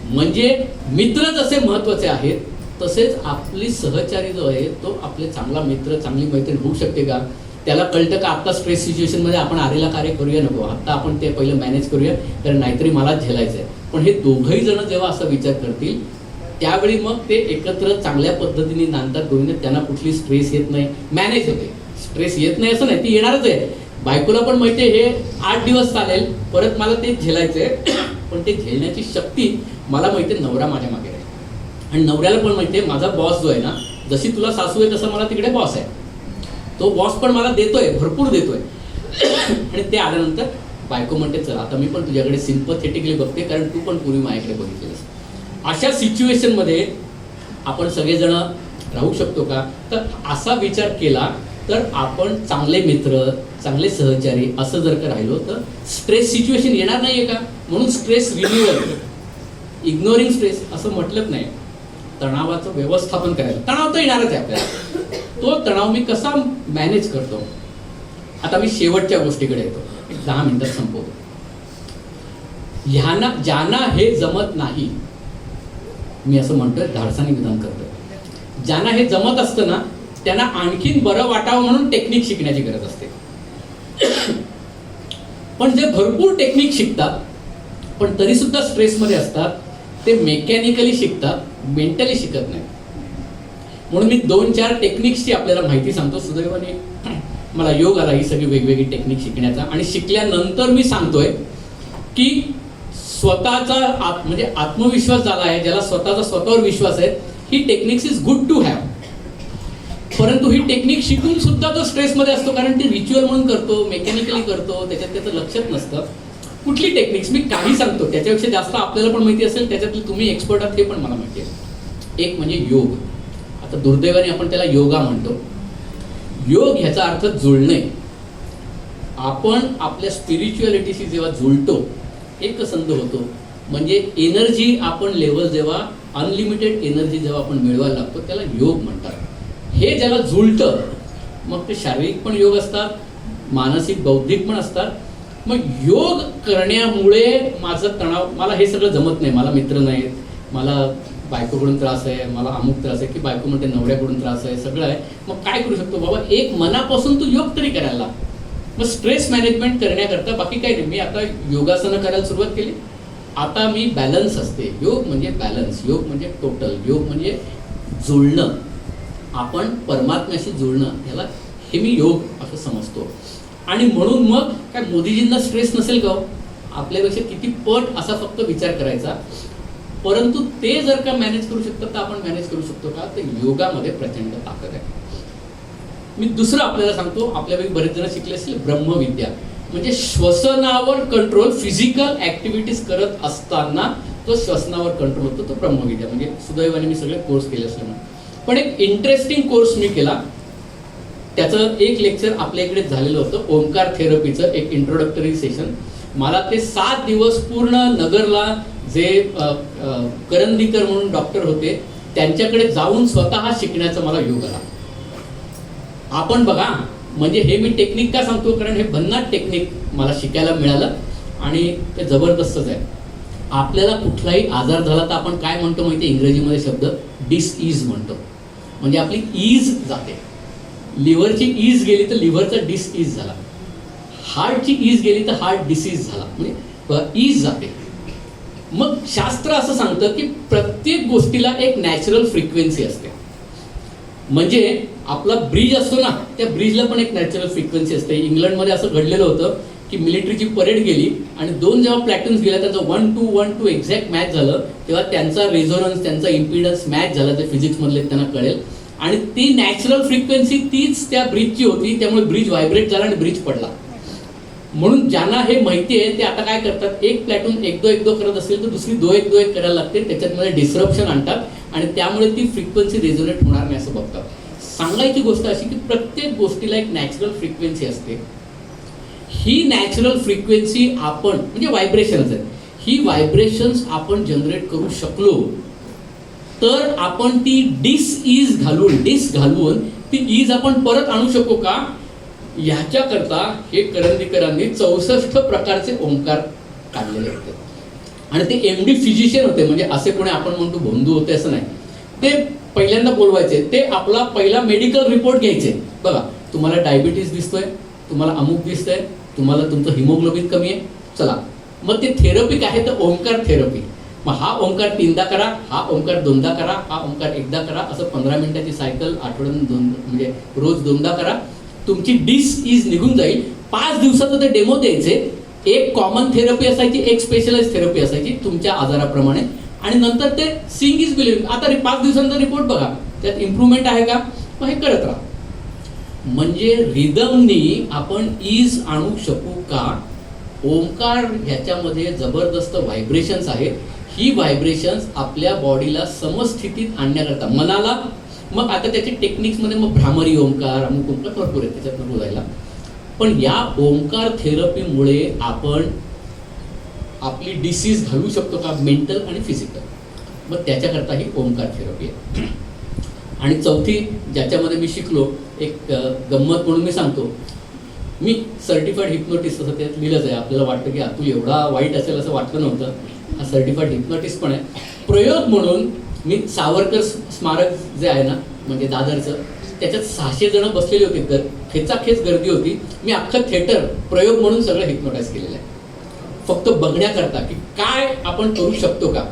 म्हणजे मित्र जसे महत्वाचे आहेत तसेच आपली सहचारी जो आहे तो आपले चांगला मित्र, चांगली मैत्रीण होऊ शकते का. त्याला कळतं का आत्ता स्ट्रेस सिच्युएशन मध्ये आपण आरेला कार्य करूया, नको आत्ता आपण ते पहिलं मॅनेज करूया, कारण नाहीतरी मला झेलायचं आहे. पण हे दोघंही जण जेव्हा असा विचार करतील त्यावेळी मग ते एकत्र चांगल्या पद्धतीने नांदतात. दोन्ही त्यांना कुठली स्ट्रेस येत नाही, मॅनेज होते. स्ट्रेस येत नाही असं नाही, ती येणारच आहे. बायकोला पण माहिती आहे हे 8 दिवस चालेल, परत मला ते झेलायचंय. पण ते झेलण्याची शक्ती मला माहिती आहे, नवरा माझ्या मागे आहे. आणि नवऱ्याला पण माहिती आहे माझा बॉस जो आहे ना, जशी तुला सासू आहे तसा मला तिकडे बॉस आहे. तो बॉस पण मला देतोय, भरपूर देतोय. आणि ते आल्यानंतर बायको म्हणते चला आता मी पण तुझ्याकडे सिम्पथेटिकली बघते, कारण तू पण पूर्वी माझ्याकडे बघितलेस. अशा सिच्युएशनमध्ये आपण सगळेजण राहू शकतो का? तर असा विचार केला तर आपण चांगले मित्र, चांगले सहचारी असं जर का राहिलो तर स्ट्रेस सिच्युएशन येणार नाहीये का? म्हणून स्ट्रेस रिन्युअल, इग्नोरिंग स्ट्रेस असं म्हटलंच नाही. तणावाचं व्यवस्थापन करायचं. तणाव तर येणारच आहे आपल्याला, तो तणाव मी कसा मॅनेज करतो. आता मी शेवटच्या गोष्टीकडे येतो, 10 मिनिटात संपवतो. ज्यांना हे जमत नाही, मी असं म्हणतोय, धाडसाने विधान करतोय, ज्यांना हे जमत असतं ना त्यांना आणखीन बरं वाटावं म्हणून टेक्निक शिकण्याची गरज असते. पण जे भरपूर टेक्निक शिकतात पण तरी सुद्धा स्ट्रेसमध्ये असतात, ते मेकॅनिकली शिकतात, मेंटली शिकत नाही. म्हणून मी 2-4 टेक्निक्सची आपल्याला माहिती सांगतो. सुदैवाने मला योग आला ही सगळी वेगवेगळी टेक्निक शिकण्याचा, आणि शिकल्यानंतर मी सांगतोय की स्वतःचा म्हणजे आत्मविश्वास झाला आहे, ज्याला स्वतःचा स्वतःवर विश्वास आहे, ही techniques is good to have. परंतु ही टेक्निक शिकून सुद्धा तो स्ट्रेसमध्ये असतो, कारण ती रिच्युअल म्हणून करतो, मेकॅनिकली करतो, त्याच्यात त्याचं लक्षात नसतं. कुठली टेक्निक्स मी काही सांगतो, त्याच्यापेक्षा जास्त आपल्याला पण माहिती असेल, त्याच्यातली तुम्ही एक्सपर्ट आहात हे पण मला माहिती आहे. एक म्हणजे योग. आता दुर्दैवाने आपण त्याला योगा म्हणतो. योग ह्याचा अर्थ जुळणे. आपण आपल्या स्पिरिच्युअलिटीशी जेव्हा जुळतो, एकसंध होतो, म्हणजे एनर्जी आपण लेवल जेव्हा अनलिमिटेड एनर्जी जेव्हा आपण मिळवायला लागतो त्याला योग म्हणतात. हे ज्याला जुळतं मग ते शारीरिक पण योग असतात, मानसिक बौद्धिक पण असतात. मग योग करण्यामुळे माझं तणाव, मला हे सगळं जमत नाही, मला मित्र नाहीत, मला बायकोकडून त्रास आहे, मला अमुक त्रास आहे, की बायको म्हणते नवऱ्याकडून त्रास आहे, सगळं आहे. मग काय करू शकतो बाबा? एक मनापासून तू योग तरी करायला लाग. मग स्ट्रेस मॅनेजमेंट करण्याकरता बाकी काही नाही. मी आता योगासनं करायला सुरुवात केली. आता मी बॅलन्स असते. योग म्हणजे बॅलन्स, योग म्हणजे टोटल, योग म्हणजे जुळणं, आपण परमात्म्याशी जुळणं, ह्याला हे मी योग असं समजतो. आणि म्हणून मग काय मोदीजींना स्ट्रेस नसेल का? आपल्यापेक्षा किती पट असा फक्त विचार करायचा. परंतु ते जर का मॅनेज करू शकतात तर आपण मॅनेज करू शकतो का? तर योगामध्ये प्रचंड ताकद आहे. मी दुसरं आपल्याला सांगतो, आपल्यापैकी बरेच जण शिकले असतील, ब्रह्मविद्या. म्हणजे श्वसनावर कंट्रोल, फिजिकल ऍक्टिव्हिटीज करत असताना तो श्वसनावर कंट्रोल होतो, तो ब्रह्मविद्या. म्हणजे सुदैवाने मी सगळे कोर्स केले असल्यामुळे. पण एक इंटरेस्टिंग कोर्स मी केला, त्याचं एक लेक्चर आपल्या इकडे झालेलं होतं, ओंकार थेरपीचं एक इंट्रोडक्टरी सेशन. मला ते 7 दिवस पूर्ण नगरला जे करंदीकर म्हणून डॉक्टर होते त्यांच्याकडे जाऊन स्वतः शिकण्याचा मला योग आला. आपण बघा, म्हणजे हे मी टेक्निक का सांगतो, कारण हे भन्नाट टेक्निक मला शिकायला मिळालं आणि ते जबरदस्तच आहे. आपल्याला कुठलाही आजार झाला तर आपण काय म्हणतो माहिती, इंग्रजीमध्ये शब्द डिसईज म्हणतो. म्हणजे आपली ईज जाते. लिव्हरची ईज गेली तर लिव्हरचा डिसईज झाला, हार्टची ईज गेली तर हार्ट डिसीज झाला, म्हणजे ईज जाते. मग शास्त्र असं सांगतं की प्रत्येक गोष्टीला एक नॅचरल फ्रिक्वेन्सी असते. म्हणजे आपला ब्रिज असतो ना, त्या ब्रिजला पण एक नॅचरल फ्रिक्वेन्सी असते. इंग्लंडमध्ये असं घडलेलं होतं की मिलिटरीची परेड गेली आणि 2 जेव्हा प्लॅटून्स गेल्या, त्यांचं 1-2 एक्झॅक्ट मॅच झालं, तेव्हा त्यांचा रेझोनन्स, त्यांचा इम्पिडन्स मॅच झाला. ते फिजिक्समधले त्यांना कळेल. आणि ती नॅचरल फ्रिक्वेन्सी तीच त्या ब्रिजची होती, त्यामुळे ब्रिज व्हायब्रेट झाला आणि ब्रिज पडला. म्हणून ज्यांना हे माहिती आहे ते आता काय करतात, एक प्लॅटून 1-2 करत असेल तर दुसरी 2-1 करायला लागते, त्याच्यामध्ये डिस्रप्शन आणतात आणि त्यामुळे ती फ्रिक्वेन्सी रेझोनेट होणार नाही असं बघतात. सांगायची गोष्ट अशी की प्रत्येक गोष्टीला एक नॅचरल फ्रिक्वेन्सी असते. ही नॅचरल फ्रिक्वेन्सी आपण, म्हणजे व्हायब्रेशन्स आहेत, ही व्हायब्रेशन्स आपण जनरेट करू शकलो तर आपण ती डिस घालून ती ईज आपण परत आणू शकू का? ह्याच्याकरता हे करंदीकरांनी 64 प्रकारचे ओंकार काढलेले होते. आणि ते MD फिजिशियन होते, म्हणजे असे कोणी आपण म्हणतो बंधू होते असं नाही. ते पहिल्यांदा बोलवायचे, ते आपला पहिला मेडिकल रिपोर्ट घ्यायचे. बघा, तुम्हाला डायबिटीज दिसतोय, तुम्हाला अमुक दिसतंय, तुम्हाला तुमचं हिमोग्लोबिन कमी आहे, चला. मग ते थेरपी काय तर ओंकार थेरपी. मग हा ओंकार 3दा करा, हा ओंकार 2दा करा, हा ओंकार 1दा करा, असं 15 मिनिटाची सायकल आठवड्यातून 2, म्हणजे रोज 2दा करा. तुमची डिसईज निघून जाईल. 5 दिवसाचं ते डेमो द्यायचे. एक कॉमन थेरपी असायची, एक स्पेशलाइज थेरपी असायची तुमच्या आजाराप्रमाणे, आणि नंतर ते सिंग इज बिलिव्हिंग. आता 5 दिवसांचा रिपोर्ट बघा, त्यात इम्प्रूव्हमेंट आहे का? मग हे करत राहा. म्हणजे रिदमनी आपण ईज आणू शकू का? ओंकार ह्याच्यामध्ये जबरदस्त व्हायब्रेशन्स आहे. ही व्हायब्रेशन्स आपल्या बॉडीला समस्थितीत आणण्याकरता, मनाला, मग आता त्याचे टेक्निक्समध्ये मग भ्रामरी ओंकार, अमुक ओंकार भरपूर आहे, त्याच्यात बोलायला. पण या ओंकार थेरपीमुळे आपण आपली डिसीज घालवू शकतो का, मेंटल आणि फिजिकल. मग त्याच्याकरता ही ओंकार थेरपी आहे. आणि चौथी ज्याच्यामध्ये मी शिकलो, एक गंमत म्हणून मी सांगतो, मी सर्टिफाईड हिप्नोटिस्ट असं त्यात लिहिलंच आहे. आपल्याला वाटतं की अतुल एवढा वाईट असेल असं वाटलं नव्हतं. हा सर्टिफाईड हिप्नोटिस्ट पण आहे. प्रयोग म्हणून मी सावरकर स्मारक जे आहे ना, म्हणजे दादरचं, त्याच्यात 600 जण बसलेली होती, खेचाखेच गर्दी होती. मी अख्खं थिएटर प्रयोग म्हणून सगळं हिप्नोटाईज केलेलं आहे, फक्त बघण्याकरता की काय आपण करू शकतो का.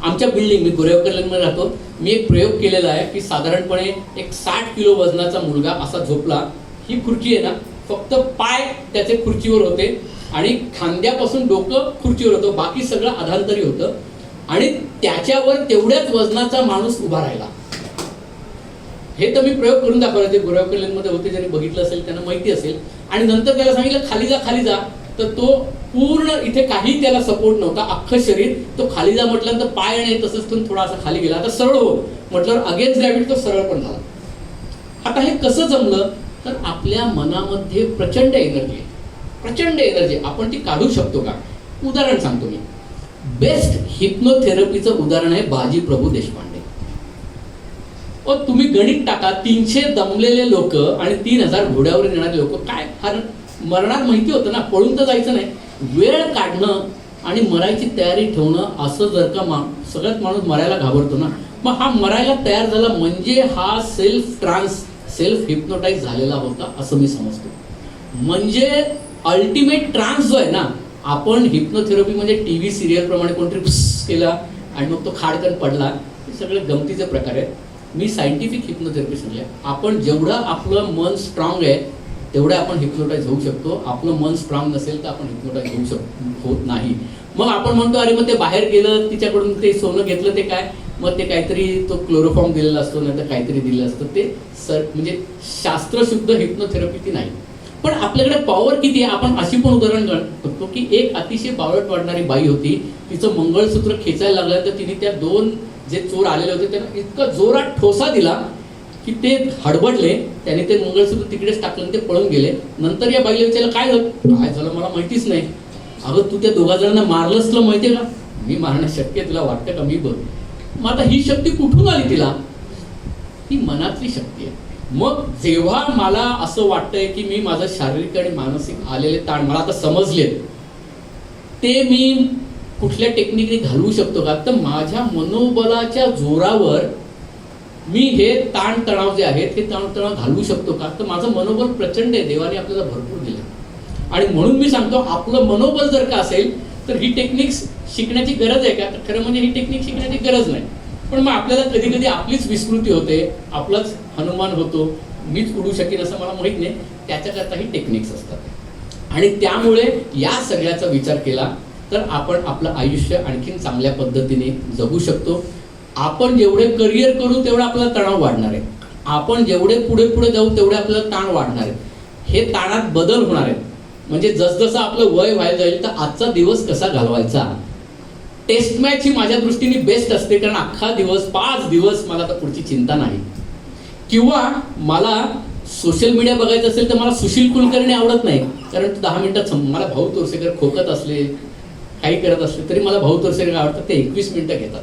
आमच्या बिल्डिंग, मी गोरेगाव कल्याणमध्ये राहतो, मी एक प्रयोग केलेला आहे की साधारणपणे एक 60 किलो वजनाचा मुलगा असा झोपला, ही खुर्ची आहे ना, फक्त पाय त्याचे खुर्चीवर होते आणि खांद्यापासून डोकं खुर्चीवर होतं, बाकी सगळं अधांतरी होतं. आणि त्याच्यावर तेवढ्याच वजनाचा माणूस उभा राहिला. हे तर मी प्रयोग करून दाखवला, ते गोरेगाव कल्याणमध्ये होते, ज्यांनी बघितलं असेल त्यांना माहिती असेल. आणि नंतर त्याला सांगितलं खाली जा, खाली जा, तर तो पूर्ण इथे काही त्याला सपोर्ट नव्हता, अख्खं शरीर. तो खाली जा म्हटल्यानंतर पाय आणि तसंच तो थोडासा खाली गेला. आता सरळ हो म्हटल्यावर अगेन्स्ट ग्रॅव्हिटी तो सरळ पण झाला. आता हे कसं जमलं, तर आपल्या मनामध्ये प्रचंड एनर्जी, प्रचंड एनर्जी, आपण ती काढू शकतो का. उदाहरण सांगतो मी. बेस्ट हिप्नोथेरपीचं उदाहरण आहे बाजी प्रभू देशपांडे. तुम्ही गणित टाका, 300 दमलेले लोक आणि 3000 घोड्यावर येणारे लोक, काय फार मरणार माहिती होतं ना, पळून तर जायचं नाही. वेळ काढणं आणि मरायची तयारी ठेवणं, असं जर का सगळ्यात माणूस मरायला घाबरतो ना, मग हा मरायला तयार झाला म्हणजे हा सेल्फ हिप्नोटाईज झालेला होता असं मी समजतो. म्हणजे अल्टिमेट ट्रान्स जो आहे ना, आपण हिप्नोथेरपी म्हणजे टीव्ही सिरियल प्रमाणे कोणतरी केला आणि मग तो खाडकन पडला, हे सगळे गमतीचे प्रकार आहेत. मी सायंटिफिक हिप्नोथेरपी सांगले, आपण जेवढं आपलं मन स्ट्रॉंग आहे तेवढं आपण हिप्नोटाईज होऊ शकतो. आपलं मन स्ट्रॉंग नसेल तर आपण हिप्नोटाईज होत नाही. मग आपण म्हणतो अरे मग ते बाहेर गेलं, तिच्याकडून ते सोनं घेतलं, ते काय, मग ते काहीतरी तो क्लोरोफॉर्म दिलेला असतो, नाही तर काहीतरी दिलेलं असतं. ते म्हणजे शास्त्रशुद्ध हिप्नोथेरपी ती नाही. पण आपल्याकडे पॉवर किती आहे, आपण अशी पण उदाहरण करतो की एक अतिशय बावळट वाटणारी बाई होती, तिचं मंगळसूत्र खेचायला लागलं तर तिने त्या 2 जे चोर आलेले होते त्यांना इतका जोरात ठोसा दिला की ते हडबडले. त्याने ते मंगळसूत्र तिकडेच टाकलं, ते पळून गेले. नंतर या बाईला विचारलं काय झालं मला माहितीच नाही. अगं तू त्या 2 जणांना मारलंस, तुला माहितीये का. मी मारणं शक्य तुला वाटतं का, मी बघ. मग आता ही शक्ती कुठून आली तिला, ती मनातली शक्ती आहे. मग जेव्हा मला असं वाटतंय की मी माझं शारीरिक आणि मानसिक आलेले ताण मला आता समजले, ते मी कुठल्या टेक्निकने घालवू शकतो का, तर माझ्या मनोबलाच्या जोरावर मी हे ताण तणाव जे आहेत हे ताण तणाव घालवू शकतो का. तर माझं मनोबल प्रचंड आहे, देवाने आपल्याला भरपूर दिलं. आणि म्हणून मी सांगतो, आपलं मनोबल जर का असेल तर ही टेक्निक्स शिकण्याची गरज आहे का, तर खरं म्हणजे ही टेक्निक शिकण्याची गरज नाही. पण मग आपल्याला कधी कधी आपलीच विस्मृती होते, आपलाच हनुमान होतो, मीच उडू शकेन असं मला माहित नाही. त्याच्याकरता ही टेक्निक्स असतात. आणि त्यामुळे या सगळ्याचा विचार केला तर आपण आपलं आयुष्य आणखीन चांगल्या पद्धतीने जगू शकतो. आपण जेवढे करिअर करू तेवढा आपला तणाव वाढणार आहे. आपण जेवढे पुढे पुढे जाऊ तेवढे आपल्याला ताण वाढणार आहे. हे ताणात बदल होणार आहेत. म्हणजे जसजसं आपलं वय व्हायला जाईल तर आजचा दिवस कसा घालवायचा. टेस्ट मॅच ही माझ्या दृष्टीने बेस्ट असते, कारण अख्खा दिवस 5 दिवस मला आता पुढची चिंता नाही. किंवा मला सोशल मीडिया बघायचं असेल तर मला सुशील कुलकर्णी आवडत नाही, कारण 10 मिनिटात मला भाऊ तोरसेकर खोकत असले, काही करत असले तरी मला भाऊ तोरसेकर आवडतात, ते 21 मिनिटं घेतात.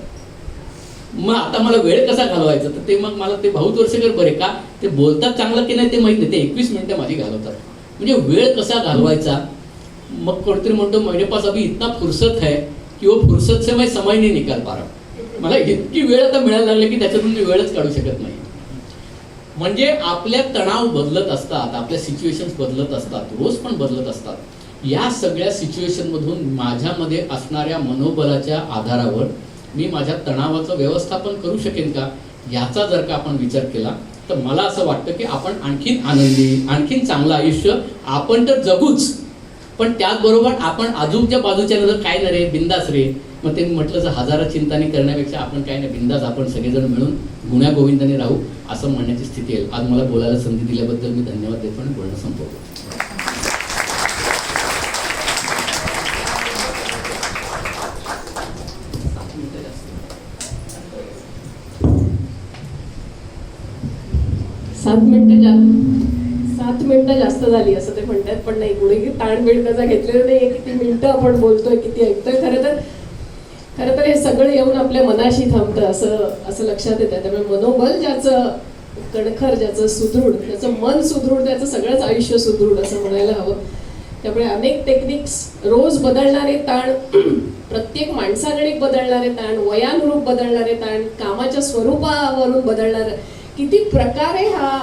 मग आता मला वेळ कसा घालवायचा, तर ते मग मला ते भाऊ तोरसेकर बरे का, ते बोलतात चांगलं की नाही ते माहित नाही, ते 21 मिनिटं माझी घालवतात. म्हणजे वेळ कसा घालवायचा. मग कोणतरी म्हणतो मेरे पास अभी इतना फुर्सत है की वो फुर्सत से मैं समय नहीं निकाल पा रहा. मला इतकी वेळ आता मिळायला लागली की त्याच्यातून मी वेळच काढू शकत नाही. म्हणजे आपल्या तणाव बदलत असतात, आपल्या सिच्युएशन्स बदलत असतात, रोज पण बदलत असतात. या सगळ्या सिच्युएशनमधून माझ्यामध्ये असणाऱ्या मनोबलाच्या आधारावर मी माझ्या तणावाचं व्यवस्थापन करू शकेन का, याचा जर का आपण विचार केला तर मला असं वाटतं की आपण आणखीन आनंदी, आणखीन चांगलं आयुष्य आपण तर जगूच, पण त्याचबरोबर आपण आजूच्या बाजूच्या जर काय ना रे बिंदास रे, मग ते म्हटलं तर 1000 चिंताने करण्यापेक्षा आपण काय नाही बिंदास आपण सगळेजण मिळून गुण्या गोविंदाने राहू असं म्हणण्याची स्थिती येईल. आज मला बोलायला संधी दिल्याबद्दल मी धन्यवाद देतो आणि बोलणं संपवतो. 7 मिनिटं जास्त झाली असं ते म्हणतात, पण नाही, कुठे ताण बीड त्याचा घेतलेलं नाही. किती मिनिटं आपण बोलतोय, किती ऐकतोय. खरं तर हे सगळं येऊन आपल्या मनाशी थांबतं असं लक्षात येतं. त्यामुळे मनोबल ज्याचं कणखर, ज्याचं सुदृढ, ज्याचं मन सुदृढ, त्याचं सगळंच आयुष्य सुदृढ असं म्हणायला हवं. त्यामुळे अनेक टेक्निक्स, रोज बदलणारे ताण, प्रत्येक माणसागणिक बदलणारे ताण, वयानुरूप बदलणारे ताण, कामाच्या स्वरूपावरून बदलणारे, किती प्रकारे हा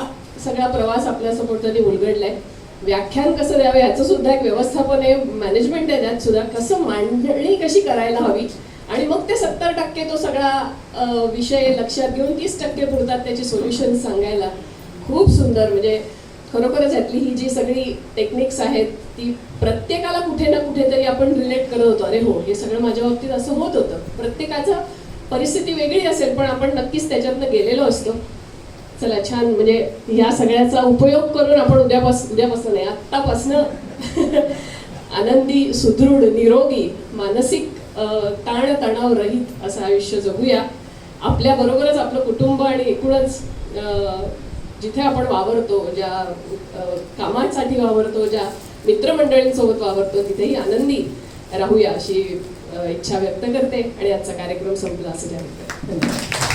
सगळा प्रवास आपल्यासमोर तरी उलगडलाय. व्याख्यान कसं द्यावं याचं सुद्धा एक व्यवस्थापन आहे, मॅनेजमेंट आहे. त्यात सुद्धा कसं मांडणी कशी करायला हवी, आणि मग ते 70% तो सगळा विषय लक्षात घेऊन 30% पुरतात त्याची सोल्युशन सांगायला. खूप सुंदर. म्हणजे खरोखरच यातली ही जी सगळी टेक्निक्स आहेत ती प्रत्येकाला कुठे ना कुठेतरी आपण रिलेट करत होतो. अरे हो, हे सगळं माझ्या बाबतीत असं होत होतं. प्रत्येकाचं परिस्थिती वेगळी असेल, पण आपण नक्कीच त्याच्यातनं गेलेलो असतो. चला, छान. म्हणजे या सगळ्याचा उपयोग करून आपण उद्यापासून नाही, आत्तापासनं आनंदी, सुदृढ, निरोगी, मानसिक ताण-तणाव रहित असं आयुष्य जगूया. आपल्या बरोबरच आपलं कुटुंब आणि एकूणच जिथे आपण वावरतो, ज्या कामासाठी वावरतो, ज्या मित्रमंडळींसोबत वावरतो, तिथेही आनंदी राहूया अशी इच्छा व्यक्त करते. आणि आजचा कार्यक्रम संपला असं धन्यवाद.